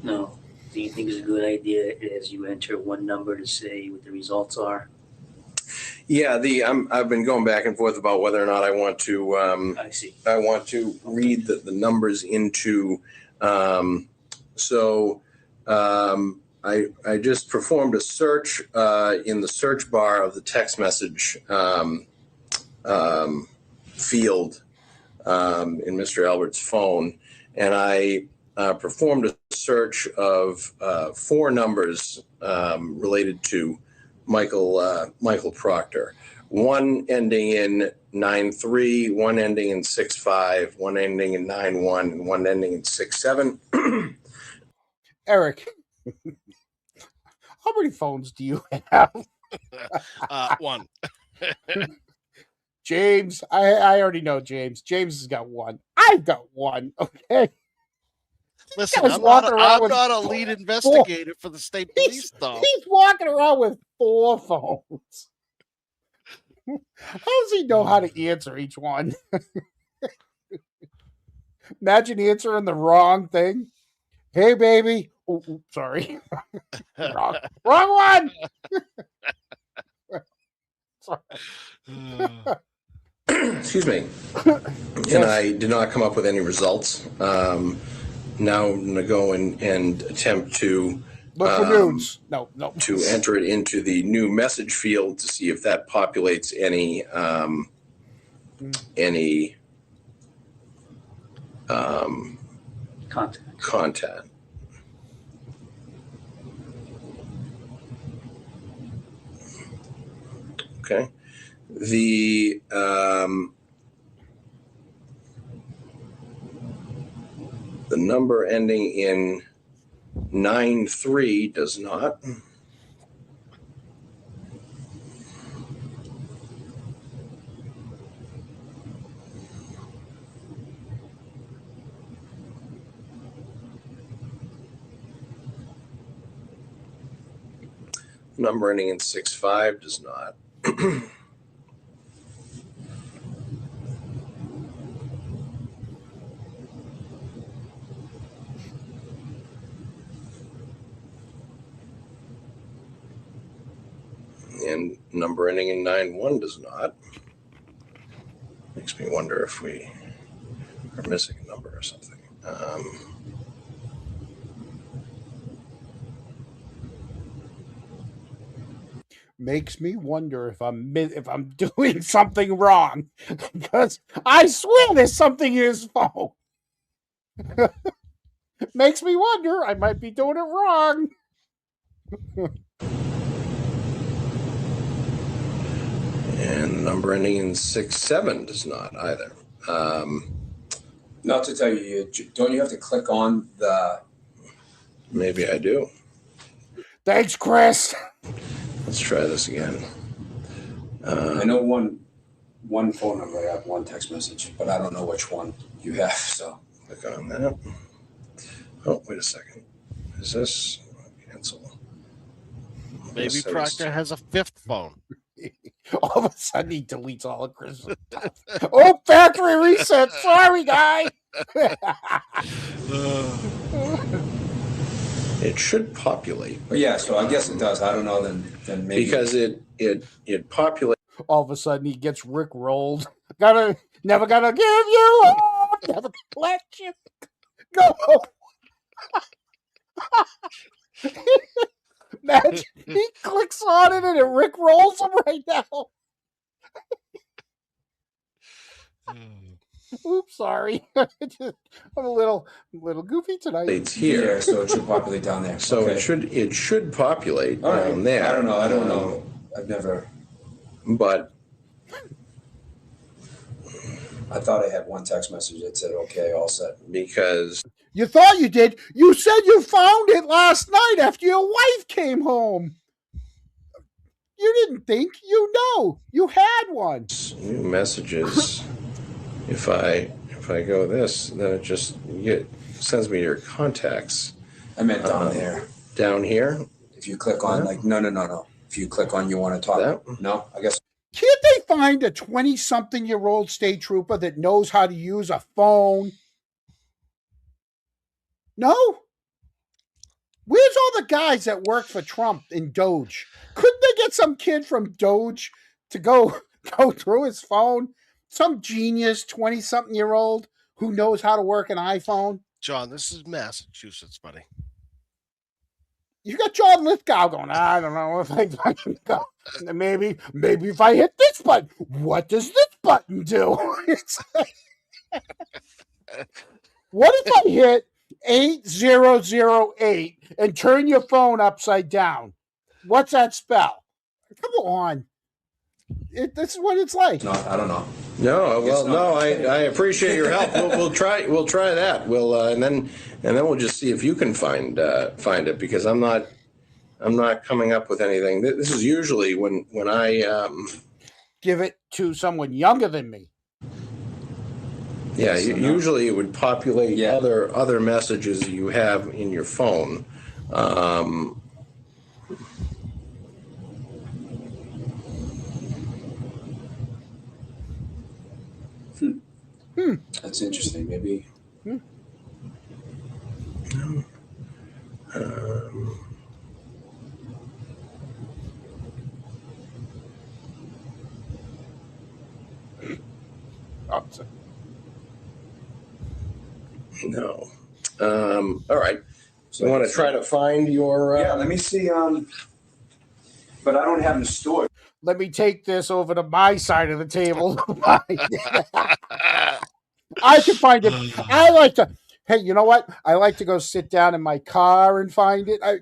No. Do you think it's a good idea as you enter one number to say what the results are? Yeah, I've been going back and forth about whether or not I want to. I see. I want to read the numbers into. I just performed a search in the search bar of the text message field in Mr. Albert's phone, and I performed a search of 4 numbers related to Michael Proctor. One ending in 93, one ending in 65, one ending in 91, and one ending in 67. Eric, how many phones do you have? One. James, I already know James. James has got one. I've got one, okay? Listen, I'm not a lead investigator for the state police, though. He's walking around with 4 phones. How does he know how to answer each one? Imagine answering the wrong thing. Hey, baby. Oh, sorry. wrong one. Sorry. Excuse me. And I did not come up with any results. Now I'm going to go and attempt to Look for nudes. No. To enter it into the new message field to see if that populates any content. Okay. The number ending in 93 does not. Number ending in 65 does not. And number ending in 91 does not. Makes me wonder if we are missing a number or something. Makes me wonder if I'm doing something wrong, because I swear there's something in his phone. Makes me wonder I might be doing it wrong. And number ending in 67 does not either. Not to tell you, don't you have to click on the... Maybe I do. Thanks, Chris. Let's try this again. I know one phone number, I have one text message, but I don't know which one you have, so. Click on that. Oh, wait a second. Is this... Cancel. Maybe Proctor has a fifth phone. All of a sudden, he deletes all of Chris's stuff. Oh, factory reset. Sorry, guy. It should populate. But yeah, so I guess it does. I don't know, then maybe. Because it populates. All of a sudden, he gets Rick rolled. Never gonna give you up. Never let you go. Imagine he clicks on it and it Rick rolls him right now. Oops, sorry. I'm a little goofy tonight. It's here, so it should populate down there. So okay. it should populate right. down there. I don't know. I've never. But I thought I had one text message that said okay, all set. Because you thought you did. You said you found it last night after your wife came home. You didn't think. You know. You had one. New messages. If I go this, then it just sends me your contacts. I meant down there. Down here? If you click on no. If you click on you want to talk. That? No, I guess. Can't they find a 20-something-year-old state trooper that knows how to use a phone? No? Where's all the guys that work for Trump in Doge? Couldn't they get some kid from Doge to go through his phone? Some genius 20-something-year-old who knows how to work an iPhone? John, this is Massachusetts, buddy. You got John Lithgow going, I don't know if I can go. Maybe if I hit this button. What does this button do? What if I hit 8008 and turn your phone upside down? What's that spell? Come on. This is what it's like. No, I don't know. No, well, no. I appreciate your help. We'll try that. We'll and then we'll just see if you can find it, because I'm not coming up with anything. This is usually when I give it to someone younger than me. Yeah, usually it would populate other messages you have in your phone. That's interesting. Maybe. No. All right. So you want to try to find your? Yeah, let me see. But I don't have them stored. Let me take this over to my side of the table. I can find it. I like to. Hey, you know what? I like to go sit down in my car and find it. I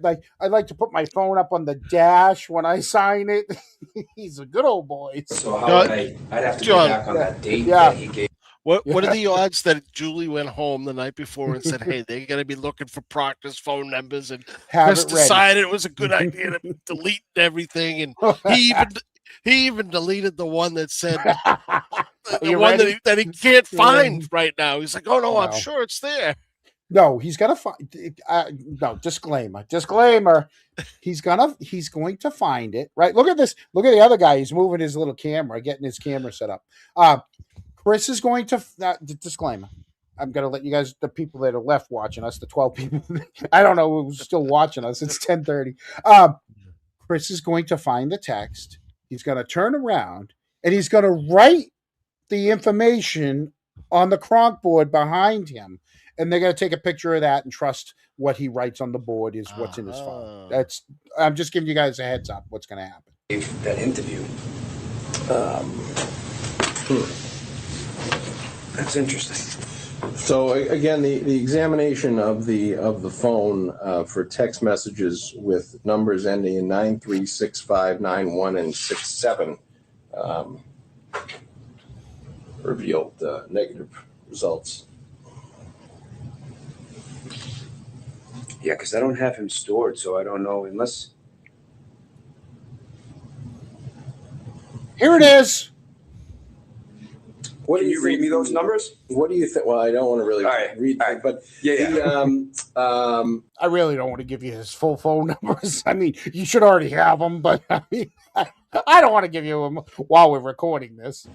like to put my phone up on the dash when I sign it. He's a good old boy. So how would I'd have to John, go back on that date that he gave. What are the odds that Julie went home the night before and said, "Hey, they're going to be looking for Proctor's phone numbers," and Chris decided it was a good idea to delete everything, and he even deleted the one that said the one that he can't find right now. He's like, "Oh no, I'm sure it's there." No, he's gonna find. No, disclaimer. He's going to find it. Right. Look at this. Look at the other guy. He's moving his little camera, getting his camera set up. Chris is going to disclaimer. I'm going to let you guys, the people that are left watching us, the 12 people, I don't know who's still watching us. It's 10:30. Chris is going to find the text. He's going to turn around and he's going to write the information on the cronk board behind him. And they're going to take a picture of that and trust what he writes on the board is what's in his phone. I'm just giving you guys a heads up what's going to happen. That interview. That's interesting. So again, the examination of the phone for text messages with numbers ending in 9365, 91, and 67 revealed negative results. Yeah, because I don't have him stored, so I don't know unless. Here it is. Can you read me those numbers? What do you think? Well, I don't want to really read, but I really don't want to give you his full phone numbers. I mean, you should already have them, but I mean, I don't want to give you them while we're recording this.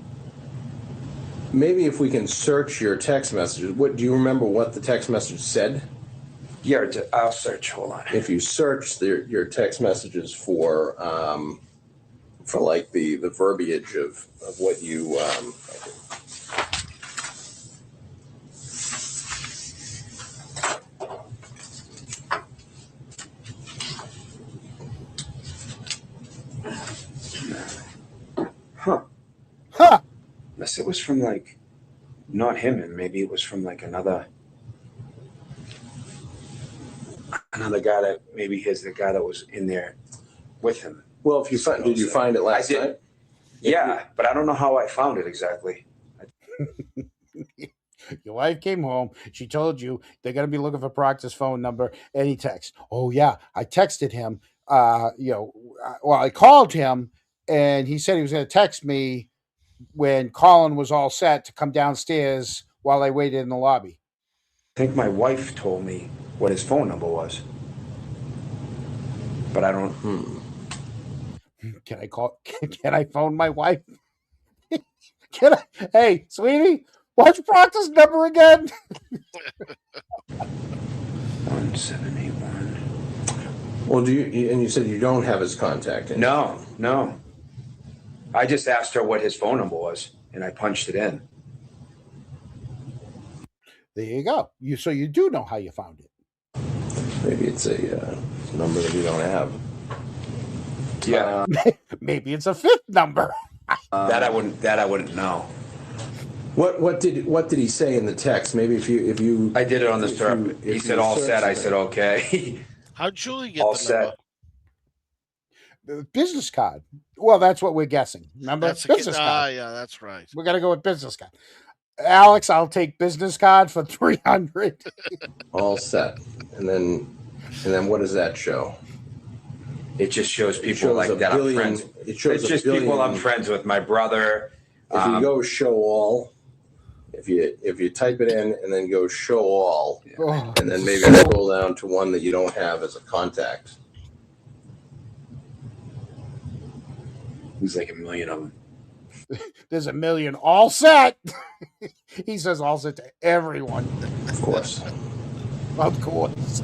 Maybe if we can search your text messages. What do you remember? What the text message said? Yeah, I'll search. Hold on. If you search your text messages for like the verbiage of what you. Unless it was from like, not him, and maybe it was from like another guy that maybe the guy that was in there with him. Well, if you did you find it last night? Yeah, but I don't know how I found it exactly. Your wife came home. She told you they're going to be looking for Proctor's phone number. Any text? Oh yeah, I texted him. I called him, and he said he was going to text me when Colin was all set to come downstairs while I waited in the lobby. I think my wife told me what his phone number was, but I don't. Can I phone my wife? Hey, sweetie, what's Proctor's number again? 1781. Well, and you said you don't have his contact. No. I just asked her what his phone number was, and I punched it in. There you go. So you do know how you found it. Maybe it's a number that you don't have. Yeah. Maybe it's a fifth number. That I wouldn't know. What did he say in the text? Maybe if you I did it on the survey. He said all set. I said okay. How'd Julie get all the set? number? Business card. Well, that's what we're guessing. Remember? Business card. Yeah, that's right. We're gonna go with business card. Alex, I'll take business card for $300. All set. And then what does that show? It just shows people like that I'm friends. It's just people I'm friends with. My brother. If you go show all, if you type it in and then go show all, and then maybe scroll down to one that you don't have as a contact. There's like a million of them. There's a million. All set. He says all set to everyone. Of course. Of course.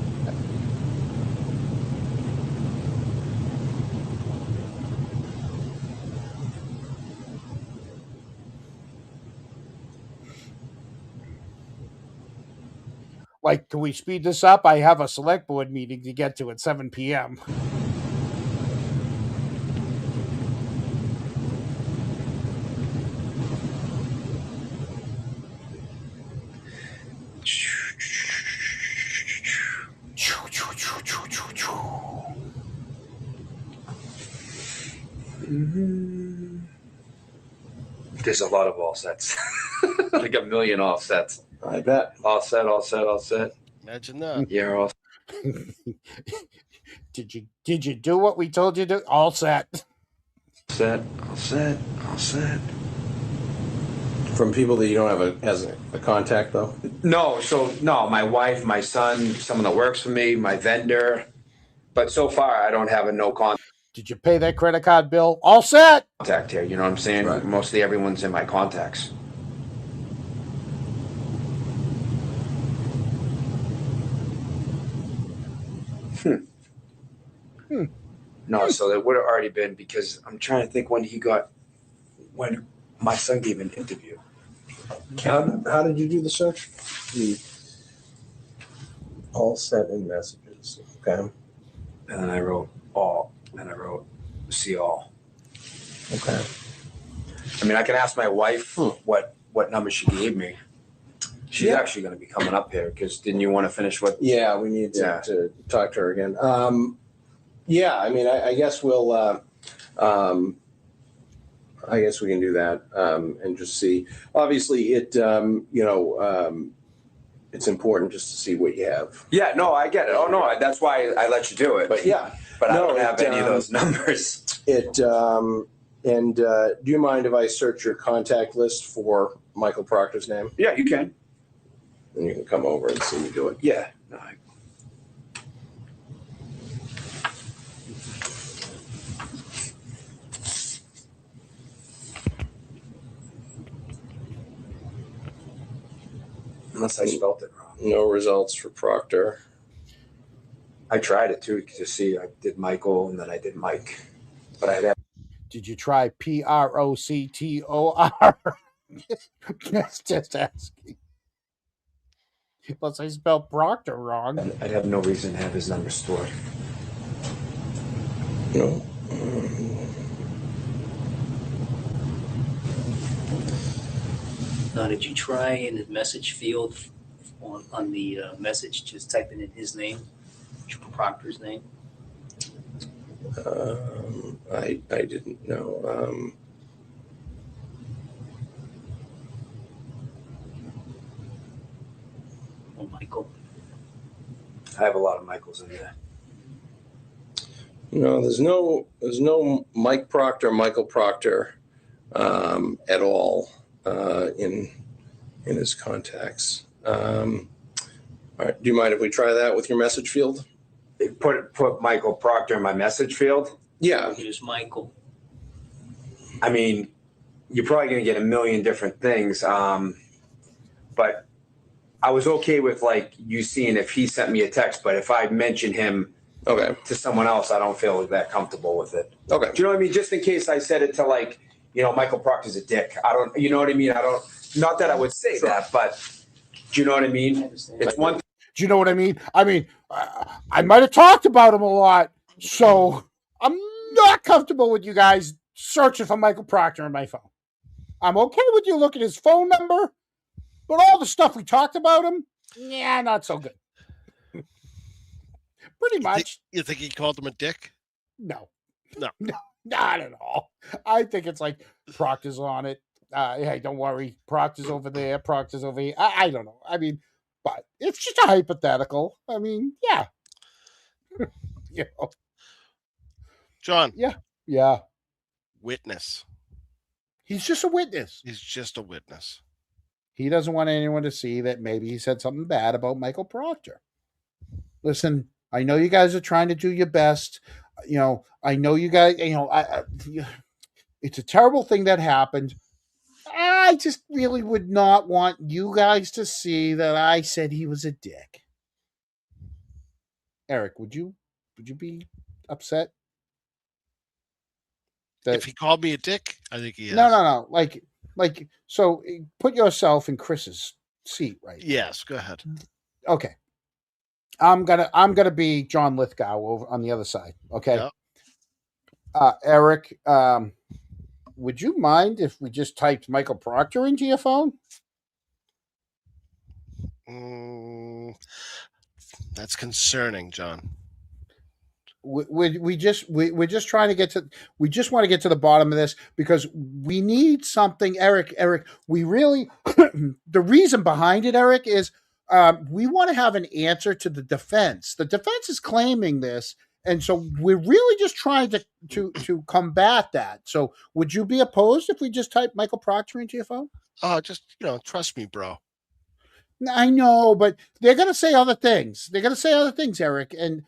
Like, can we speed this up? I have a select board meeting to get to at 7 p.m. There's a lot of offsets. Like a million offsets. I bet. Offset. Imagine that. Yeah, all Did you do what we told you to? All set. set. From people that you don't have as a contact, though? No, my wife, my son, someone that works for me, my vendor. But so far, I don't have a no Did you pay that credit card bill? All set. contact here. You know what I'm saying? Right. Mostly everyone's in my contacts. No, so that would have already been, because I'm trying to think when my son gave an interview. How did you do the search? All set in messages. Okay. And then I wrote all, and I wrote see all. Okay. I mean, I can ask my wife what number she gave me. She's actually going to be coming up here, because didn't you want to finish what? Yeah, we need to talk to her again. Yeah, I mean, I guess we'll. I guess we can do that and just see. Obviously, it's important just to see what you have. Yeah, no, I get it. Oh no, that's why I let you do it. But yeah, but I don't have any of those numbers. Do you mind if I search your contact list for Michael Proctor's name? Yeah, you can. And you can come over and see me do it. Yeah. No, unless I spelled it wrong. No results for Proctor. I tried it too to see. I did Michael and then I did Mike, but I had. Did you try Proctor? Just asking. Plus, I spelled Proctor wrong. I'd have no reason to have his number stored. No. Now, did you try in the message field on the message, just typing in his name, Proctor's name? I didn't know. Oh, Michael. I have a lot of Michaels in there. No, there's no Mike Proctor, Michael Proctor at all in his contacts. All right, do you mind if we try that with your message field? Put Michael Proctor in my message field. Yeah, Just Michael. I mean, you're probably going to get a million different things. But I was okay with like you seeing if he sent me a text, but if I mention him to someone else, I don't feel that comfortable with it. Okay. Do you know what I mean? Just in case I said it to like, Michael Proctor's a dick. I don't, you know what I mean? Not that I would say that, but do you know what I mean? It's one. Do you know what I mean? I mean, I might have talked about him a lot, so I'm not comfortable with you guys searching for Michael Proctor on my phone. I'm okay with you looking at his phone number, but all the stuff we talked about him, yeah, not so good. Pretty much. You think he called him a dick? No. No. Not at all. I think it's like Proctor's on it. Hey, don't worry. Proctor's over there. Proctor's over here. I don't know. I mean, but it's just a hypothetical. I mean, yeah. John. Yeah. Witness. He's just a witness. He's just a witness. He doesn't want anyone to see that maybe he said something bad about Michael Proctor. Listen, I know you guys are trying to do your best. I know you guys, it's a terrible thing that happened. I just really would not want you guys to see that I said he was a dick. Eric, would you be upset? If he called me a dick, I think he is. No. So put yourself in Chris's seat, right? Yes, go ahead. Okay. I'm gonna be John Lithgow over on the other side. Okay. Yep. Eric, would you mind if we just typed Michael Proctor into your phone? That's concerning, John. We're just trying to get to. We just want to get to the bottom of this because we need something, Eric. We really the reason behind it, Eric, is we want to have an answer to the defense. The defense is claiming this, and so we're really just trying to combat that. So, would you be opposed if we just type Michael Proctor into your phone? Just trust me, bro. I know, but they're gonna say other things. Eric, and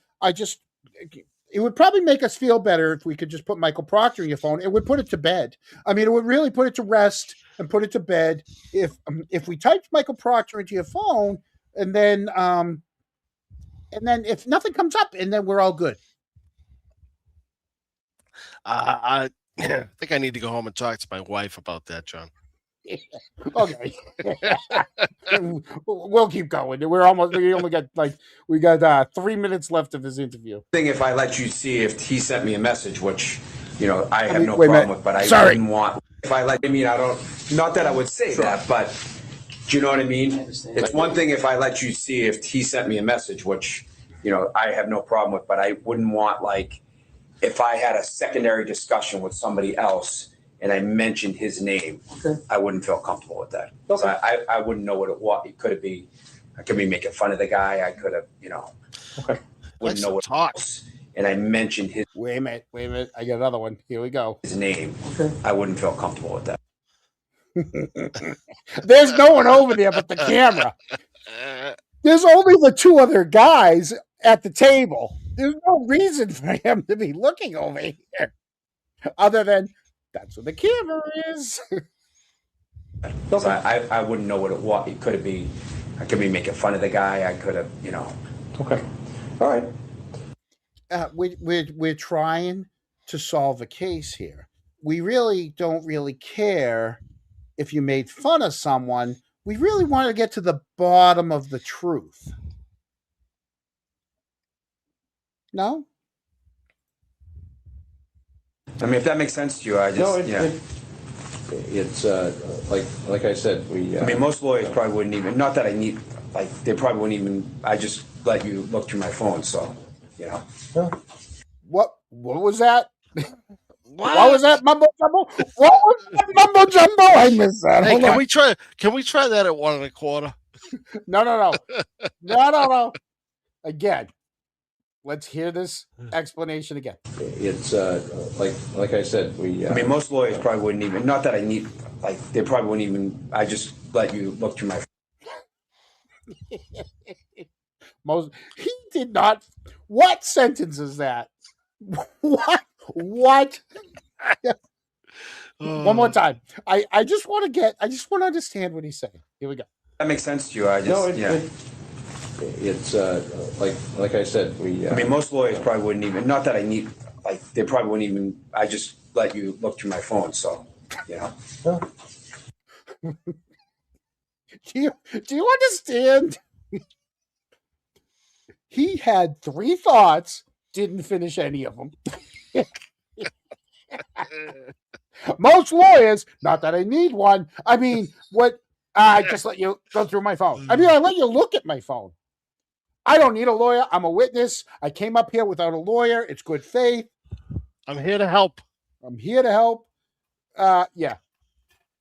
it would probably make us feel better if we could just put Michael Proctor in your phone. It would put it to bed. I mean, it would really put it to rest and put it to bed if we typed Michael Proctor into your phone, and then if nothing comes up, and then we're all good. I think I need to go home and talk to my wife about that, John. Okay. We'll keep going. We only got 3 minutes left of his interview. If I let you see if he sent me a message, which I have no problem with, but I wouldn't want. If I let, I don't. Not that I would say that, but do you know what I mean? It's one thing if I let you see if he sent me a message, which I have no problem with, but I wouldn't want, like, if I had a secondary discussion with somebody else and I mentioned his name, I wouldn't feel comfortable with that. Okay. So I wouldn't know what it was. It could be, I could be making fun of the guy. I could have, Okay. Wouldn't know what it was. And I mentioned his. Wait a minute. I got another one. Here we go. His name. Okay. I wouldn't feel comfortable with that. There's no one over there but the camera. There's only the two other guys at the table. There's no reason for him to be looking over here other than that's where the camera is. So I wouldn't know what it was. It could be, I could be making fun of the guy. I could have, Okay. All right. We're trying to solve a case here. We really don't care if you made fun of someone. We really want to get to the bottom of the truth. No? I mean, if that makes sense to you, I just, it's like I said, we. I mean, most lawyers probably wouldn't even. Not that I need. Like, they probably wouldn't even. I just let you look through my phone, so What was that? What was that mumbo jumbo? What was that mumbo jumbo? I missed that. Hey, can we try that at 1 1/4? No. Again. Let's hear this explanation again. It's like I said, we. I mean, most lawyers probably wouldn't even. Not that I need. Like, they probably wouldn't even. I just let you look through my. He did not. What sentence is that? What? One more time. I just want to understand what he's saying. Here we go. That makes sense to you. I just It's like I said, we. I mean, most lawyers probably wouldn't even. Not that I need. Like, they probably wouldn't even. I just let you look through my phone, so Do you understand? He had 3 thoughts, didn't finish any of them. Most lawyers, not that I need one. I mean, what? I just let you go through my phone. I mean, I let you look at my phone. I don't need a lawyer. I'm a witness. I came up here without a lawyer. It's good faith. I'm here to help. Yeah.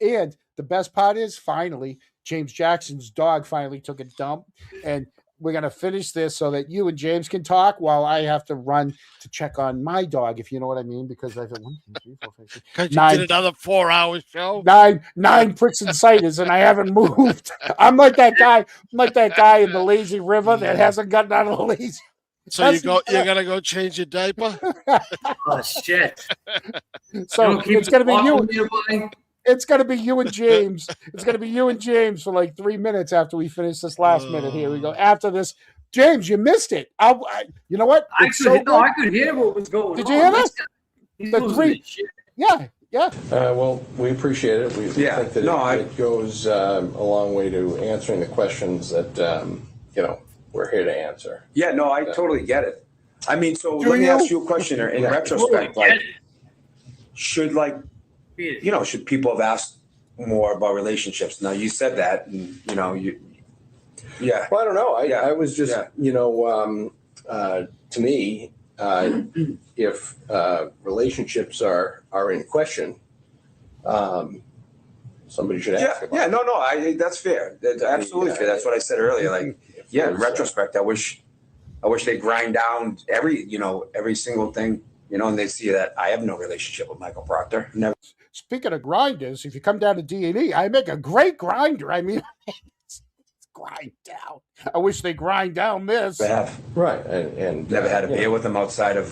And the best part is, finally, James Jackson's dog finally took a dump, and we're going to finish this so that you and James can talk while I have to run to check on my dog, if you know what I mean, because I've got 1, 2, 3, 4, 5, 6, because you did another 4-hour show. Nine pricks and ciders, and I haven't moved. I'm like that guy in the lazy river that hasn't gotten out of the lazy. So you're gonna go change your diaper? Oh shit! So it's gonna be you. It's gonna be you and James. It's gonna be you and James for like 3 minutes after we finish this last minute. Here we go. After this, James, you missed it. You know what? I could hear what was going on. Did you hear this? The 3. Yeah. Well, we appreciate it. We think that it goes a long way to answering the questions that we're here to answer. Yeah, no, I totally get it. I mean, so let me ask you a question in retrospect. Like, should should people have asked more about relationships? Now you said that, and yeah. Well, I don't know. I was just, to me, if relationships are in question, somebody should ask about it. No, that's fair. That's absolutely fair. That's what I said earlier. Like, in retrospect, I wish they grind down every single thing, and they see that I have no relationship with Michael Proctor. Never. Speaking of grinders, if you come down to D&E, I make a great grinder. I mean, it's grind down. I wish they grind down this. Right. And never had a beer with them outside of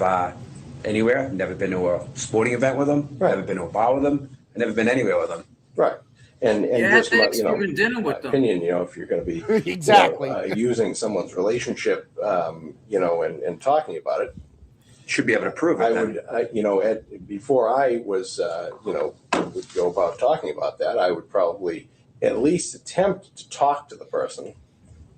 anywhere. Never been to a sporting event with them. Right. Never been to a bar with them. Never been anywhere with them. Right. And just dinner with them. Opinion, if you're going to be exactly using someone's relationship, and talking about it, should be able to prove it. Before I was, would go about talking about that, I would probably at least attempt to talk to the person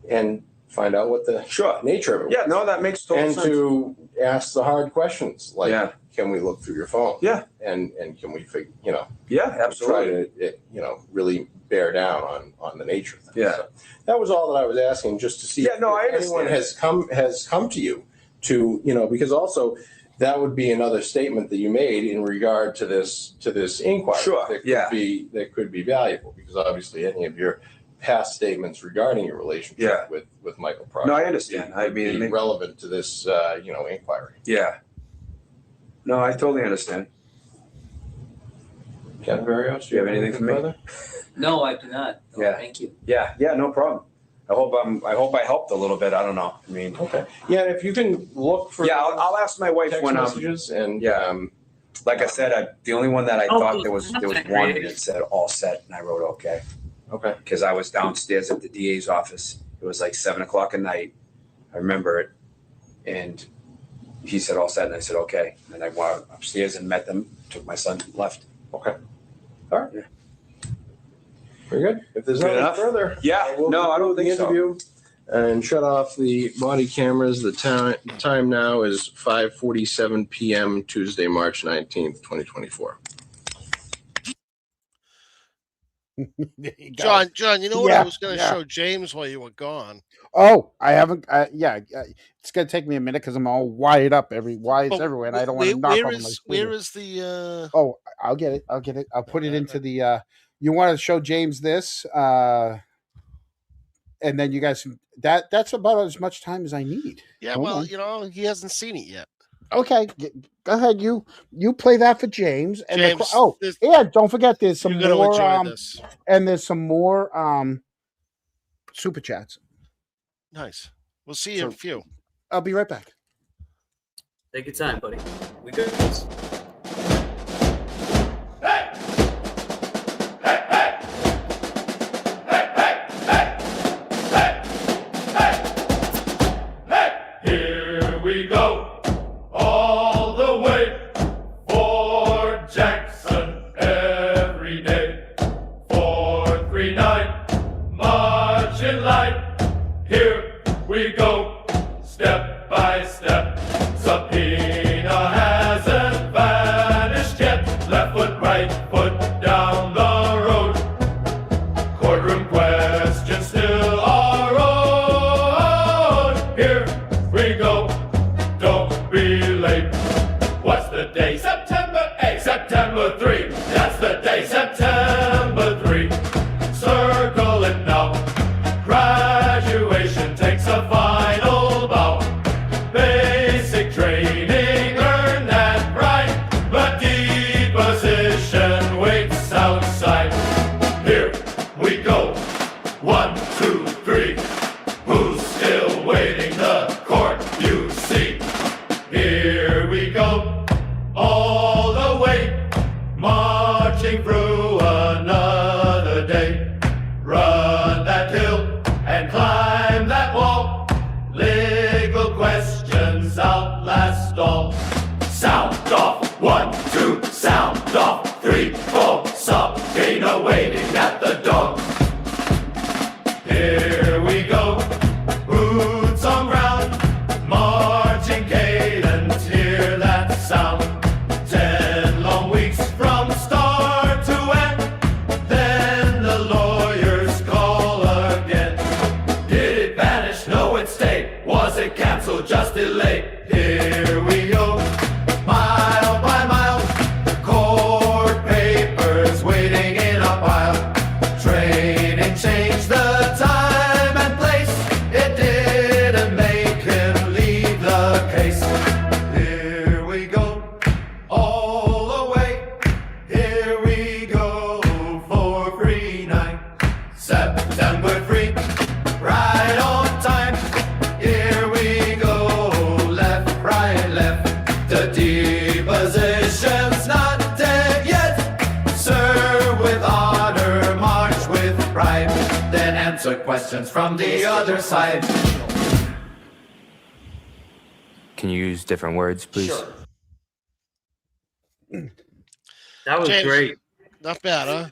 and find out what the nature of it was. Yeah, no, that makes total sense. And to ask the hard questions, like, can we look through your phone? Yeah. And can we figure, yeah, absolutely. try to, really bear down on the nature of things. Yeah. So that was all that I was asking, just to see if anyone has come to you to, because also that would be another statement that you made in regard to this inquiry. Sure. That could be valuable, because obviously any of your past statements regarding your relationship with Michael Proctor. No, I understand. I mean, relevant to this, inquiry. Yeah. No, I totally understand. Ken Varios, do you have anything further? No, I do not. No, Yeah. Thank you. Yeah, no problem. I hope I helped a little bit. I don't know. I mean, okay. Yeah, and if you can look for I'll ask my wife when messages and like I said, the only one that I thought there was one that said all set, and I wrote okay. Okay. Because I was downstairs at the DA's office. It was like 7:00 at night. I remember it, and he said all set, and I said okay. And I went upstairs and met them. Took my son, left. Okay. All right. Yeah. Very good. If there's nothing further, no, I don't think so. Interview and shut off the body cameras. The time now is 5:47 p.m. Tuesday, March 19th, 2024. John, you know what I was going to show James while you were gone? Oh, I haven't. It's going to take me a minute because I'm all wired up everywhere, and I don't want to knock over my screen. Where is the? Oh, I'll get it. I'll put it into the. You want to show James this, and then you guys. That's about as much time as I need. Yeah, he hasn't seen it yet. Okay, go ahead. You play that for James. And James, don't forget there's some more. And there's some more super chats. Nice. We'll see you in a few. I'll be right back. Take your time, buddy. We got this. Here we go, all the way for Jackson every day. 439, marching line. Here we go, step by step. Subpoena hasn't vanished yet. Left foot, right foot down the road. Courtroom questions still are on. Here we go, don't be late. What's the day? September 8th. September 3. That's the day, September 3. Circle it now. Graduation takes a final bow. Basic training, earn that right. But deposition waits outside. Here we go. 1, 2, 3. Who's still waiting? The court, you see. Here we go, all the way, marching through another day. Run that hill and climb that wall. Legal questions outlast all. Sound off, 1, 2, sound off, 3, 4. Subpoena waiting at the door. Here we go, boots delay. Here we go, mile by mile. Court papers waiting in a pile. Training changed the time and place. It didn't make him leave the case. Here we go, all the way. Here we go for free night. September 3, right on time. Here we go, left, right, left. The deposition's not dead yet. Serve with honor, march with pride. Then answer questions from the other side. Can you use different words, please? Sure. That was James. great. Not bad, huh?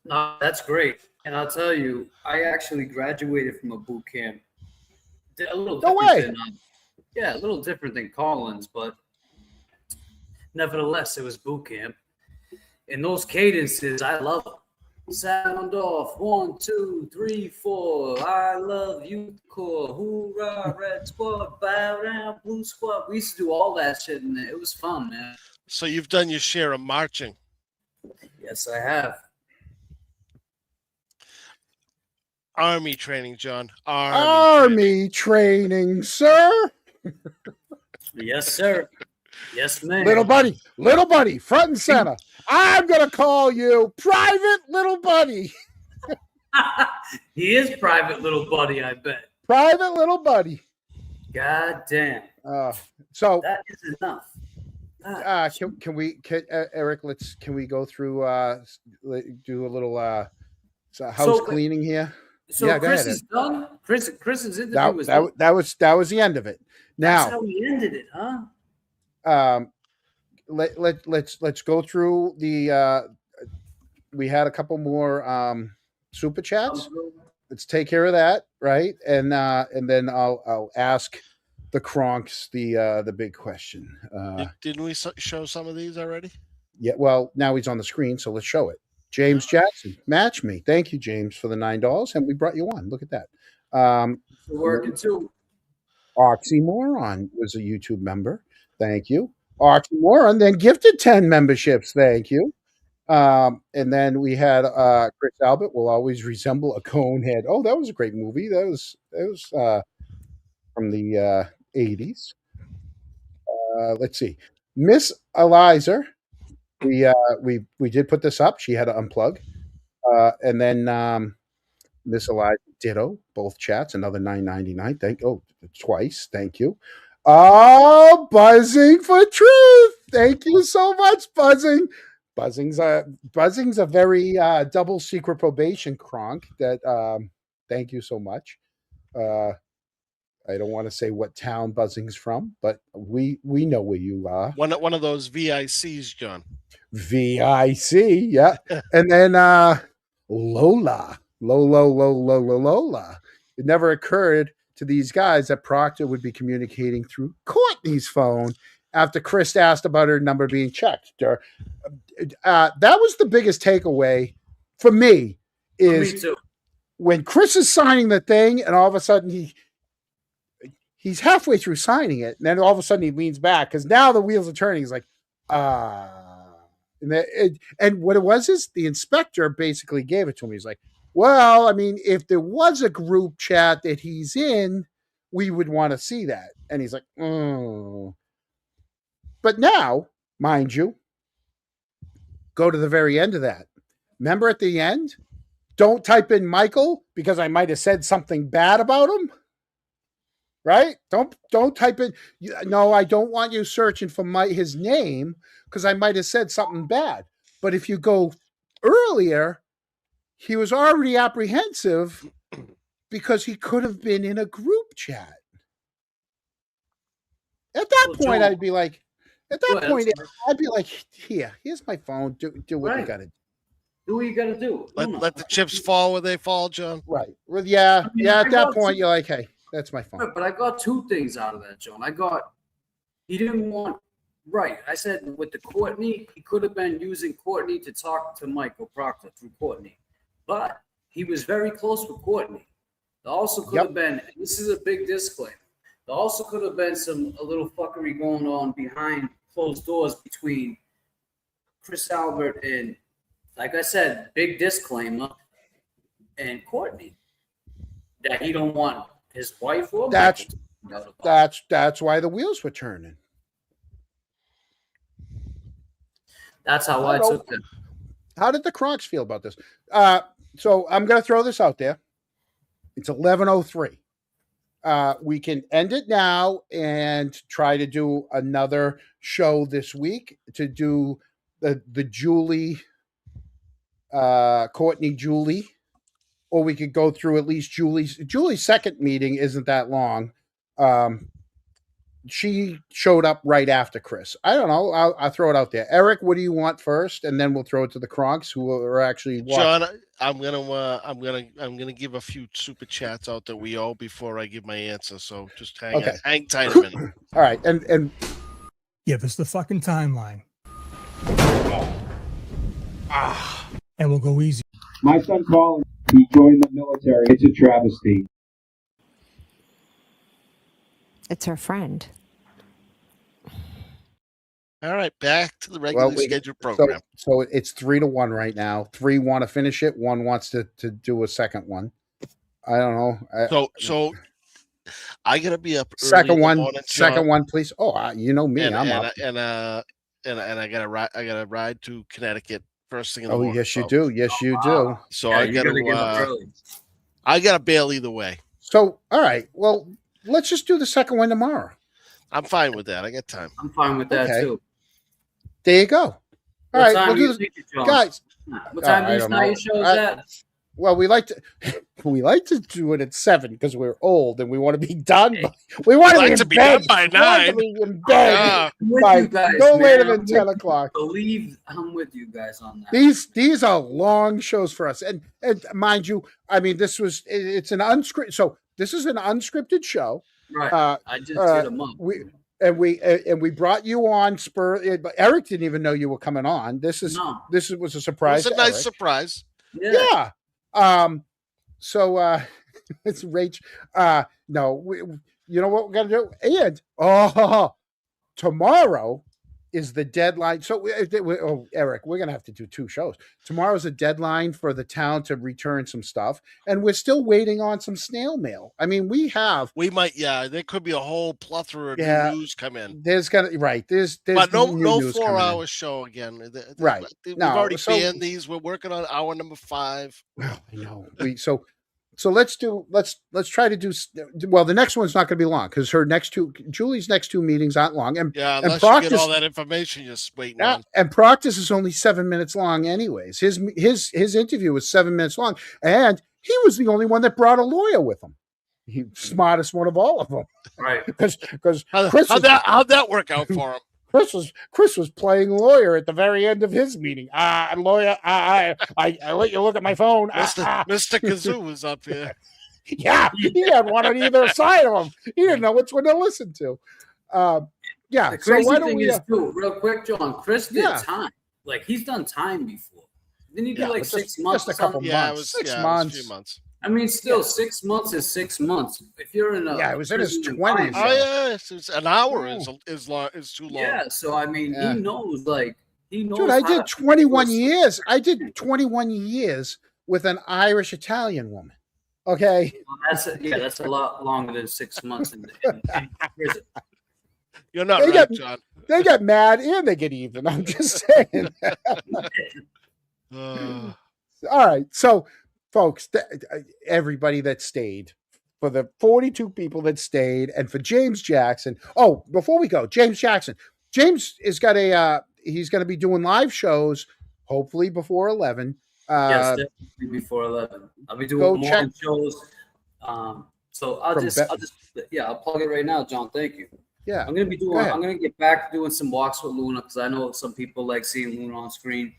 No, that's great. And I'll tell you, I actually graduated from a boot camp. A little No different way. than, yeah, a little different than Collins, but nevertheless, it was boot camp. And those cadences, I love them. Sound off, 1, 2, 3, 4. I love you, core. Hoorah, red squad, bow down, blue squad. We used to do all that shit, and it was fun, man. So you've done your share of marching. Yes, I have. Army training, John. Army training, sir. Yes, sir. Yes, man. Little buddy, front and center. I'm gonna call you Private Little Buddy. He is private little buddy, I bet. Private Little Buddy. God damn. So That is enough. Eric, can we go through do a little house cleaning here? So Yeah, go Chris ahead, is done. Chris's interview was done. that was the end of it. That's Now how we ended it, huh? let's go through the we had a couple more super chats. Let's take care of that, right? And then I'll ask the Kronks the big question. Didn't we show some of these already? Yeah, well, now he's on the screen, so let's show it. James Jackson, match me. Thank you, James, for the $9, and we brought you on. Look at that. Working too. Oxymoron was a YouTube member. Thank you. Oxymoron then gifted 10 memberships. Thank you. And then we had Chris Albert will always resemble a cone head. Oh, that was a great movie. That was from the 80s. Let's see. Miss Eliza. We did put this up. She had to unplug. And then Miss Eliza ditto, both chats, another $9.99. Twice. Thank you. Oh, Buzzing for Truth. Thank you so much, Buzzing. Buzzing's a very double secret probation, Kronk. That thank you so much. I don't want to say what town Buzzing's from, but we know where you are. One of those VICs, John. VIC, yeah. And then Lola. It never occurred to these guys that Proctor would be communicating through Courtney's phone after Chris asked about her number being checked. That was the biggest takeaway for me. Is when Chris is signing the thing, and all of a sudden he's halfway through signing it, and then all of a sudden he leans back because now the wheels are turning. He's like, and what it was is the inspector basically gave it to him. He's like, well, I mean, if there was a group chat that he's in, we would want to see that. And he's like, But now, mind you, go to the very end of that. Remember at the end? Don't type in Michael because I might have said something bad about him. Right? Don't type in. No, I don't want you searching for his name because I might have said something bad. But if you go earlier, he was already apprehensive because he could have been in a group chat. At that point, I'd be like, here's my phone. Do what you got to do. Do what you got to do. Let the chips fall where they fall, John. Right. Well, yeah. At that point, you're like, hey, that's my phone. But I got two things out of that, John. He didn't want. Right. I said with the Courtney, he could have been using Courtney to talk to Michael Proctor through Courtney. But he was very close with Courtney. It also could have been, this is a big disclaimer, There also could have been a little fuckery going on behind closed doors between Chris Albert and, like I said, big disclaimer, and Courtney, that he don't want his wife or That's Michael to know. that's why the wheels were turning. That's how I took it. How did the Crocs feel about this? So I'm going to throw this out there. It's 11:03. We can end it now and try to do another show this week to do the Julie, Courtney Julie, or we could go through at least Julie's second meeting isn't that long. She showed up right after Chris. I don't know. I'll throw it out there. Eric, what do you want first, and then we'll throw it to the Kronks who are actually watching. John, I'm gonna give a few super chats out that we owe before I give my answer. So just hang tight a minute. All right, and give us the fucking timeline, and we'll go easy. My son Colin, he joined the military. It's a travesty. It's her friend. All right, back to the regularly scheduled program. So it's 3-1 right now. 3 want to finish it. 1 wants to do a second one. I don't know. So I gotta be up. Second one, morning, please. Oh, you know me. I'm up. And I gotta ride to Connecticut first thing in the morning. Oh, yes, you do. Yes, you do. So I gotta bail either way. So all right. Well, let's just do the second one tomorrow. I'm fine with that. I got time. I'm fine with that too. There you go. All right, we'll do this, guys. What time do you start your shows at? Well, we like to do it at 7 because we're old and we want to be done. We want to be done by 9. We want to be in bed by no later than 10 o'clock. Believe I'm with you guys on that. These are long shows for us, and mind you, I mean it's an unscripted. So this is an unscripted show. Right. I just hit them up. We brought you on but Eric didn't even know you were coming on. This was a surprise. It's a nice surprise. Yeah. So it's Rach. No, you know what we're gonna do? And tomorrow is the deadline. So Eric, we're gonna have to do 2 shows. Tomorrow's a deadline for the town to return some stuff, and we're still waiting on some snail mail. I mean, there could be a whole plethora of new news come in. There's but no 4-hour show again. Right. We've already banned these. We're working on hour number 5. Well, I know. So let's try to do. Well, the next one's not going to be long because Julie's next 2 meetings aren't long. Unless you get all that information you're waiting on. And Proctor's is only 7 minutes long, anyways. His interview was 7 minutes long, and he was the only one that brought a lawyer with him. He smartest one of all of them, right? Because how'd that work out for him? Chris was playing lawyer at the very end of his meeting. Lawyer, I let you look at my phone. Mr. Kazoo was up here. Yeah, he had one on either side of him. He didn't know which one to listen to. Yeah. The crazy thing is, too, real quick, John, Chris did time. Like, he's done time before. Didn't he do 6 months? Just a couple months. Yeah, it was 6 months. months. It was a few months. I mean, still, 6 months is 6 months. If you're in it was in his 20s. Oh yeah, it's an hour is too long. Yeah, so I mean, he knows. Dude, I did 21 years. I did 21 years with an Irish Italian woman. Okay. Well, that's a lot longer than 6 months in prison. You're not right, John. They get mad and they get even. I'm just saying. All right, so. Folks, everybody that stayed, for the 42 people that stayed, and for James Jackson. Oh, before we go, James Jackson. James is got he's going to be doing live shows, hopefully before 11. Yes, definitely before 11. I'll be doing morning shows. So I'll plug it right now, John. Thank you. Yeah, I'm going to get back to doing some walks with Luna because I know some people like seeing Luna on screen.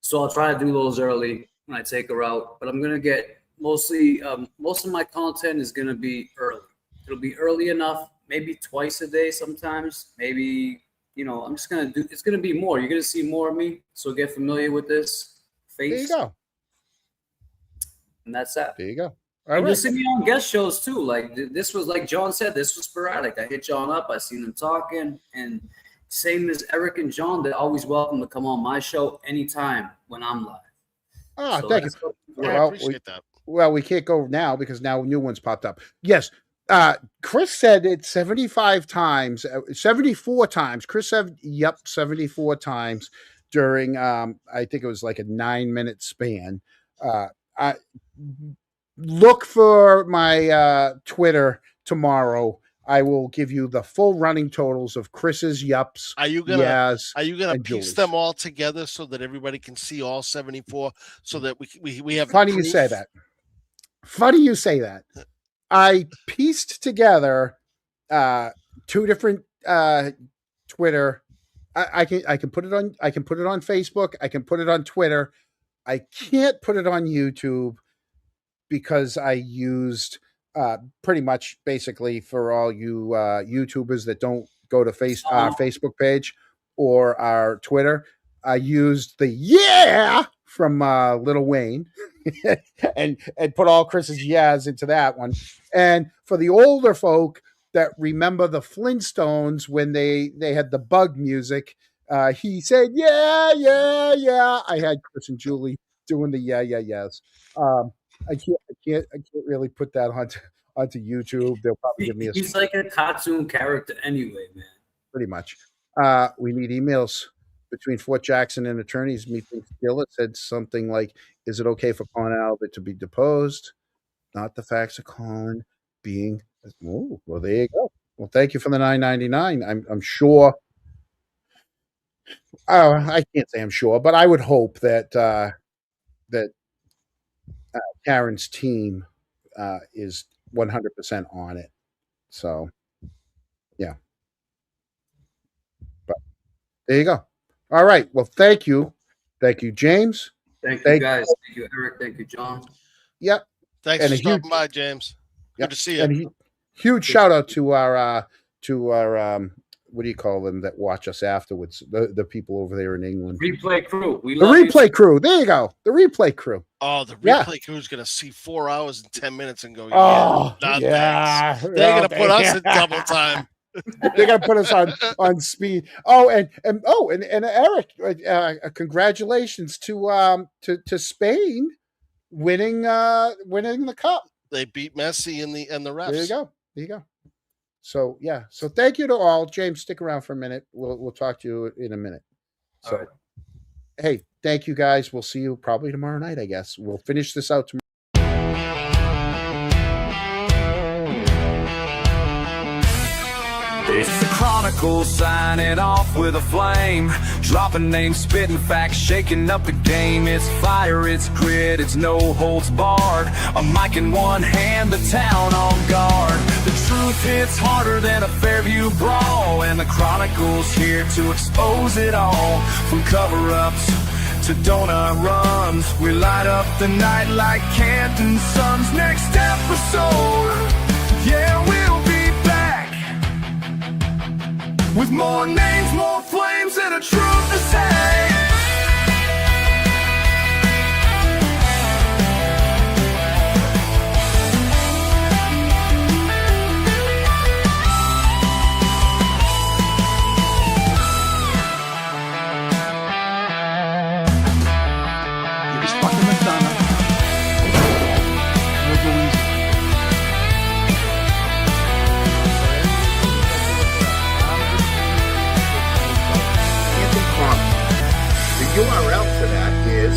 So I'll try to do those early when I take her out, but I'm going to get most of my content is going to be early. It'll be early enough, maybe twice a day sometimes, maybe, I'm just going to do, it's going to be more. You're going to see more of me. So get familiar with this face. There you go. And that's that. There you go. And you'll see me on guest shows too. Like this was, like John said, this was sporadic. I hit John up. I seen them talking, and same as Eric and John, they're always welcome to come on my show anytime when I'm live. Oh, so thank you. I appreciate that. Well, we can't go now because now new ones popped up. Yes. Chris said it 74 times. Chris said, yep, 74 times during, I think it was like a 9-minute span. I look for my Twitter tomorrow. I will give you the full running totals of Chris's yups. Are you gonna piece Julie's. Them all together so that everybody can see all 74? So that we have. Funny you say that. Funny you say that. I pieced together 2 different Twitter. I can put it on. I can put it on Facebook. I can put it on Twitter. I can't put it on YouTube because I used pretty much basically for all you YouTubers that don't go to Facebook page or our Twitter. I used the from Lil Wayne and put all Chris's yeahs into that one. And for the older folk that remember the Flintstones when they had the bug music, he said, yeah. I had Chris and Julie doing the yes. I can't really put that onto YouTube. They'll probably give me He's like a cartoon character anyway, man. Pretty much. We need emails between Fort Jackson and attorneys. Methinks Gillett said something like, is it okay for Colin Albert to be deposed? Not the facts of Colin being. Oh, well, there you go. Well, thank you for the $9.99. I'm sure. I can't say I'm sure, but I would hope that Karen's team is 100% on it. So, yeah. But there you go. All right. Well, thank you. Thank you, James. Thank you, guys. Thank you, Eric. Thank you, John. Yep. Thanks for stopping by, James. Good to see you. And huge shout out to our what do you call them that watch us afterwards? The people over there in England. Replay crew. The replay crew. There you go. The replay crew. Oh, the replay crew is going to see 4 hours and 10 minutes and go, yeah. They're going to put us in double time. They're going to put us on speed. Oh, and Eric, congratulations to Spain winning the cup. They beat Messi and the refs. There you go. So yeah. So thank you to all. James, stick around for a minute. We'll talk to you in a minute. So, right. Hey, thank you guys. We'll see you probably tomorrow night, I guess. We'll finish this out tomorrow. It's the Chronicle signing off with a flame, dropping names, spitting facts, shaking up the game. It's fire, it's grit, it's no holds barred. A mic in one hand, the town on guard. The truth hits harder than a Fairview brawl, and the Chronicle's here to expose it all. From cover-ups to donut runs, we light up the night like Canton Suns. Next episode, yeah, we'll be with more names, more flames, and a truth to say. You just fucking McDonough. We'll go easy. The URL for that is